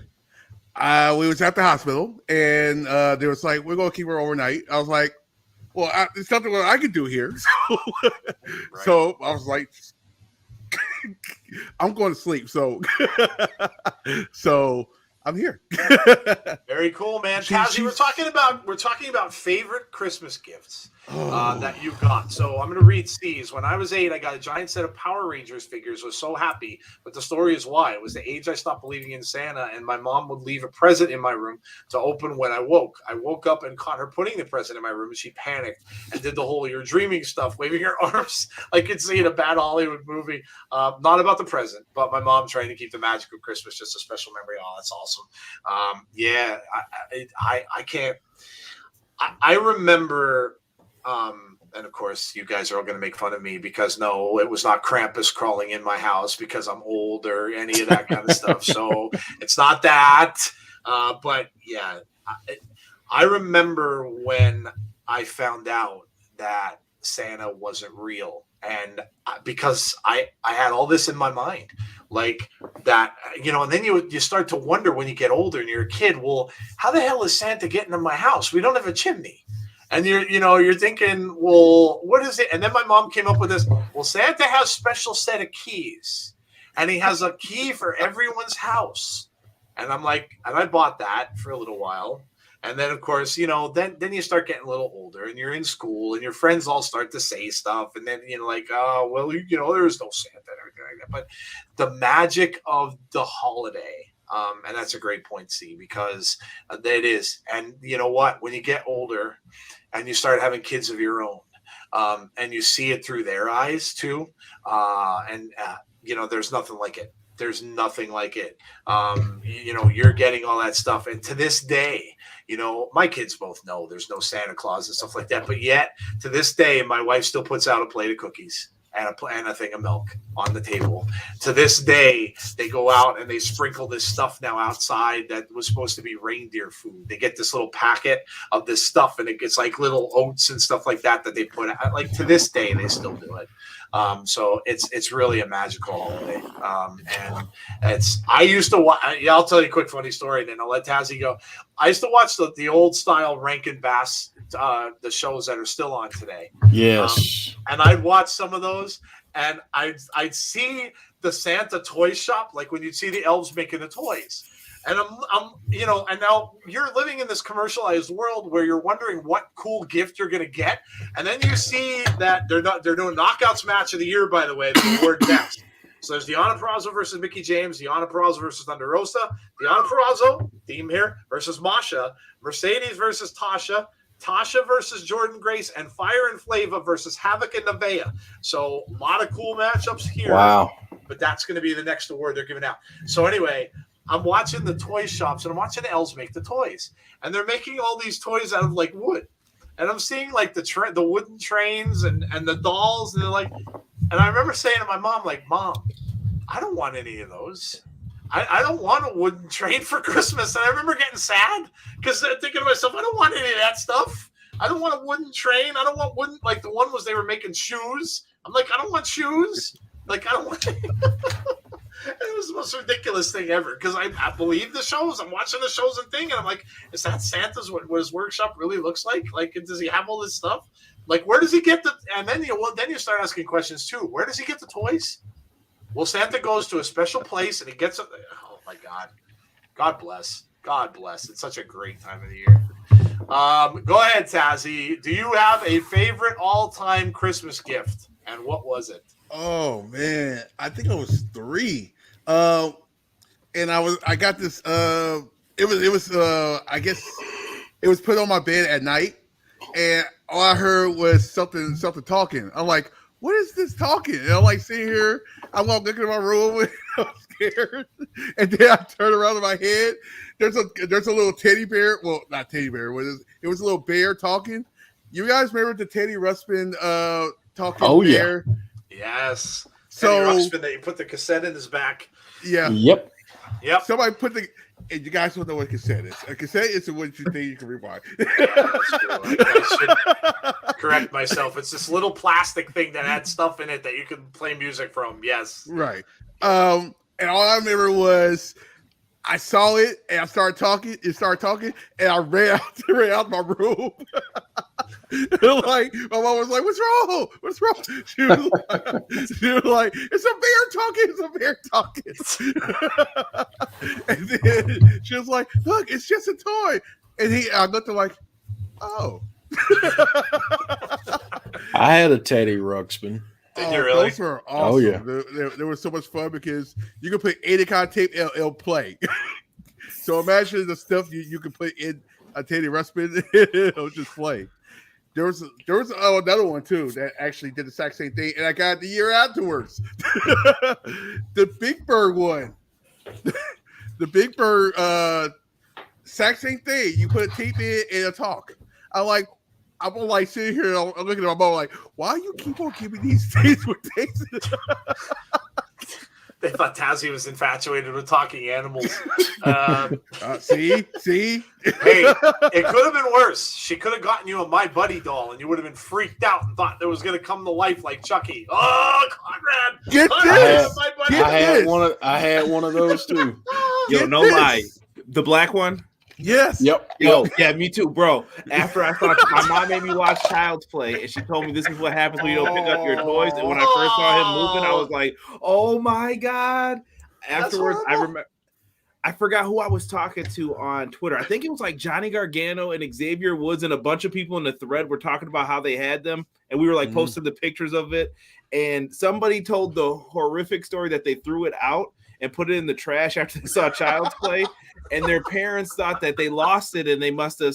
we was at the hospital, and they was like, we're going to keep her overnight. I was like, well, there's something I could do here. So I was like, I'm going to sleep. So I'm here. Very cool, man. Tazzy, we're talking about favorite Christmas gifts that you got. So I'm going to read C's. When I was 8, I got a giant set of Power Rangers figures. Was so happy, but the story is why. It was the age I stopped believing in Santa, and my mom would leave a present in my room to open when I woke. I woke up and caught her putting the present in my room, and she panicked and did the whole "you're dreaming" stuff, waving her arms like it's in a bad Hollywood movie. Not about the present, but my mom trying to keep the magic of Christmas just a special memory. Oh, that's awesome. Yeah, I can't. I remember. And of course, you guys are all going to make fun of me because no, it was not Krampus crawling in my house because I'm old or any of that kind of stuff. So it's not that. But yeah, I remember when I found out that Santa wasn't real. And because I had all this in my mind, like that, and then you start to wonder when you get older and you're a kid, well, how the hell is Santa getting in my house? We don't have a chimney. And you're thinking, well, what is it? And then my mom came up with this. Well, Santa has a special set of keys, and he has a key for everyone's house. And I'm like, and I bought that for a little while. And then, of course, then you start getting a little older, and you're in school, and your friends all start to say stuff, and then like, oh, well, there's no Santa and everything like that. But the magic of the holiday. And that's a great point, C, because it is. And you know what? When you get older and you start having kids of your own, and you see it through their eyes too, there's nothing like it. There's nothing like it. You're getting all that stuff. And to this day, my kids both know there's no Santa Claus and stuff like that. But yet, to this day, my wife still puts out a plate of cookies and a thing of milk on the table. To this day, they go out and they sprinkle this stuff now outside that was supposed to be reindeer food. They get this little packet of this stuff, and it gets like little oats and stuff like that they put out. Like to this day, they still do it. So it's really a magical holiday. And I used to watch. I'll tell you a quick funny story, and then I'll let Tazzy go. I used to watch the old style Rankin Bass, the shows that are still on today. Yes. And I'd watch some of those, and I'd see the Santa toy shop, like when you'd see the elves making the toys. And and now you're living in this commercialized world where you're wondering what cool gift you're going to get. And then you see that they're doing knockouts match of the year, by the way, the award next. So there's Deanna Purrazzo versus Mickey James, Deanna Purrazzo versus Thunder Rosa, Deanna Purrazzo, theme here, versus Masha, Mercedes versus Tasha, Tasha versus Jordan Grace, and Fire and Flava versus Havoc and Nevaeh. So a lot of cool matchups here. Wow. But that's going to be the next award they're giving out. So anyway, I'm watching the toy shops, and I'm watching the elves make the toys. And they're making all these toys out of, like, wood. And I'm seeing, like, the wooden trains and the dolls. And they're like, and I remember saying to my mom, like, Mom, I don't want any of those. I don't want a wooden train for Christmas. And I remember getting sad because I'm thinking to myself, I don't want any of that stuff. I don't want a wooden train. I don't want wooden, like the one was they were making shoes. I'm like, I don't want shoes. Like, I don't want It was the most ridiculous thing ever because I believe the shows. I'm watching the shows and thing, and I'm like, is that Santa's what his workshop really looks like? Like, does he have all this stuff? Like, where does he get the? And then you start asking questions too. Where does he get the toys? Well, Santa goes to a special place and he gets it. Oh my God! God bless. God bless. It's such a great time of the year. Go ahead, Tazzy. Do you have a favorite all-time Christmas gift, and what was it? Oh man, I think it was 3. And I got this. It was. I guess it was put on my bed at night, and all I heard was something talking. I'm like, what is this talking? And I'm like sitting here. I'm looking in my room. there, and then I turn around in my head. There's a little teddy bear. Well, not teddy bear. It was a little bear talking. You guys remember the Teddy Ruxpin talking bear? Yes. So Teddy Ruxpin that you put the cassette in his back. Yeah. Yep. Somebody put the. And you guys don't know what a cassette is. A cassette is what you think you can rewind. I should correct myself. It's this little plastic thing that had stuff in it that you can play music from. Yes. Right. And all I remember was I saw it and I started talking. And I ran out my room. Like my mom was like, "What's wrong? What's wrong?" She was like, "It's a bear talking." And then she was like, "Look, it's just a toy." And I looked at him like, "Oh." I had a Teddy Ruxpin. Did you really? Those were awesome. Oh yeah, they were so much fun because you could put any kind of tape, it'll play. So imagine the stuff you could put in a Teddy Ruxpin, it'll just play. There was another one too that actually did the exact same thing, and I got it the year afterwards. The Big Bird one, the Big Bird, exact same thing. You put a tape in and it'll talk. I'm like sitting here, I'm looking at my mom like, why you keep on giving these things with tapes? They thought Tazzy was infatuated with talking animals. See? Hey, it could have been worse. She could have gotten you a My Buddy doll, and you would have been freaked out and thought that was going to come to life like Chucky. Oh, Conrad! Get this! I had one of those too. Yo, no lie. The black one? Yes. Yep. Yo, yeah, me too, bro. After I saw my mom made me watch Child's Play, and she told me this is what happens when you don't pick up your toys. And when I first saw him moving, I was like, "Oh my god!" Afterwards, I forgot who I was talking to on Twitter. I think it was like Johnny Gargano and Xavier Woods, and a bunch of people in the thread were talking about how they had them, and we were like posting the pictures of it. And somebody told the horrific story that they threw it out and put it in the trash after they saw Child's Play, and their parents thought that they lost it and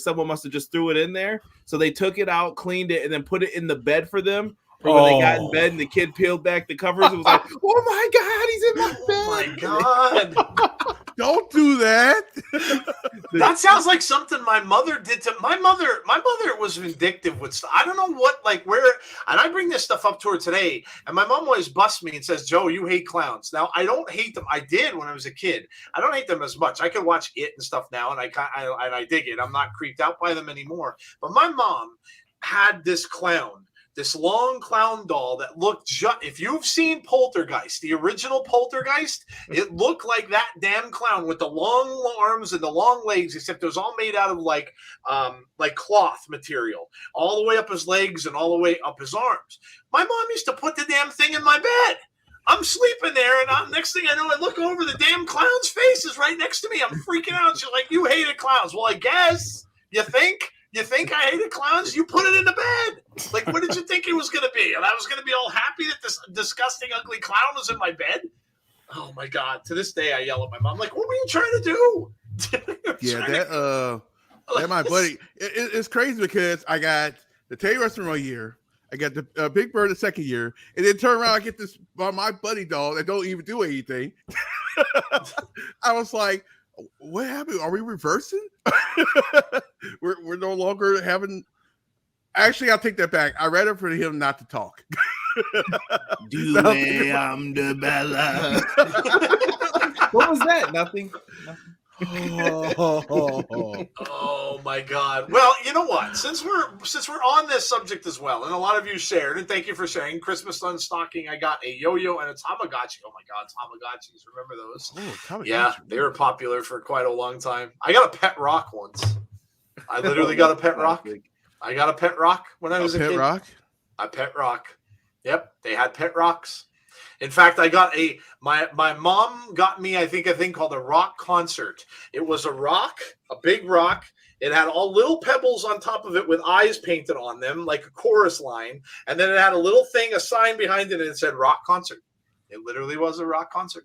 someone must have just threw it in there. So they took it out, cleaned it, and then put it in the bed for them. For when they got in bed and the kid peeled back the covers, it was like, "Oh my god, he's in my bed!" Oh my god! Don't do that. That sounds like something my mother did to my mother. My mother was vindictive with stuff. I don't know what, like, where, and I bring this stuff up to her today, and my mom always busts me and says, "Joe, you hate clowns." Now, I don't hate them. I did when I was a kid. I don't hate them as much. I can watch it and stuff now, and I dig it. I'm not creeped out by them anymore. But my mom had this clown. This long clown doll that looked if you've seen Poltergeist, the original Poltergeist, it looked like that damn clown with the long arms and the long legs, except it was all made out of like cloth material, all the way up his legs and all the way up his arms. My mom used to put the damn thing in my bed. I'm sleeping there, and next thing I know, I look over, the damn clown's face is right next to me. I'm freaking out. She's like, "You hated clowns." Well, I guess. You think? You think I hated clowns? You put it in the bed. Like, what did you think it was going to be? And I was going to be all happy that this disgusting, ugly clown was in my bed? Oh, my God. To this day, I yell at my mom, like, what were you trying to do? Yeah, that my buddy. It's crazy because I got the Teddy Ruxpin 1 year. I got the Big Bird the second year. And then turn around, I get this my buddy doll that don't even do anything. I was like, what happened? Are we reversing? we're no longer having. Actually, I'll take that back. I rather for him not to talk. I'm the Bella. What was that? Nothing. Oh my God. Well, you know what? Since we're on this subject as well, and a lot of you shared, and thank you for sharing. Christmas stocking, I got a yo-yo and a Tamagotchi. Oh my God, Tamagotchis! Remember those? Oh, yeah, they were popular for quite a long time. I got a pet rock once. I literally got a pet rock. I got a pet rock when I was a kid. Rock? A pet rock. Yep, they had pet rocks. In fact, I got my mom got me, I think, a thing called a rock concert. It was a rock, a big rock. It had all little pebbles on top of it with eyes painted on them, like a chorus line. And then it had a little thing, a sign behind it, and it said rock concert. It literally was a rock concert.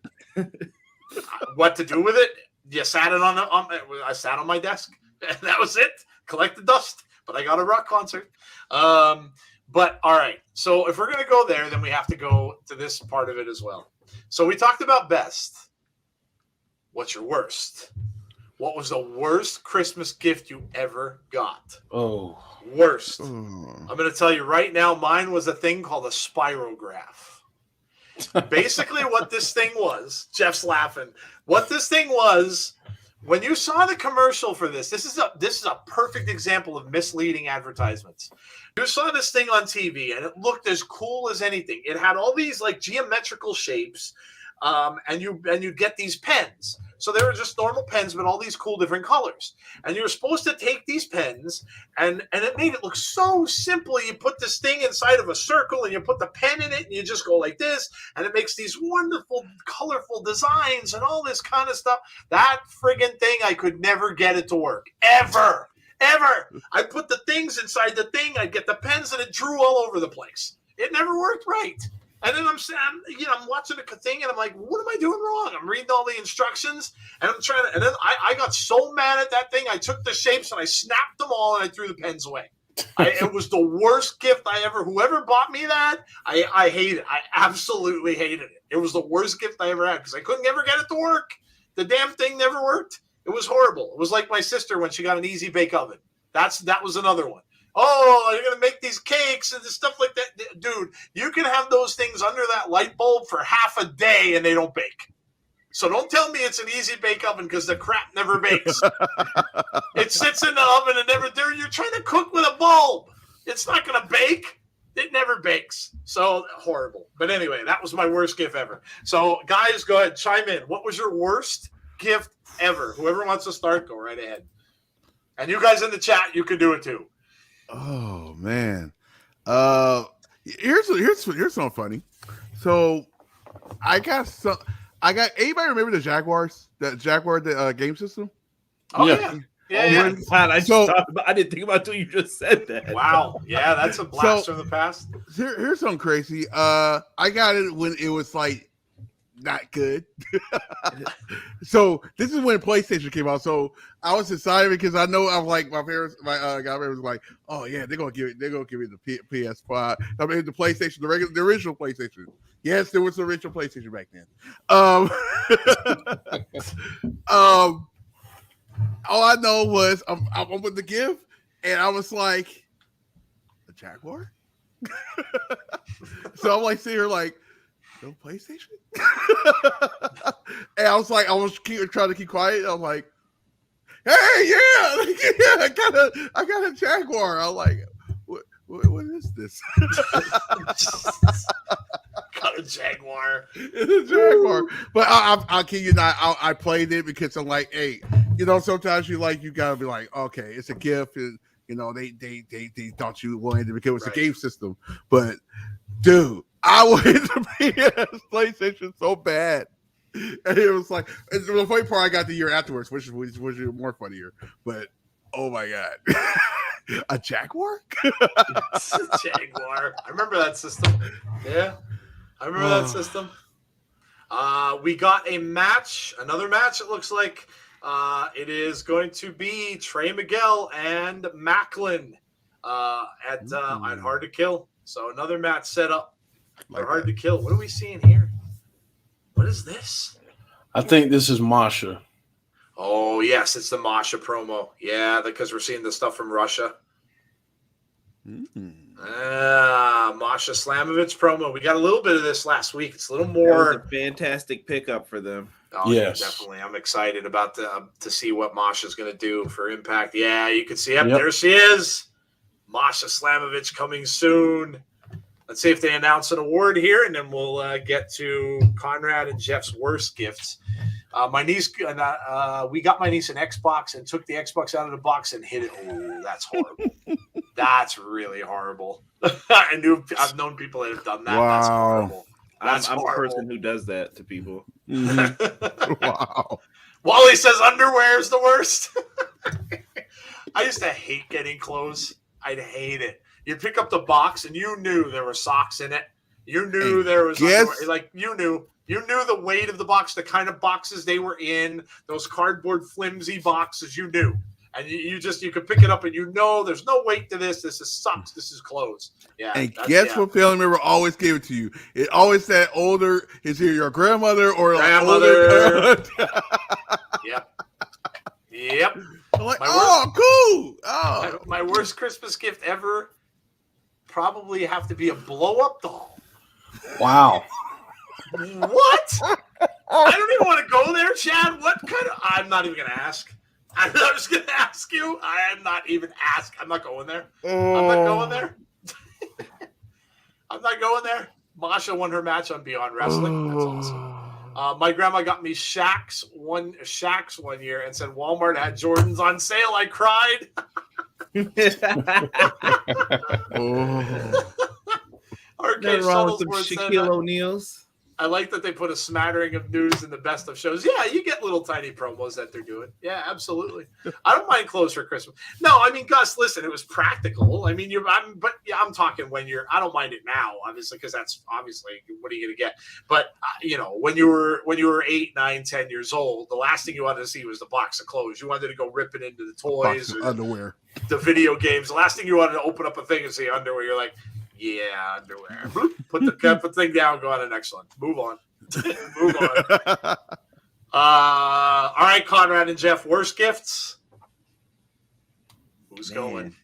What to do with it? You sat it I sat on my desk. And that was it. Collect the dust. But I got a rock concert. But all right, so if we're going to go there, then we have to go to this part of it as well. So we talked about best. What's your worst? What was the worst Christmas gift you ever got? Oh, worst. I'm going to tell you right now, mine was a thing called a spirograph. Basically what this thing was, Jeff's laughing. What this thing was, when you saw the commercial for this is a perfect example of misleading advertisements. You saw this thing on TV and it looked as cool as anything. It had all these like geometrical shapes, and you get these pens. So they were just normal pens, but all these cool different colors. And you were supposed to take these pens, and it made it look so simple. You put this thing inside of a circle, and you put the pen in it, and you just go like this, and it makes these wonderful, colorful designs and all this kind of stuff. That friggin' thing, I could never get it to work. Ever. I put the things inside the thing, I'd get the pens, and it drew all over the place. It never worked right. And then I'm watching the thing, and I'm like, what am I doing wrong? I'm reading all the instructions, and I'm trying to. And then I got so mad at that thing, I took the shapes and I snapped them all, and I threw the pens away. It was the worst gift I ever. Whoever bought me that, I hate it. I absolutely hated it. It was the worst gift I ever had because I couldn't ever get it to work. The damn thing never worked. It was horrible. It was like my sister when she got an easy bake oven. That was another one. Oh, you're going to make these cakes and stuff like that. Dude, you can have those things under that light bulb for half a day and they don't bake. So don't tell me it's an easy bake oven because the crap never bakes. It sits in the oven and never there. You're trying to cook with a bulb. It's not going to bake. It never bakes. So horrible. But anyway, that was my worst gift ever. So guys, go ahead, chime in. What was your worst gift ever? Whoever wants to start, go right ahead. And you guys in the chat, you can do it too. Oh man, here's something funny. So I got anybody remember the Jaguars? That Jaguar game system? Oh yeah. God, I didn't think about it until you just said that. Wow, yeah, that's a blast from the past. Here's something crazy. I got it when it was like not good. So this is when PlayStation came out. So I was excited because I know I'm like my godparents was like, oh yeah, they're gonna give me the PS5. I mean the PlayStation, the original PlayStation. Yes, there was the original PlayStation back then. All I know was I'm with the gift, and I was like, a Jaguar. So I'm like sitting here like, no PlayStation? And I was like, trying to keep quiet. I'm like, hey, I got a Jaguar. I'm like, what is this? Got a Jaguar. It's a Jaguar. But I'll kid you not, I played it because I'm like, hey, sometimes you gotta be like, okay, it's a gift, and they thought you wanted it because it was a game system. But dude, I wanted the PlayStation so bad. And it was like, the funny part, I got the year afterwards, which was more funnier. But oh my God, a Jaguar? It's a Jaguar. I remember that system. Yeah, I remember that system. We got another match. It looks like it is going to be Trey Miguel and Macklin at Hard to Kill. So another match set up. Hard to Kill. What are we seeing here? What is this? I think this is Masha. Oh, yes, it's the Masha promo. Yeah, because we're seeing the stuff from Russia. Masha Slamovich promo. We got a little bit of this last week. It's a little more. That was a fantastic pickup for them. Oh, yes, yeah, definitely. I'm excited about to see what Masha's going to do for Impact. Yeah, you can see. Yep, there she is. Masha Slamovich coming soon. Let's see if they announce an award here, and then we'll get to Conrad and Jeff's worst gifts. My niece, we got my niece an Xbox and took the Xbox out of the box and hit it. Oh, that's horrible. That's really horrible. I've known people that have done that. Wow. That's horrible. I'm a person who does that to people. Wow. Wally says underwear is the worst. I used to hate getting clothes. I'd hate it. You pick up the box and you knew there were socks in it. You knew there was underwear. Like you knew the weight of the box, the kind of boxes they were in, those cardboard flimsy boxes. You knew, and you could pick it up and there's no weight to this. This is socks. This is clothes. Yeah. And guess what family member always gave it to you? It always said older is either your grandmother or grandmother. Yep. I'm like, cool. My worst Christmas gift ever probably have to be a blow-up doll. Wow. What? I don't even want to go there, Chad. What kind of... I'm not even going to ask. I'm just going to ask you. I'm not even ask. I'm not going there. I'm not going there. I'm not going there. Masha won her match on Beyond Wrestling. That's awesome. My grandma got me Shaq's one year and said Walmart had Jordans on sale. I cried. Arcade Shuttles were Shaquille O'Neal's. I like that they put a smattering of news in the best of shows. Yeah, you get little tiny promos that they're doing. Yeah, absolutely. I don't mind clothes for Christmas. No, I mean, Gus, listen, it was practical. I mean, I'm talking when you're. I don't mind it now, obviously, because that's obviously what are you going to get. But when you were 8, 9, 10 years old, the last thing you wanted to see was the box of clothes. You wanted to go ripping into the toys, or underwear, the video games. The last thing you wanted to open up a thing and see underwear. You're like, yeah, underwear. Put the thing down. Go on to the next one. Move on. Move on. All right, Conrad and Jeff. Worst gifts. Who's going?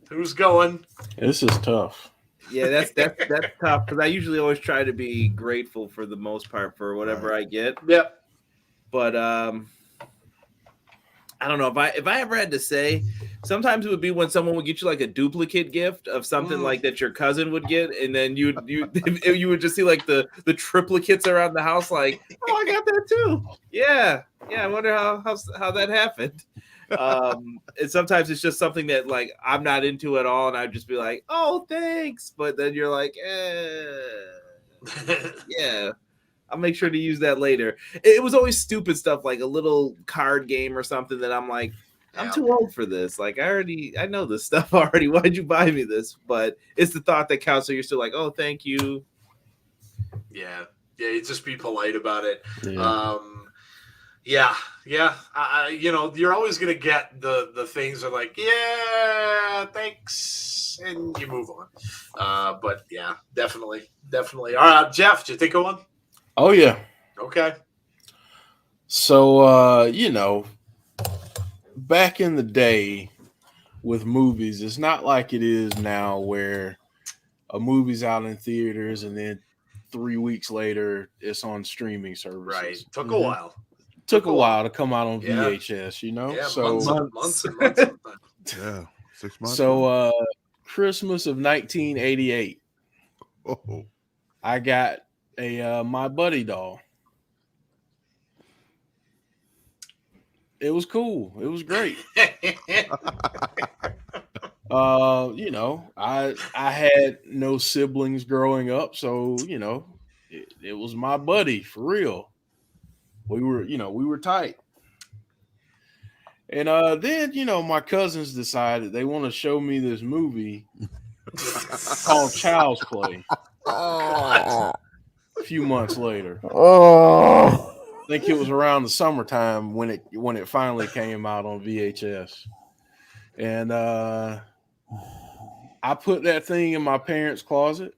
Who's going? This is tough. Yeah, that's tough because I usually always try to be grateful for the most part for whatever I get. Yep. But I don't know if I ever had to say. Sometimes it would be when someone would get you like a duplicate gift of something like that your cousin would get, and then you would just see like the triplicates around the house. Like, oh, I got that too. Yeah. I wonder how that happened. And sometimes it's just something that like I'm not into at all, and I'd just be like, oh, thanks. But then you're like, yeah. I'll make sure to use that later. It was always stupid stuff like a little card game or something that I'm like, I'm too old for this. Like I know this stuff already. Why'd you buy me this? But it's the thought that counts. So you're still like, oh, thank you. Yeah. You just be polite about it. Yeah. You're always gonna get the things that are like, yeah, thanks, and you move on. But yeah, definitely. All right, Jeff, did you think of one? Oh yeah. Okay. So back in the day with movies, it's not like it is now where a movie's out in theaters and then 3 weeks later it's on streaming services. Right. Took a while. Took a while to come out on VHS, Yeah, so months and months. Yeah, 6 months. So Christmas of 1988. Oh. I got a My Buddy doll. It was cool. It was great. I had no siblings growing up, so it was my buddy for real. We were tight. And then my cousins decided they want to show me this movie called Child's Play. A few months later. I think it was around the summertime when it finally came out on VHS. And I put that thing in my parents' closet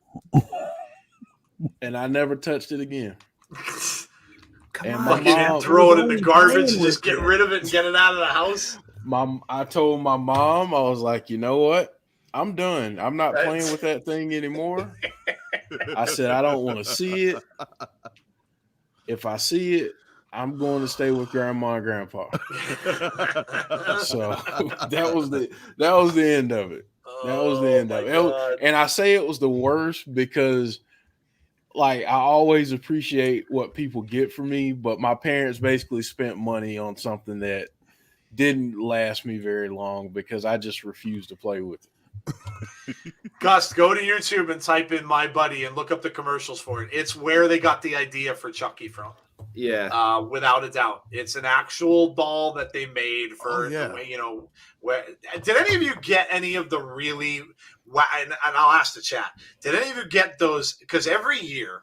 and I never touched it again. My mom throw it in the garbage and just get rid of it and get it out of the house. I told my mom, I was like, you know what? I'm done. I'm not playing with that thing anymore. I said, I don't want to see it. If I see it, I'm going to stay with grandma and grandpa. So that was the end of it. That was the end of it. And I say it was the worst because like I always appreciate what people get from me, but my parents basically spent money on something that didn't last me very long because I just refused to play with it. Gus, go to YouTube and type in My Buddy and look up the commercials for it. It's where they got the idea for Chucky from. Yeah. Without a doubt. It's an actual doll that they made for the way, where did any of you get any of the really and I'll ask the chat. Did any of you get those? Because every year,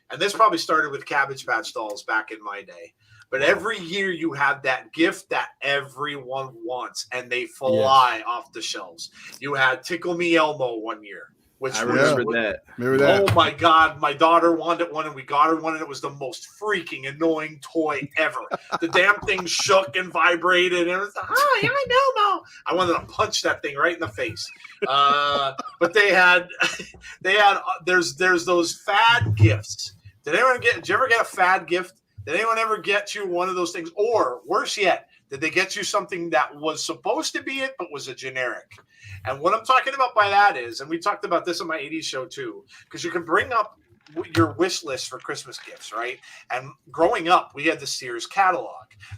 and this probably started with Cabbage Patch dolls back in my day, but every year you have that gift that everyone wants, and they fly off the shelves. You had Tickle Me Elmo one year. I remember that. Remember that? Oh my God, my daughter wanted one and we got her one and it was the most freaking annoying toy ever. The damn thing shook and vibrated and it was, oh, yeah, I know, Mo. I wanted to punch that thing right in the face. But there's those fad gifts. Did you ever get a fad gift? Did anyone ever get you one of those things? Or worse yet, did they get you something that was supposed to be it, but was a generic? And what I'm talking about by that is, and we talked about this on my 80s show too, because you can bring up your wish list for Christmas gifts, right? And growing up, we had the Sears catalog.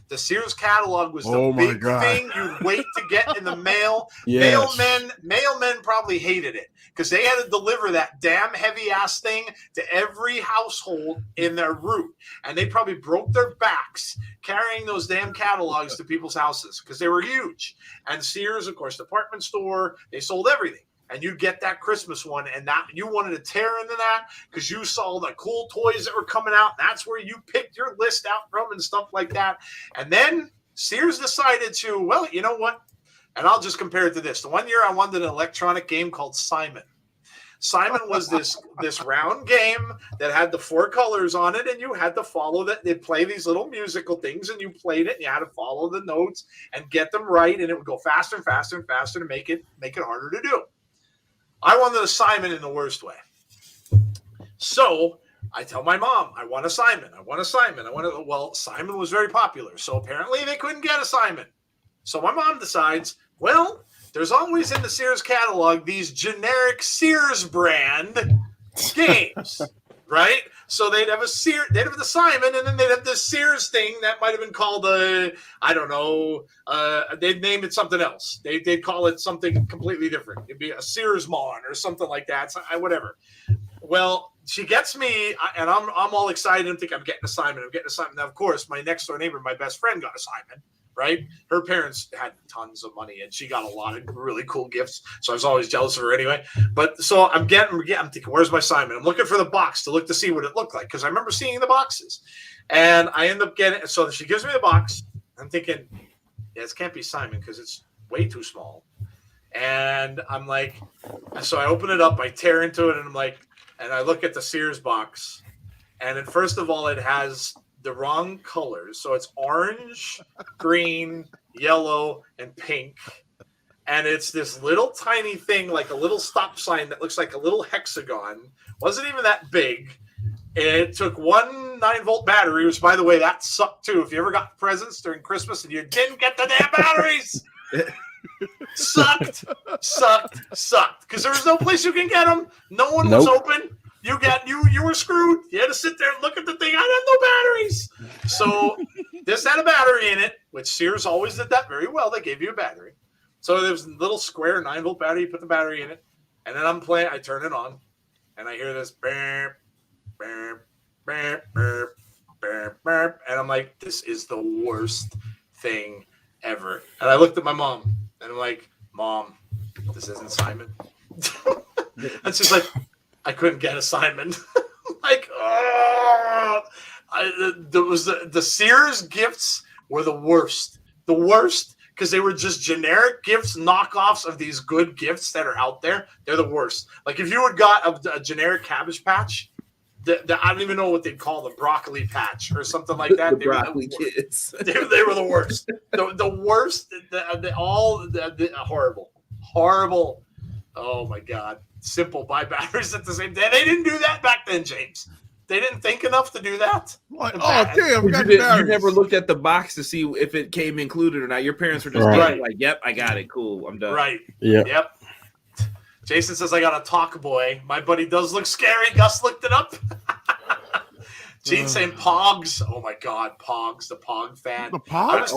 The Sears catalog was the big thing you'd wait to get in the mail. Yes. Mailmen probably hated it because they had to deliver that damn heavy ass thing to every household in their route. And they probably broke their backs carrying those damn catalogs to people's houses because they were huge. And Sears, of course, department store, they sold everything. And you'd get that Christmas one, and that you wanted to tear into that because you saw the cool toys that were coming out. That's where you picked your list out from and stuff like that. And then Sears decided to, well, you know what? And I'll just compare it to this. The one year I wanted an electronic game called Simon. Simon was this round game that had the 4 colors on it, and you had to follow that. They'd play these little musical things, and you played it, and you had to follow the notes and get them right, and it would go faster and faster and faster to make it harder to do. I wanted a Simon in the worst way. So I tell my mom, I want a Simon. Well, Simon was very popular. So apparently they couldn't get a Simon. So my mom decides, well, there's always in the Sears catalog these generic Sears brand games, right? So they'd have the Simon, and then they'd have the Sears thing that might have been called they'd name it something else. They'd call it something completely different. It'd be a Sears Mon or something like that. So whatever. Well, she gets me, and I'm all excited. I'm thinking I'm getting a Simon. Now, of course, my next door neighbor, my best friend, got a Simon. Right? Her parents had tons of money and she got a lot of really cool gifts. So I was always jealous of her anyway. But so I'm thinking, where's my Simon? I'm looking for the box to see what it looked like because I remember seeing the boxes. And I end up getting, so she gives me the box. I'm thinking, yeah, this can't be Simon because it's way too small. And I'm like, so I open it up, I tear into it, and I'm like, and I look at the Sears box. And then first of all, it has the wrong colors. So it's orange, green, yellow, and pink. And it's this little tiny thing, like a little stop sign that looks like a little hexagon. Wasn't even that big. It took one 9-volt battery, which, by the way, that sucked too. If you ever got presents during Christmas and you didn't get the damn batteries, sucked. Because there was no place you can get them. No one was open. You were screwed. You had to sit there and look at the thing. I had no batteries. So this had a battery in it, which Sears always did that very well. They gave you a battery. So there was a little square 9-volt battery. You put the battery in it. And then I'm playing. I turn it on. And I hear this burp, burp, burp, burp, burp, burp. And I'm like, this is the worst thing ever. And I looked at my mom. And I'm like, Mom, this isn't Simon. And she's like, I couldn't get a Simon. Like, the Sears gifts were the worst. The worst because they were just generic gifts, knockoffs of these good gifts that are out there. They're the worst. Like if you had got a generic Cabbage Patch, I don't even know what they'd call the broccoli patch or something like that. The broccoli kids. They were the worst. The worst. Horrible. Oh my God. Simple, buy batteries at the same time. They didn't do that back then, James. They didn't think enough to do that. Like, damn, you never looked at the box to see if it came included or not. Your parents were just like, yep, I got it. Cool, I'm done. Right. Yeah. Yep. Jason says I got a talk boy. My buddy does look scary. Gus looked it up. Gene saying Pogs. Oh my God, Pogs, the Pog fan. The Pogs?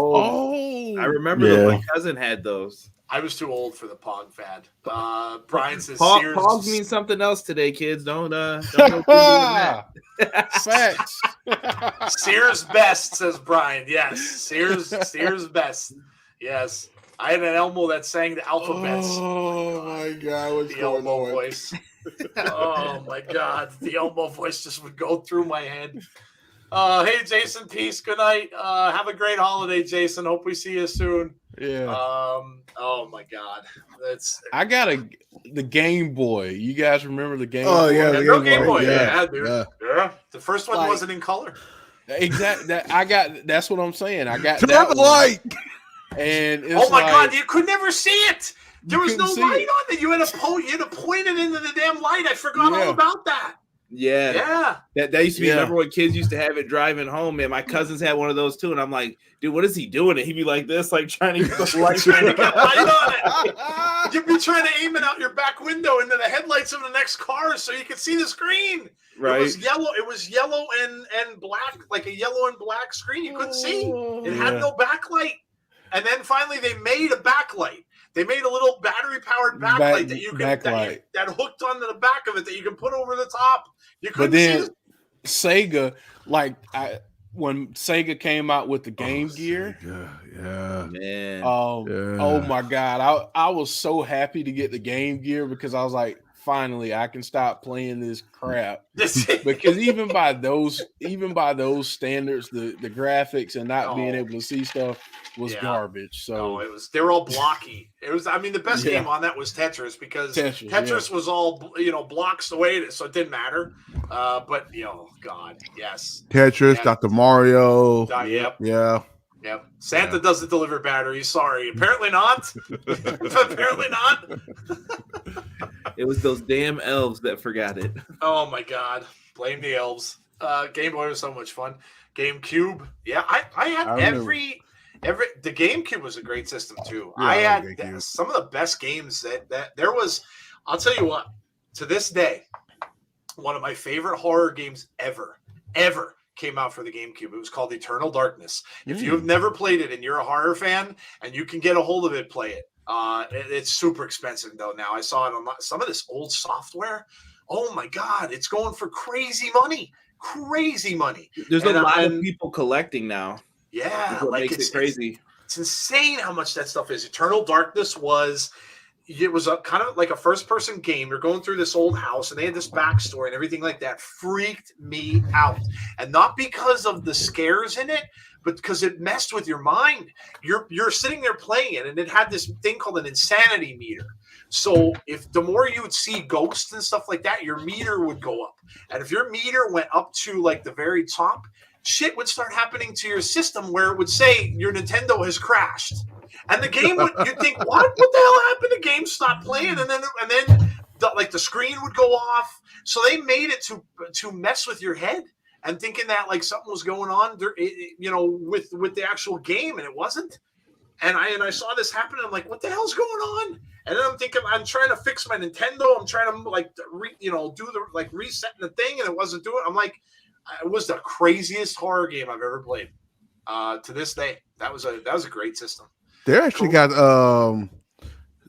I remember my cousin had those. I was too old for the Pog fad. Brian says Sears. Pogs means something else today, kids. Don't Facts. Sears best, says Brian. Yes. Sears best. Yes. I had an Elmo that sang the alphabets. Oh my God. What's the going Elmo on? voice. Oh my God. The Elmo voice just would go through my head. Hey, Jason, peace. Good night. Have a great holiday, Jason. Hope we see you soon. Yeah. Oh my God. I got the Game Boy. You guys remember the Game Oh, Boy? yeah, no Game Boy. Yeah, Dude. yeah. Yeah. The first one Like- wasn't in color. Exactly. That's what I'm saying. I got Turn that the one. light. And it's Oh my like, God, you could never see it. There was no couldn't see light it. on it. You had to point it into the damn light. I forgot all Yeah. about that. Yeah. That used to be, Yeah. remember when kids used to have it driving home, man? My cousins had one of those too. And I'm like, dude, what is he doing? And he'd be like this, like trying to get the light. Trying to get light on it. You'd be trying to aim it out your back window into the headlights of the next car so you could see the screen. Right. It was yellow and black, like a yellow and black screen. You couldn't see. It had no backlight. And then finally they made a backlight. They made a little battery-powered backlight that you could that hooked onto the back of it that you can put over the top. You couldn't but then Sega, when Sega came out with the Game Gear, Yeah. Man. Oh my God, I was so happy to get the Game Gear because I was like, finally, I can stop playing this crap. Because even by those standards, the graphics and not being able to see stuff was garbage. So they were all blocky. The best game on that was Tetris because Tetris was all blocks away, so it didn't matter. But God, yes. Tetris, Dr. Mario. Yep. Yeah. Yep. Santa doesn't deliver batteries. Sorry. Apparently not. Apparently not. It was those damn elves that forgot it. Oh my God. Blame the elves. Game Boy was so much fun. GameCube. Yeah, I had every the GameCube was a great system too. Yeah, I had some of the best games that there was. I'll tell you what, to this day, one of my favorite horror games ever came out for the GameCube. It was called Eternal Darkness. If you have never played it and you're a horror fan and you can get a hold of it, play it. It's super expensive though now. I saw it on some of this old software. Oh my God, it's going for crazy money. There's a lot of people collecting now. Yeah, what makes it crazy. It's insane how much that stuff is. Eternal Darkness was a kind of like a first-person game. You're going through this old house, and they had this backstory and everything like that. Freaked me out, and not because of the scares in it, but because it messed with your mind. You're sitting there playing it, and it had this thing called an insanity meter. So if the more you would see ghosts and stuff like that, your meter would go up, and if your meter went up to like the very top, shit would start happening to your system where it would say your Nintendo has crashed. And the game you'd think, what the hell happened? The game stopped playing, and then the screen would go off. So they made it to mess with your head and thinking that like something was going on, with the actual game, and it wasn't. And I saw this happen. And I'm like, what the hell's going on? And then I'm thinking, I'm trying to fix my Nintendo. I'm trying to do the resetting the thing, and it wasn't doing. I'm like, it was the craziest horror game I've ever played. To this day, that was a great system. They actually got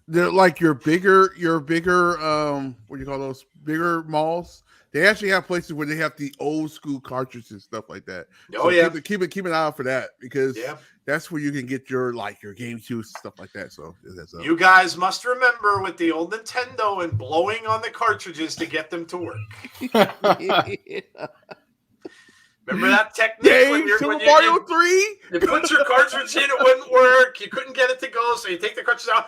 they're like your bigger what do you call those bigger malls? They actually have places where they have the old school cartridges and stuff like that. Oh, so keep an eye out for that because that's where you can get your GameCube stuff like that. So you guys must remember with the old Nintendo and blowing on the cartridges to get them to work. Remember that technique when Mario 3? You put your cartridge in, it wouldn't work. You couldn't get it to go, so you take the cartridge out,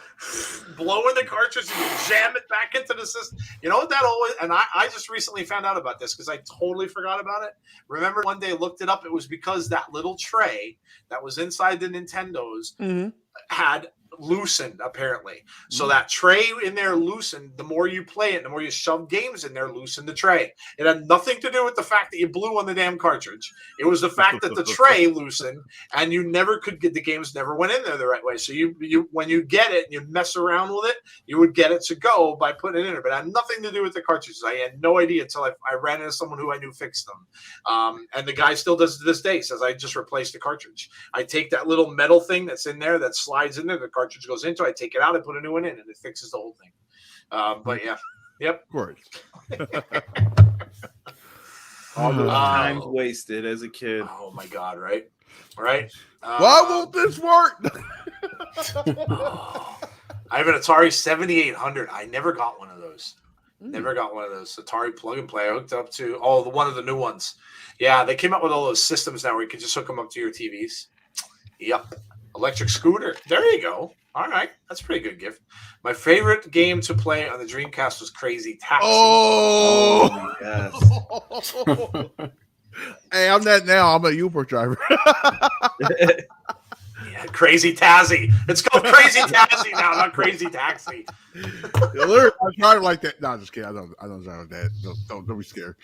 blow in the cartridge, and you jam it back into the system. You know what that always? And I just recently found out about this because I totally forgot about it. Remember one day I looked it up. It was because that little tray that was inside the Nintendos had loosened apparently. So that tray in there loosened. The more you play it, the more you shove games in there, loosen the tray. It had nothing to do with the fact that you blew on the damn cartridge. It was the fact that the tray loosened and you never could get the games never went in there the right way. So you when you get it and you mess around with it, you would get it to go by putting it in there. But it had nothing to do with the cartridges. I had no idea until I ran into someone who I knew fixed them. And the guy still does it to this day. Says I just replaced the cartridge. I take that little metal thing that's in there that slides in there. The cartridge goes into. I take it out. I put a new one in, and it fixes the whole thing. But yeah, yep. Of course. All those times wasted as a kid. Oh my God! Right. Why won't this work? I have an Atari 7800. I never got one of those. Never got one of those. Atari plug and play. I hooked up to the one of the new ones. Yeah, they came out with all those systems now where you can just hook them up to your TVs. Yep. Electric scooter. There you go. All right. That's a pretty good gift. My favorite game to play on the Dreamcast was Crazy Taxi. Oh yes. Hey, I'm that now. I'm a Uber driver. Yeah, Crazy Tazzy. It's called Crazy Tazzy now, not Crazy Taxi. Literally, I drive like that. No, I'm just kidding. I don't drive like that. Don't be scared.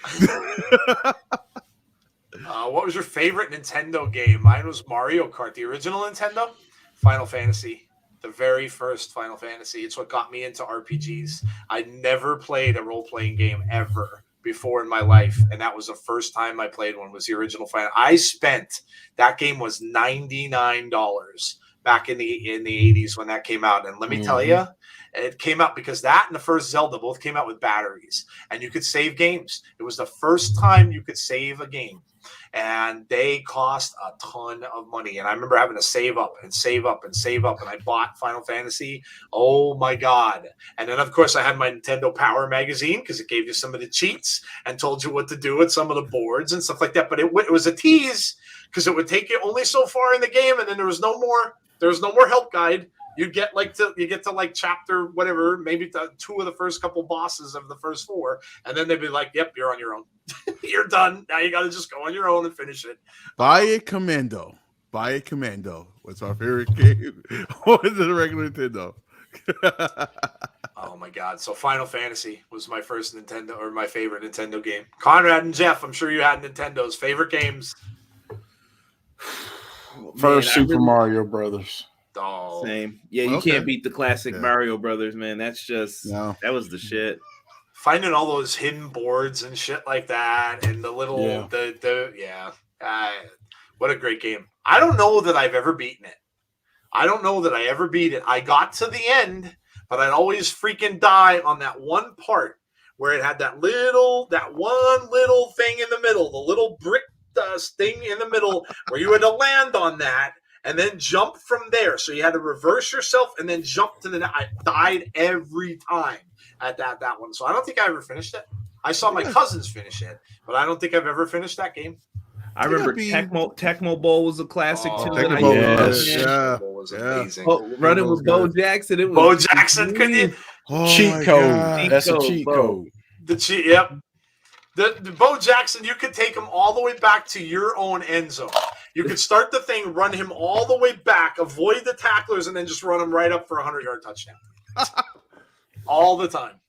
What was your favorite Nintendo game? Mine was Mario Kart, the original Nintendo. Final Fantasy, the very first Final Fantasy. It's what got me into RPGs. I never played a role-playing game ever before in my life, and that was the first time I played one. Was the original Final. That game was $99 back in the 80s when that came out, and let me tell you, it came out because that and the first Zelda both came out with batteries, and you could save games. It was the first time you could save a game, and they cost a ton of money. And I remember having to save up, and I bought Final Fantasy. Oh my God. And then, of course, I had my Nintendo Power magazine because it gave you some of the cheats and told you what to do with some of the boards and stuff like that. But it was a tease because it would take you only so far in the game, and then there was no more help guide. You get to chapter whatever, maybe two of the first couple bosses of the first four, and then they'd be like, "Yep, you're on your own. You're done. Now you got to just go on your own and finish it." Buy it Commando. What's our favorite game? What is the regular Nintendo? Oh my God! So Final Fantasy was my first Nintendo or my favorite Nintendo game. Conrad and Jeff, I'm sure you had Nintendo's favorite games. First Super Mario Brothers. Oh. Same. Yeah, you can't beat the classic Mario Brothers, man. That's just that was the shit. Finding all those hidden boards and shit like that, and the little what a great game. I don't know that I've ever beaten it. I don't know that I ever beat it. I got to the end, but I'd always freaking die on that one part where it had that one little thing in the middle, the little brick thing in the middle where you had to land on that and then jump from there. So you had to reverse yourself and then jump to the. I died every time at that one. So I don't think I ever finished it. I saw my cousins finish it, but I don't think I've ever finished that game. I remember Tecmo Bowl was a classic too. Tecmo Bowl was amazing. Running with Bo Jackson. It was Bo Jackson. Cheat code. That's a cheat code. The cheat. Yep. The Bo Jackson, you could take him all the way back to your own end zone. You could start the thing, run him all the way back, avoid the tacklers, and then just run him right up for a 100-yard touchdown. All the time.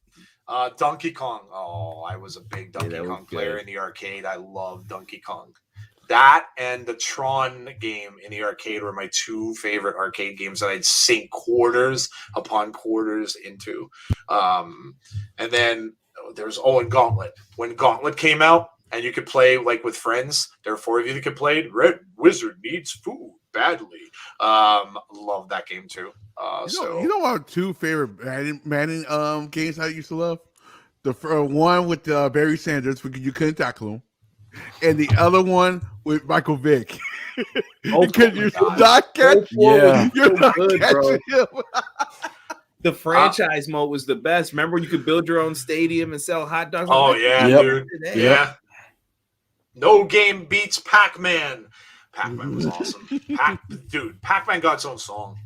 Donkey Kong. Oh, I was a big Donkey Kong player in the arcade. I love Donkey Kong. That and the Tron game in the arcade were my two favorite arcade games that I'd sink quarters upon quarters into. And then there's and Gauntlet. When Gauntlet came out and you could play like with friends, there were four of you that could play. Red Wizard needs food badly. Love that game too. You know our two favorite Madden games I used to love? The one with Barry Sanders because you couldn't tackle him, and the other one with Michael Vick. Because you're not catching him. You're not catching him. The franchise mode was the best. Remember when you could build your own stadium and sell hot dogs? Oh, yeah, dude. Yeah. No game beats Pac-Man. Pac-Man was awesome. Pac-Man got its own song.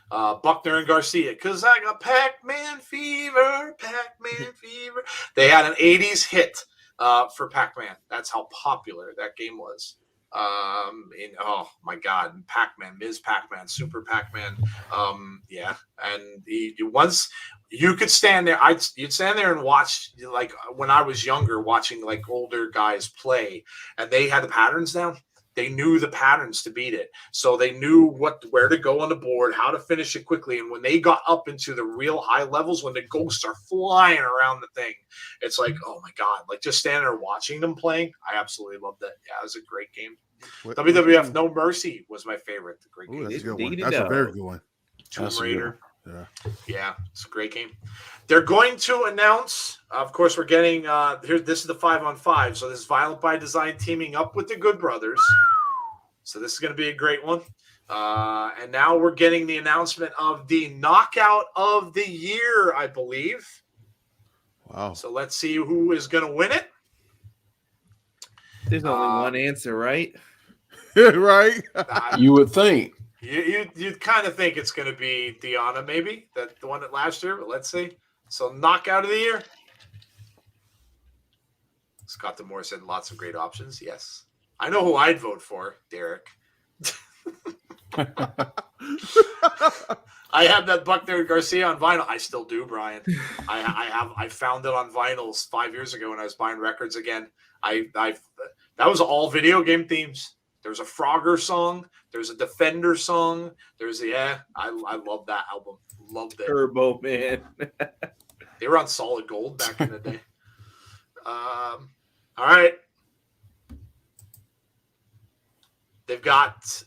Buckner and Garcia, because I got Pac-Man fever, Pac-Man fever. They had an 80s hit for Pac-Man. That's how popular that game was. Oh my God, Pac-Man, Ms. Pac-Man, Super Pac-Man. And once you could stand there, you'd stand there and watch, like when I was younger, watching like older guys play, and they had the patterns down. They knew the patterns to beat it, so they knew where to go on the board, how to finish it quickly. And when they got up into the real high levels, when the ghosts are flying around the thing, it's like, oh my God! Like just standing there watching them playing, I absolutely loved that. Yeah, it was a great game. WWF No Mercy was my favorite. Great game. That's a good one. That's a very good one. Tomb Raider. Yeah, it's a great game. They're going to announce, of course, we're getting here. This is the 5-on-5. So this is Violent by Design teaming up with the Good Brothers. So this is going to be a great one. And now we're getting the announcement of the Knockout of the Year, I believe. Wow. So let's see who is going to win it. There's only one answer, right? Right? You would think. You'd kind of think it's going to be Deanna, maybe, the one that last year, but let's see. So knockout of the year. Scott Demore said lots of great options. Yes. I know who I'd vote for, Derek. I have that Buckner Garcia on vinyl. I still do, Brian. I found it on vinyls 5 years ago when I was buying records again. That was all video game themes. There's a Frogger song. There's a Defender song. I love that album. Loved it. Turbo, man. They were on solid gold back in the day. All right. They've got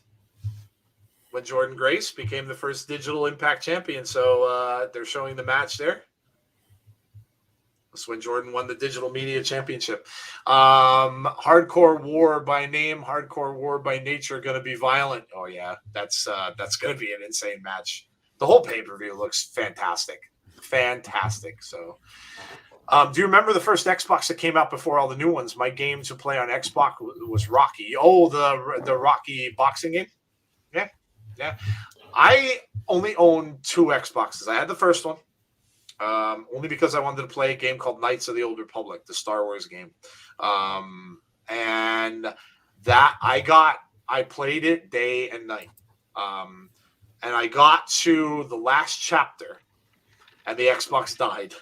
when Jordan Grace became the first digital Impact champion. So they're showing the match there. That's when Jordan won the Digital Media Championship. Hardcore War by name, Hardcore War by nature, going to be violent. Oh yeah, that's going to be an insane match. The whole pay-per-view looks fantastic. So, do you remember the first Xbox that came out before all the new ones? My game to play on Xbox was Rocky. Oh, the Rocky boxing game. Yeah. I only own 2 Xboxes. I had the first one. Only because I wanted to play a game called Knights of the Old Republic, the Star Wars game. And that I played it day and night. And I got to the last chapter and the Xbox died.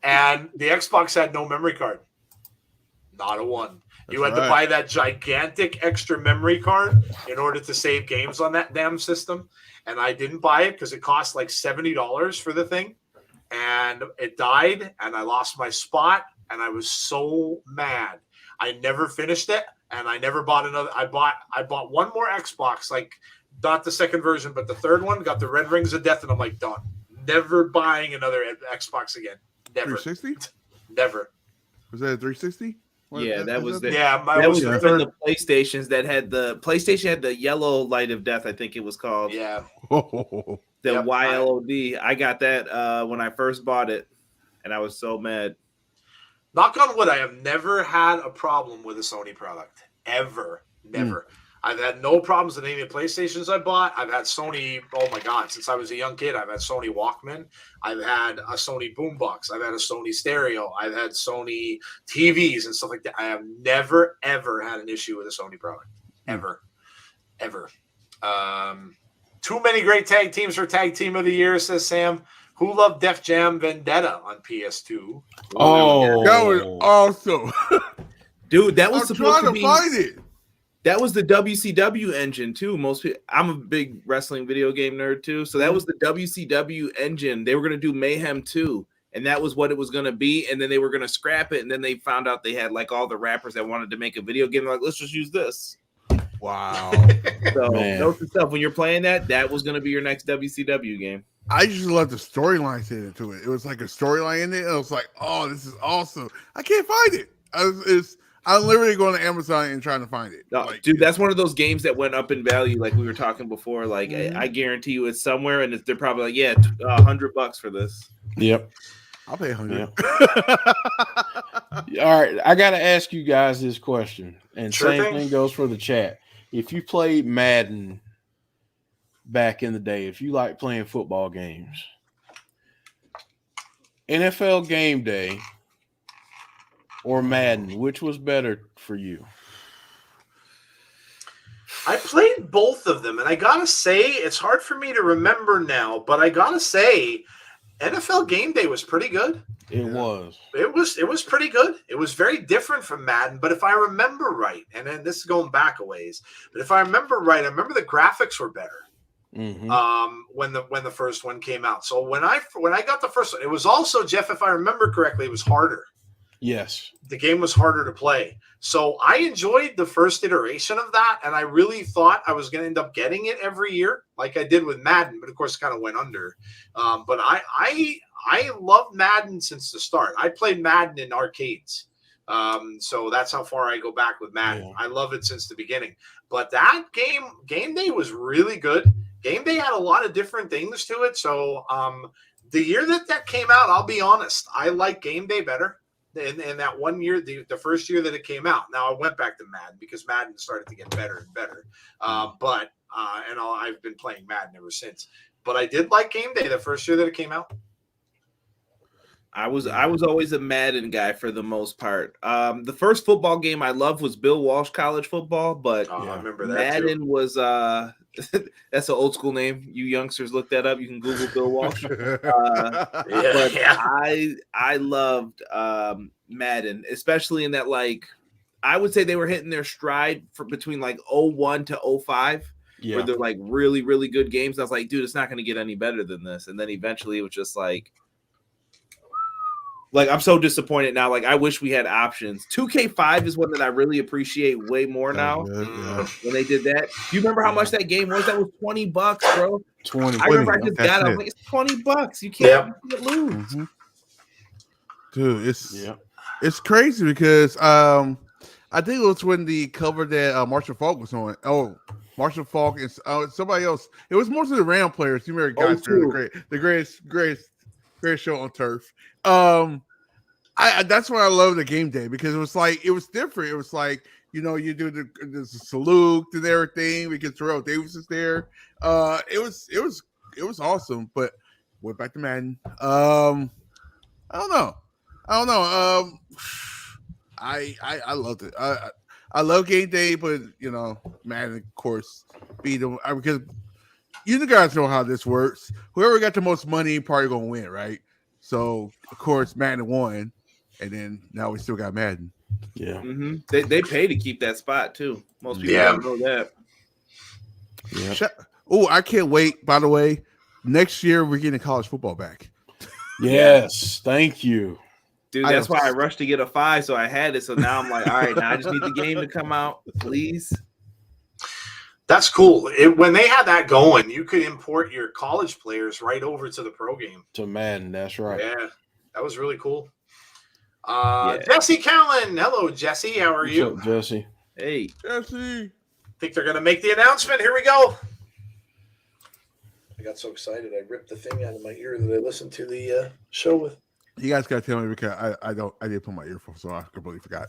And the Xbox had no memory card. Not a one. You had to buy that gigantic extra memory card in order to save games on that damn system. And I didn't buy it because it cost like $70 for the thing. And it died, and I lost my spot, and I was so mad. I never finished it, and I never bought another. I bought one more Xbox, like not the second version, but the third one, got the Red Rings of Death, and I'm like, done. Never buying another Xbox again. Never. 360? Never. Was that a 360? Yeah, that was the that was the third. The PlayStations that had PlayStation had the yellow light of death, I think it was called. Yeah. The YLOD. I got that when I first bought it, and I was so mad. Knock on wood, I have never had a problem with a Sony product. Ever. Never. I've had no problems with any of the PlayStations I bought. I've had Sony, oh my God, since I was a young kid, I've had Sony Walkman. I've had a Sony boombox. I've had a Sony stereo. I've had Sony TVs and stuff like that. I have never, ever had an issue with a Sony product. Ever. Too many great tag teams for Tag Team of the Year, says Sam. Who loved Def Jam Vendetta on PS2? Oh, that was awesome. Dude, that was supposed to be. Find it. That was the WCW engine too. Most people, I'm a big wrestling video game nerd too, so that was the WCW engine. They were going to do Mayhem 2, and that was what it was going to be. And then they were going to scrap it, and then they found out they had like all the rappers that wanted to make a video game. They're like, let's just use this. Wow. So note the stuff when you're playing that was going to be your next WCW game. I just love the storylines into it. It was like a storyline in it. And I was like, oh, this is awesome. I can't find it. I'm literally going to Amazon and trying to find it. No, dude, that's one of those games that went up in value, like we were talking before. Like, I guarantee you, it's somewhere, and they're probably like, yeah, $100 for this. Yep, I'll pay $100. Yep. All right, I got to ask you guys this question, and Sure same thing. thing goes for the chat. If you played Madden back in the day, if you like playing football games, NFL Game Day or Madden, which was better for you? I played both of them, and I gotta say, it's hard for me to remember now, but I gotta say, NFL Game Day was pretty good. It was. It was pretty good. It was very different from Madden, but if I remember right, and then this is going back a ways, but if I remember right, I remember the graphics were better. Mm-hmm. When the first one came out. So when I got the first one, it was also, Jeff, if I remember correctly, it was harder. Yes. The game was harder to play. So I enjoyed the first iteration of that, and I really thought I was going to end up getting it every year, like I did with Madden, but of course it kind of went under. But I loved Madden since the start. I played Madden in arcades. So that's how far I go back with Madden. Yeah. I love it since the beginning. But that Game Day was really good. Game Day had a lot of different things to it. So The year that came out, I'll be honest, I like Game Day better. In that 1 year, the first year that it came out. Now I went back to Madden because Madden started to get better and better. I've been playing Madden ever since. But I did like Game Day the first year that it came out. I was always a Madden guy for the most part. The first football game I loved was Bill Walsh College Football, but I remember that Madden too. was that's an old school name. You youngsters look that up. You can Google Bill Walsh. I loved Madden, especially in that, like, I would say they were hitting their stride for between like 01 to 05. Where they're like really, really good games. I was like, dude, it's not going to get any better than this. And then eventually it was just like I'm so disappointed now. Like, I wish we had options. 2K5 is one that I really appreciate way more now. When they did that. Do you remember how much that game was? That was $20, bro. 20. I remember I just got it. I'm like, it's $20. You can't lose. Mm-hmm. Dude, it's crazy because I think it was when the cover that Marshall Falk was on. Oh, Marshall Falk and somebody else. It was most of the Ram players. You remember guys, the greatest show on turf. That's why I love the Game Day, because it was different. It was like, you do the salute and everything because Terrell Davis is there. It was awesome. But went back to Madden. I don't know. I loved it. I love Game Day, but Madden, of course, beat them because you guys know how this works. Whoever got the most money probably gonna win, right? So of course Madden won, and then now we still got Madden. Yeah, mm-hmm. They pay to keep that spot too. Most people don't know that. Yeah. Oh, I can't wait. By the way, next year we're getting college football back. Yes, thank you. Dude, that's why I rushed to get a 5, so I had it. So now I'm like, all right, now I just need the game to come out, please. That's cool. When they had that going, you could import your college players right over to the pro game. To Madden, that's right. Yeah, that was really cool. Jesse Callan. Hello, Jesse. How are you? What's up, Jesse? Hey. Jesse. I think they're going to make the announcement. Here we go. I got so excited, I ripped the thing out of my ear that I listened to the show with. You guys gotta tell me because I didn't put my earphones, so I completely forgot.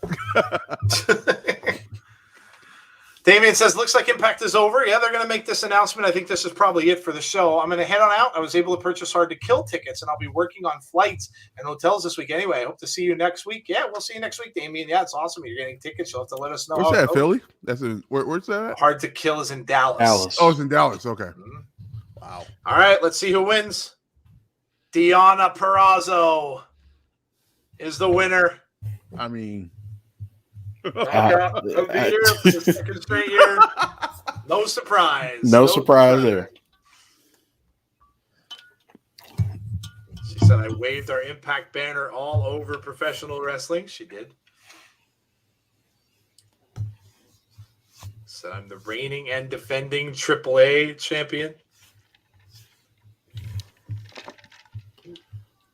Damien says, looks like Impact is over. Yeah, they're going to make this announcement. I think this is probably it for the show. I'm going to head on out. I was able to purchase Hard to Kill tickets, and I'll be working on flights and hotels this week anyway. I hope to see you next week. Yeah, we'll see you next week, Damien. Yeah, it's awesome. You're getting tickets. You'll have to let us know. Where's that, Philly? Where's that at? Hard to Kill is in Dallas. Oh, it's in Dallas. Okay. Mm-hmm. Wow. All right, let's see who wins. Deonna Purrazzo is the winner. I mean, of the year for the second straight year. No surprise. No surprise there. She said, I waved our Impact banner all over professional wrestling. She did. So I'm the reigning and defending AAA champion.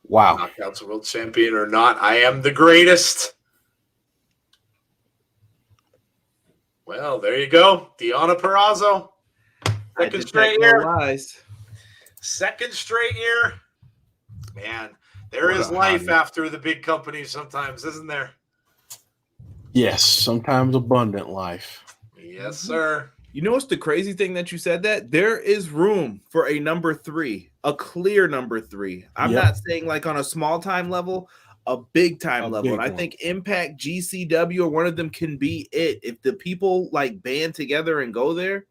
Wow. Knockouts world champion or not, I am the greatest. Well, there you go. Deonna Purrazzo. Second straight year. Second straight year. Man, there is life after the big companies sometimes, isn't there? Yes, sometimes abundant life. Yes, sir. You know what's the crazy thing that you said that? There is room for a number 3, a clear number 3. I'm not saying like on a small time level, a big time level. And I think Impact, GCW, or one of them can be it. If the people like band together and go there,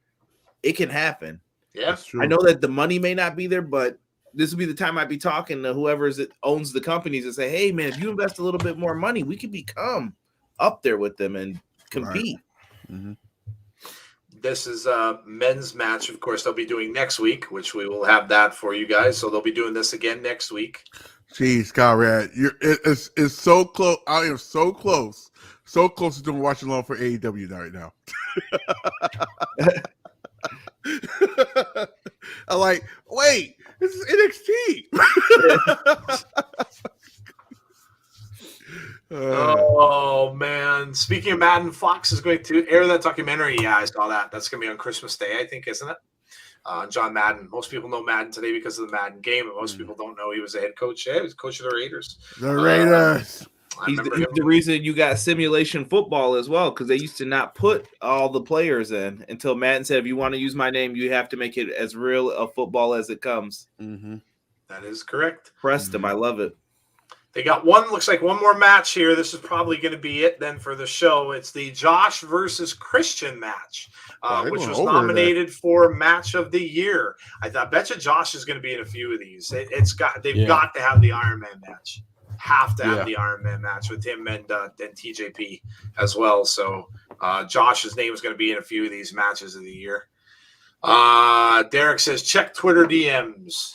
it can happen. Yeah, I know that the money may not be there, but this will be the time I'd be talking to whoever owns the companies and say, hey, man, if you invest a little bit more money, we could become up there with them and compete. Right. Mm-hmm. This is a men's match, of course, they'll be doing next week, which we will have that for you guys. So they'll be doing this again next week. Jeez, Conrad, it's so close. I am so close to doing watching along for AEW right now. I'm like, wait, this is NXT. Oh, man. Speaking of Madden, Fox is going to air that documentary. Yeah, I saw that. That's going to be on Christmas Day, I think, isn't it? John Madden. Most people know Madden today because of the Madden game, but most people don't know he was a head coach. Yeah, he was coach of the Raiders. The Raiders. He's the reason you got simulation football as well, because they used to not put all the players in until Madden said, if you want to use my name, you have to make it as real a football as it comes. Mm-hmm. That is correct. Pressed him. I love it. They got looks like one more match here. This is probably going to be it then for the show. It's the Josh versus Christian match, which was nominated for Match of the Year. I bet you Josh is going to be in a few of these. They've got to have the Iron Man match. Have to have the Iron Man match with him and TJP as well. So Josh's name is going to be in a few of these matches of the year. Derek says, check Twitter DMs.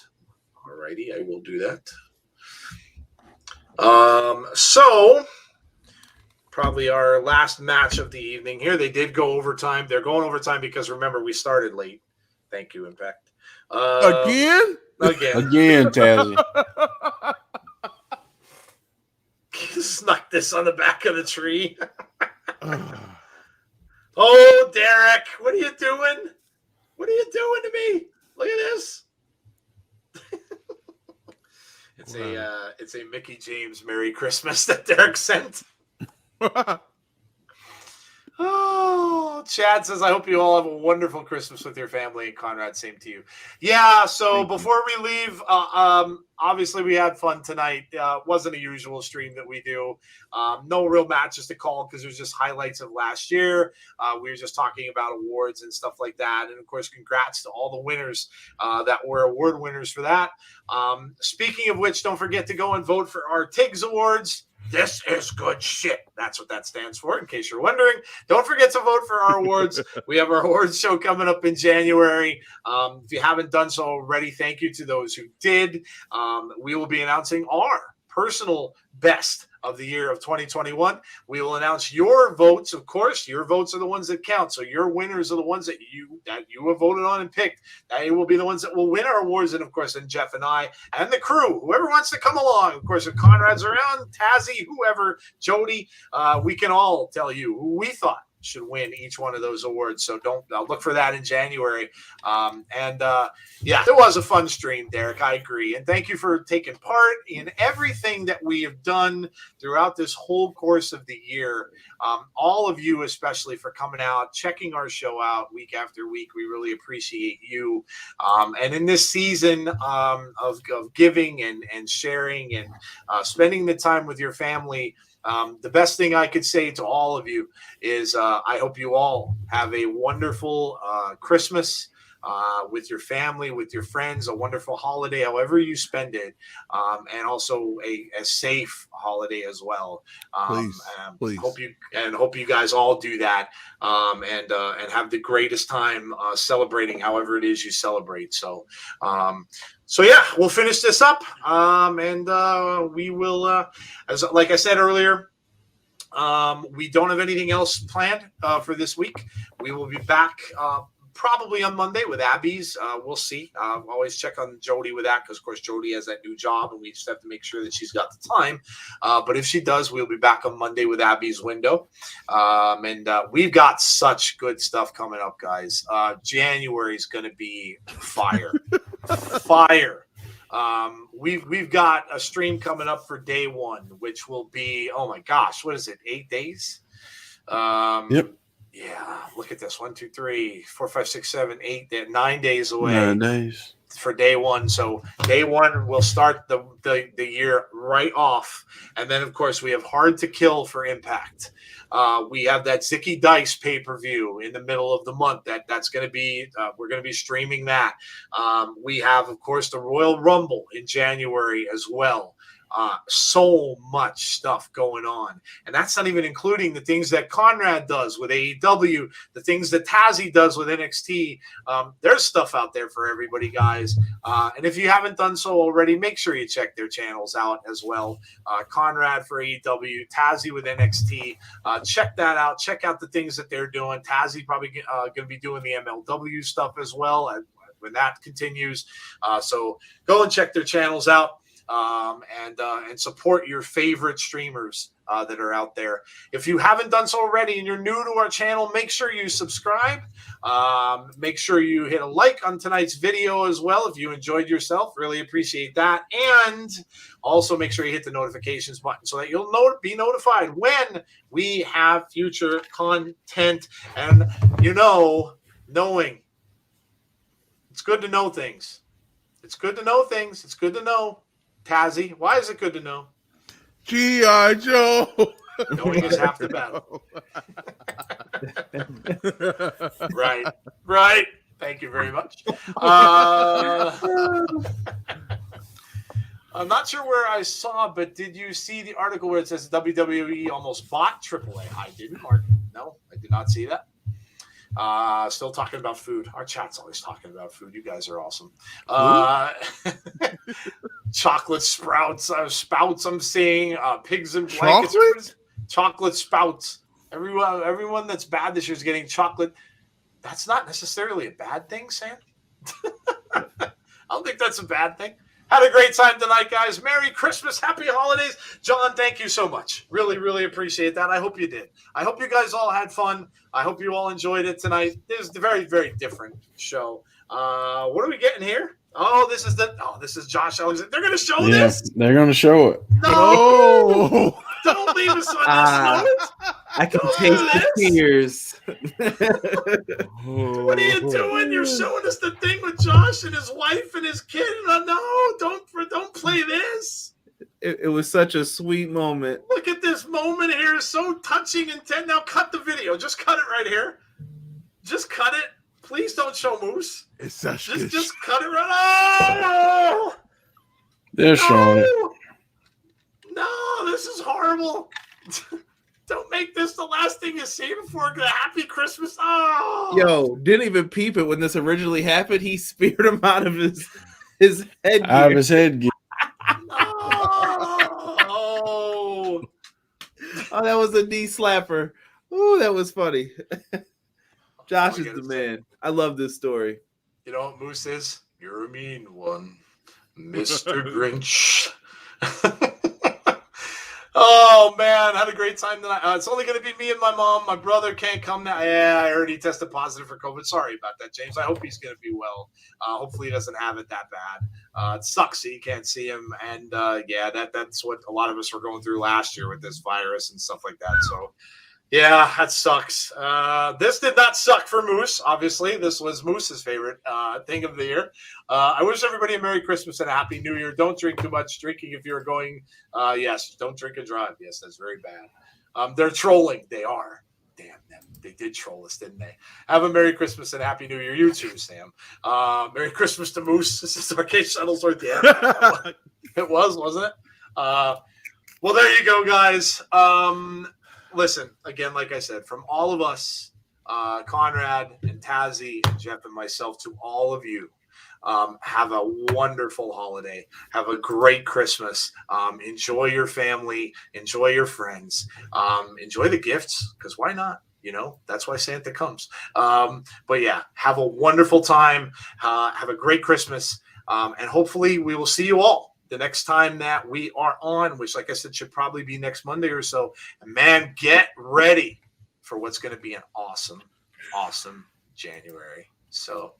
All righty, I will do that. So probably our last match of the evening here. They did go overtime. They're going overtime because, remember, we started late. Thank you, Impact. Again, Tazzy. Snuck this on the back of the tree. Oh, Derek, what are you doing? What are you doing to me? Look at this. It's a Mickey James Merry Christmas that Derek sent. Oh, Chad says, I hope you all have a wonderful Christmas with your family. And Conrad, same to you. Yeah, so before we leave, obviously we had fun tonight. Wasn't a usual stream that we do. No real matches to call because it was just highlights of last year. We were just talking about awards and stuff like that. And, of course, congrats to all the winners that were award winners for that. Speaking of which, don't forget to go and vote for our TIGS Awards. This is good shit. That's what that stands for, in case you're wondering. Don't forget to vote for our awards. We have our awards show coming up in January. If you haven't done so already, thank you to those who did. We will be announcing our personal best of the year of 2021. We will announce your votes. Of course, your votes are the ones that count. So your winners are the ones that you have voted on and picked. They will be the ones that will win our awards. And of course, then Jeff and I and the crew, whoever wants to come along. Of course, if Conrad's around, Tazzy, whoever, Jody, we can all tell you who we thought should win each one of those awards. So I'll look for that in January. Yeah, it was a fun stream, Derek. I agree. And thank you for taking part in everything that we have done throughout this whole course of the year. All of you, especially for coming out, checking our show out week after week. We really appreciate you. And in this season of giving and sharing and spending the time with your family, the best thing I could say to all of you is I hope you all have a wonderful Christmas with your family, with your friends, a wonderful holiday, however you spend it, and also a safe holiday as well. Please. Hope you guys all do that and have the greatest time celebrating however it is you celebrate. So yeah, we'll finish this up, and we will, like I said earlier, we don't have anything else planned for this week. We will be back probably on Monday with Abby's. We'll see. Always check on Jody with that because, of course, Jody has that new job, and we just have to make sure that she's got the time. But if she does, we'll be back on Monday with Abby's window. And we've got such good stuff coming up, guys. January is going to be fire. Fire. We've got a stream coming up for day one, which will be, oh my gosh, what is it? 8 days? Yep. Yeah, look at this. 1, 2, 3, 4, 5, 6, 7, 8, 9 days away. 9 days for day one. So day one will start the year right off. And then, of course, we have Hard to Kill for Impact. We have that Zicky Dice pay-per-view in the middle of the month. That's going to be we're going to be streaming that. We have, of course, the Royal Rumble in January as well. So much stuff going on, and that's not even including the things that Conrad does with AEW, the things that Tazzy does with NXT. There's stuff out there for everybody, guys. And if you haven't done so already, make sure you check their channels out as well. Conrad for AEW, Tazzy with NXT. Check that out. Check out the things that they're doing. Tazzy probably going to be doing the MLW stuff as well when that continues. So go and check their channels out. And support your favorite streamers that are out there. If you haven't done so already and you're new to our channel, make sure you subscribe. Make sure you hit a like on tonight's video as well if you enjoyed yourself. Really appreciate that. And also make sure you hit the notifications button so that you'll be notified when we have future content. And knowing. It's good to know things. It's good to know things. It's good to know. Tazzy, why is it good to know? G.I. Joe. Knowing is half the battle. Right. Thank you very much. I'm not sure where I saw, but did you see the article where it says WWE almost bought AAA? I didn't, Mark. No, I did not see that. Still talking about food. Our chat's always talking about food. You guys are awesome. Chocolate sprouts, I'm seeing pigs and blankets. Chocolate spouts. Everyone that's bad this year is getting chocolate. That's not necessarily a bad thing, Sam. I don't think that's a bad thing. Had a great time tonight, guys. Merry Christmas. Happy holidays. John, thank you so much. Really, really appreciate that. I hope you did. I hope you guys all had fun. I hope you all enjoyed it tonight. This is a very, very different show. What are we getting here? This is Josh Alexander. They're going to show this? They're going to show it. No! Don't leave us on this note. I can taste the tears. What are you doing? You're showing us the thing with Josh and his wife and his kid. No, don't play this. It was such a sweet moment. Look at this moment here. It's so touching and tense. Now cut the video. Just cut it right here. Just cut it. Please don't show Moose. It's such just cut it right. Oh! They're showing it. No, this is horrible. Don't make this the last thing you see before the happy Christmas. Oh, yo, didn't even peep it when this originally happened. He speared him out of his head. Out of his head. Oh, that was a knee slapper. Oh, that was funny. Josh is the man. I love this story. You know what Moose is? You're a mean one, Mr. Grinch. Oh, man, had a great time tonight. It's only going to be me and my mom. My brother can't come now. Yeah, I heard he tested positive for COVID. Sorry about that, James. I hope he's going to be well. Hopefully he doesn't have it that bad. It sucks that you can't see him. And, that's what a lot of us were going through last year with this virus and stuff like that. So, yeah, that sucks. This did not suck for Moose, obviously. This was Moose's favorite thing of the year. I wish everybody a Merry Christmas and a Happy New Year. Don't drink too much. Drinking if you're going, yes, don't drink and drive. Yes, that's very bad. They're trolling. They are. Damn them. They did troll us, didn't they? Have a Merry Christmas and Happy New Year. You too, Sam. Merry Christmas to Moose. This is Arcade Shuttles right there. It was, wasn't it? Well, there you go, guys. Listen, again, like I said, from all of us, Conrad and Tazzy and Jeff and myself, to all of you, have a wonderful holiday. Have a great Christmas. Enjoy your family. Enjoy your friends. Enjoy the gifts, because why not? That's why Santa comes. But yeah, have a wonderful time. Have a great Christmas. And hopefully we will see you all the next time that we are on, which, like I said, should probably be next Monday or so. And man, get ready for what's going to be an awesome, awesome January. So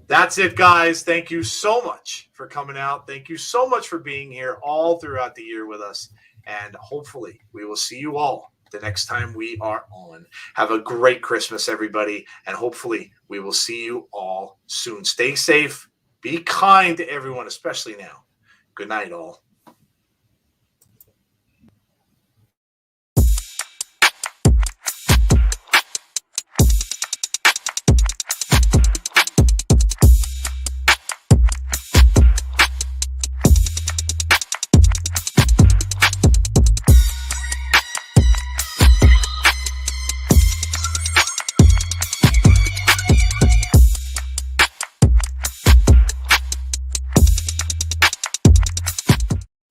that's it, guys. Thank you so much for coming out. Thank you so much for being here all throughout the year with us. And hopefully we will see you all the next time we are on. Have a great Christmas, everybody. And hopefully we will see you all soon. Stay safe. Be kind to everyone, especially now. Good night, all.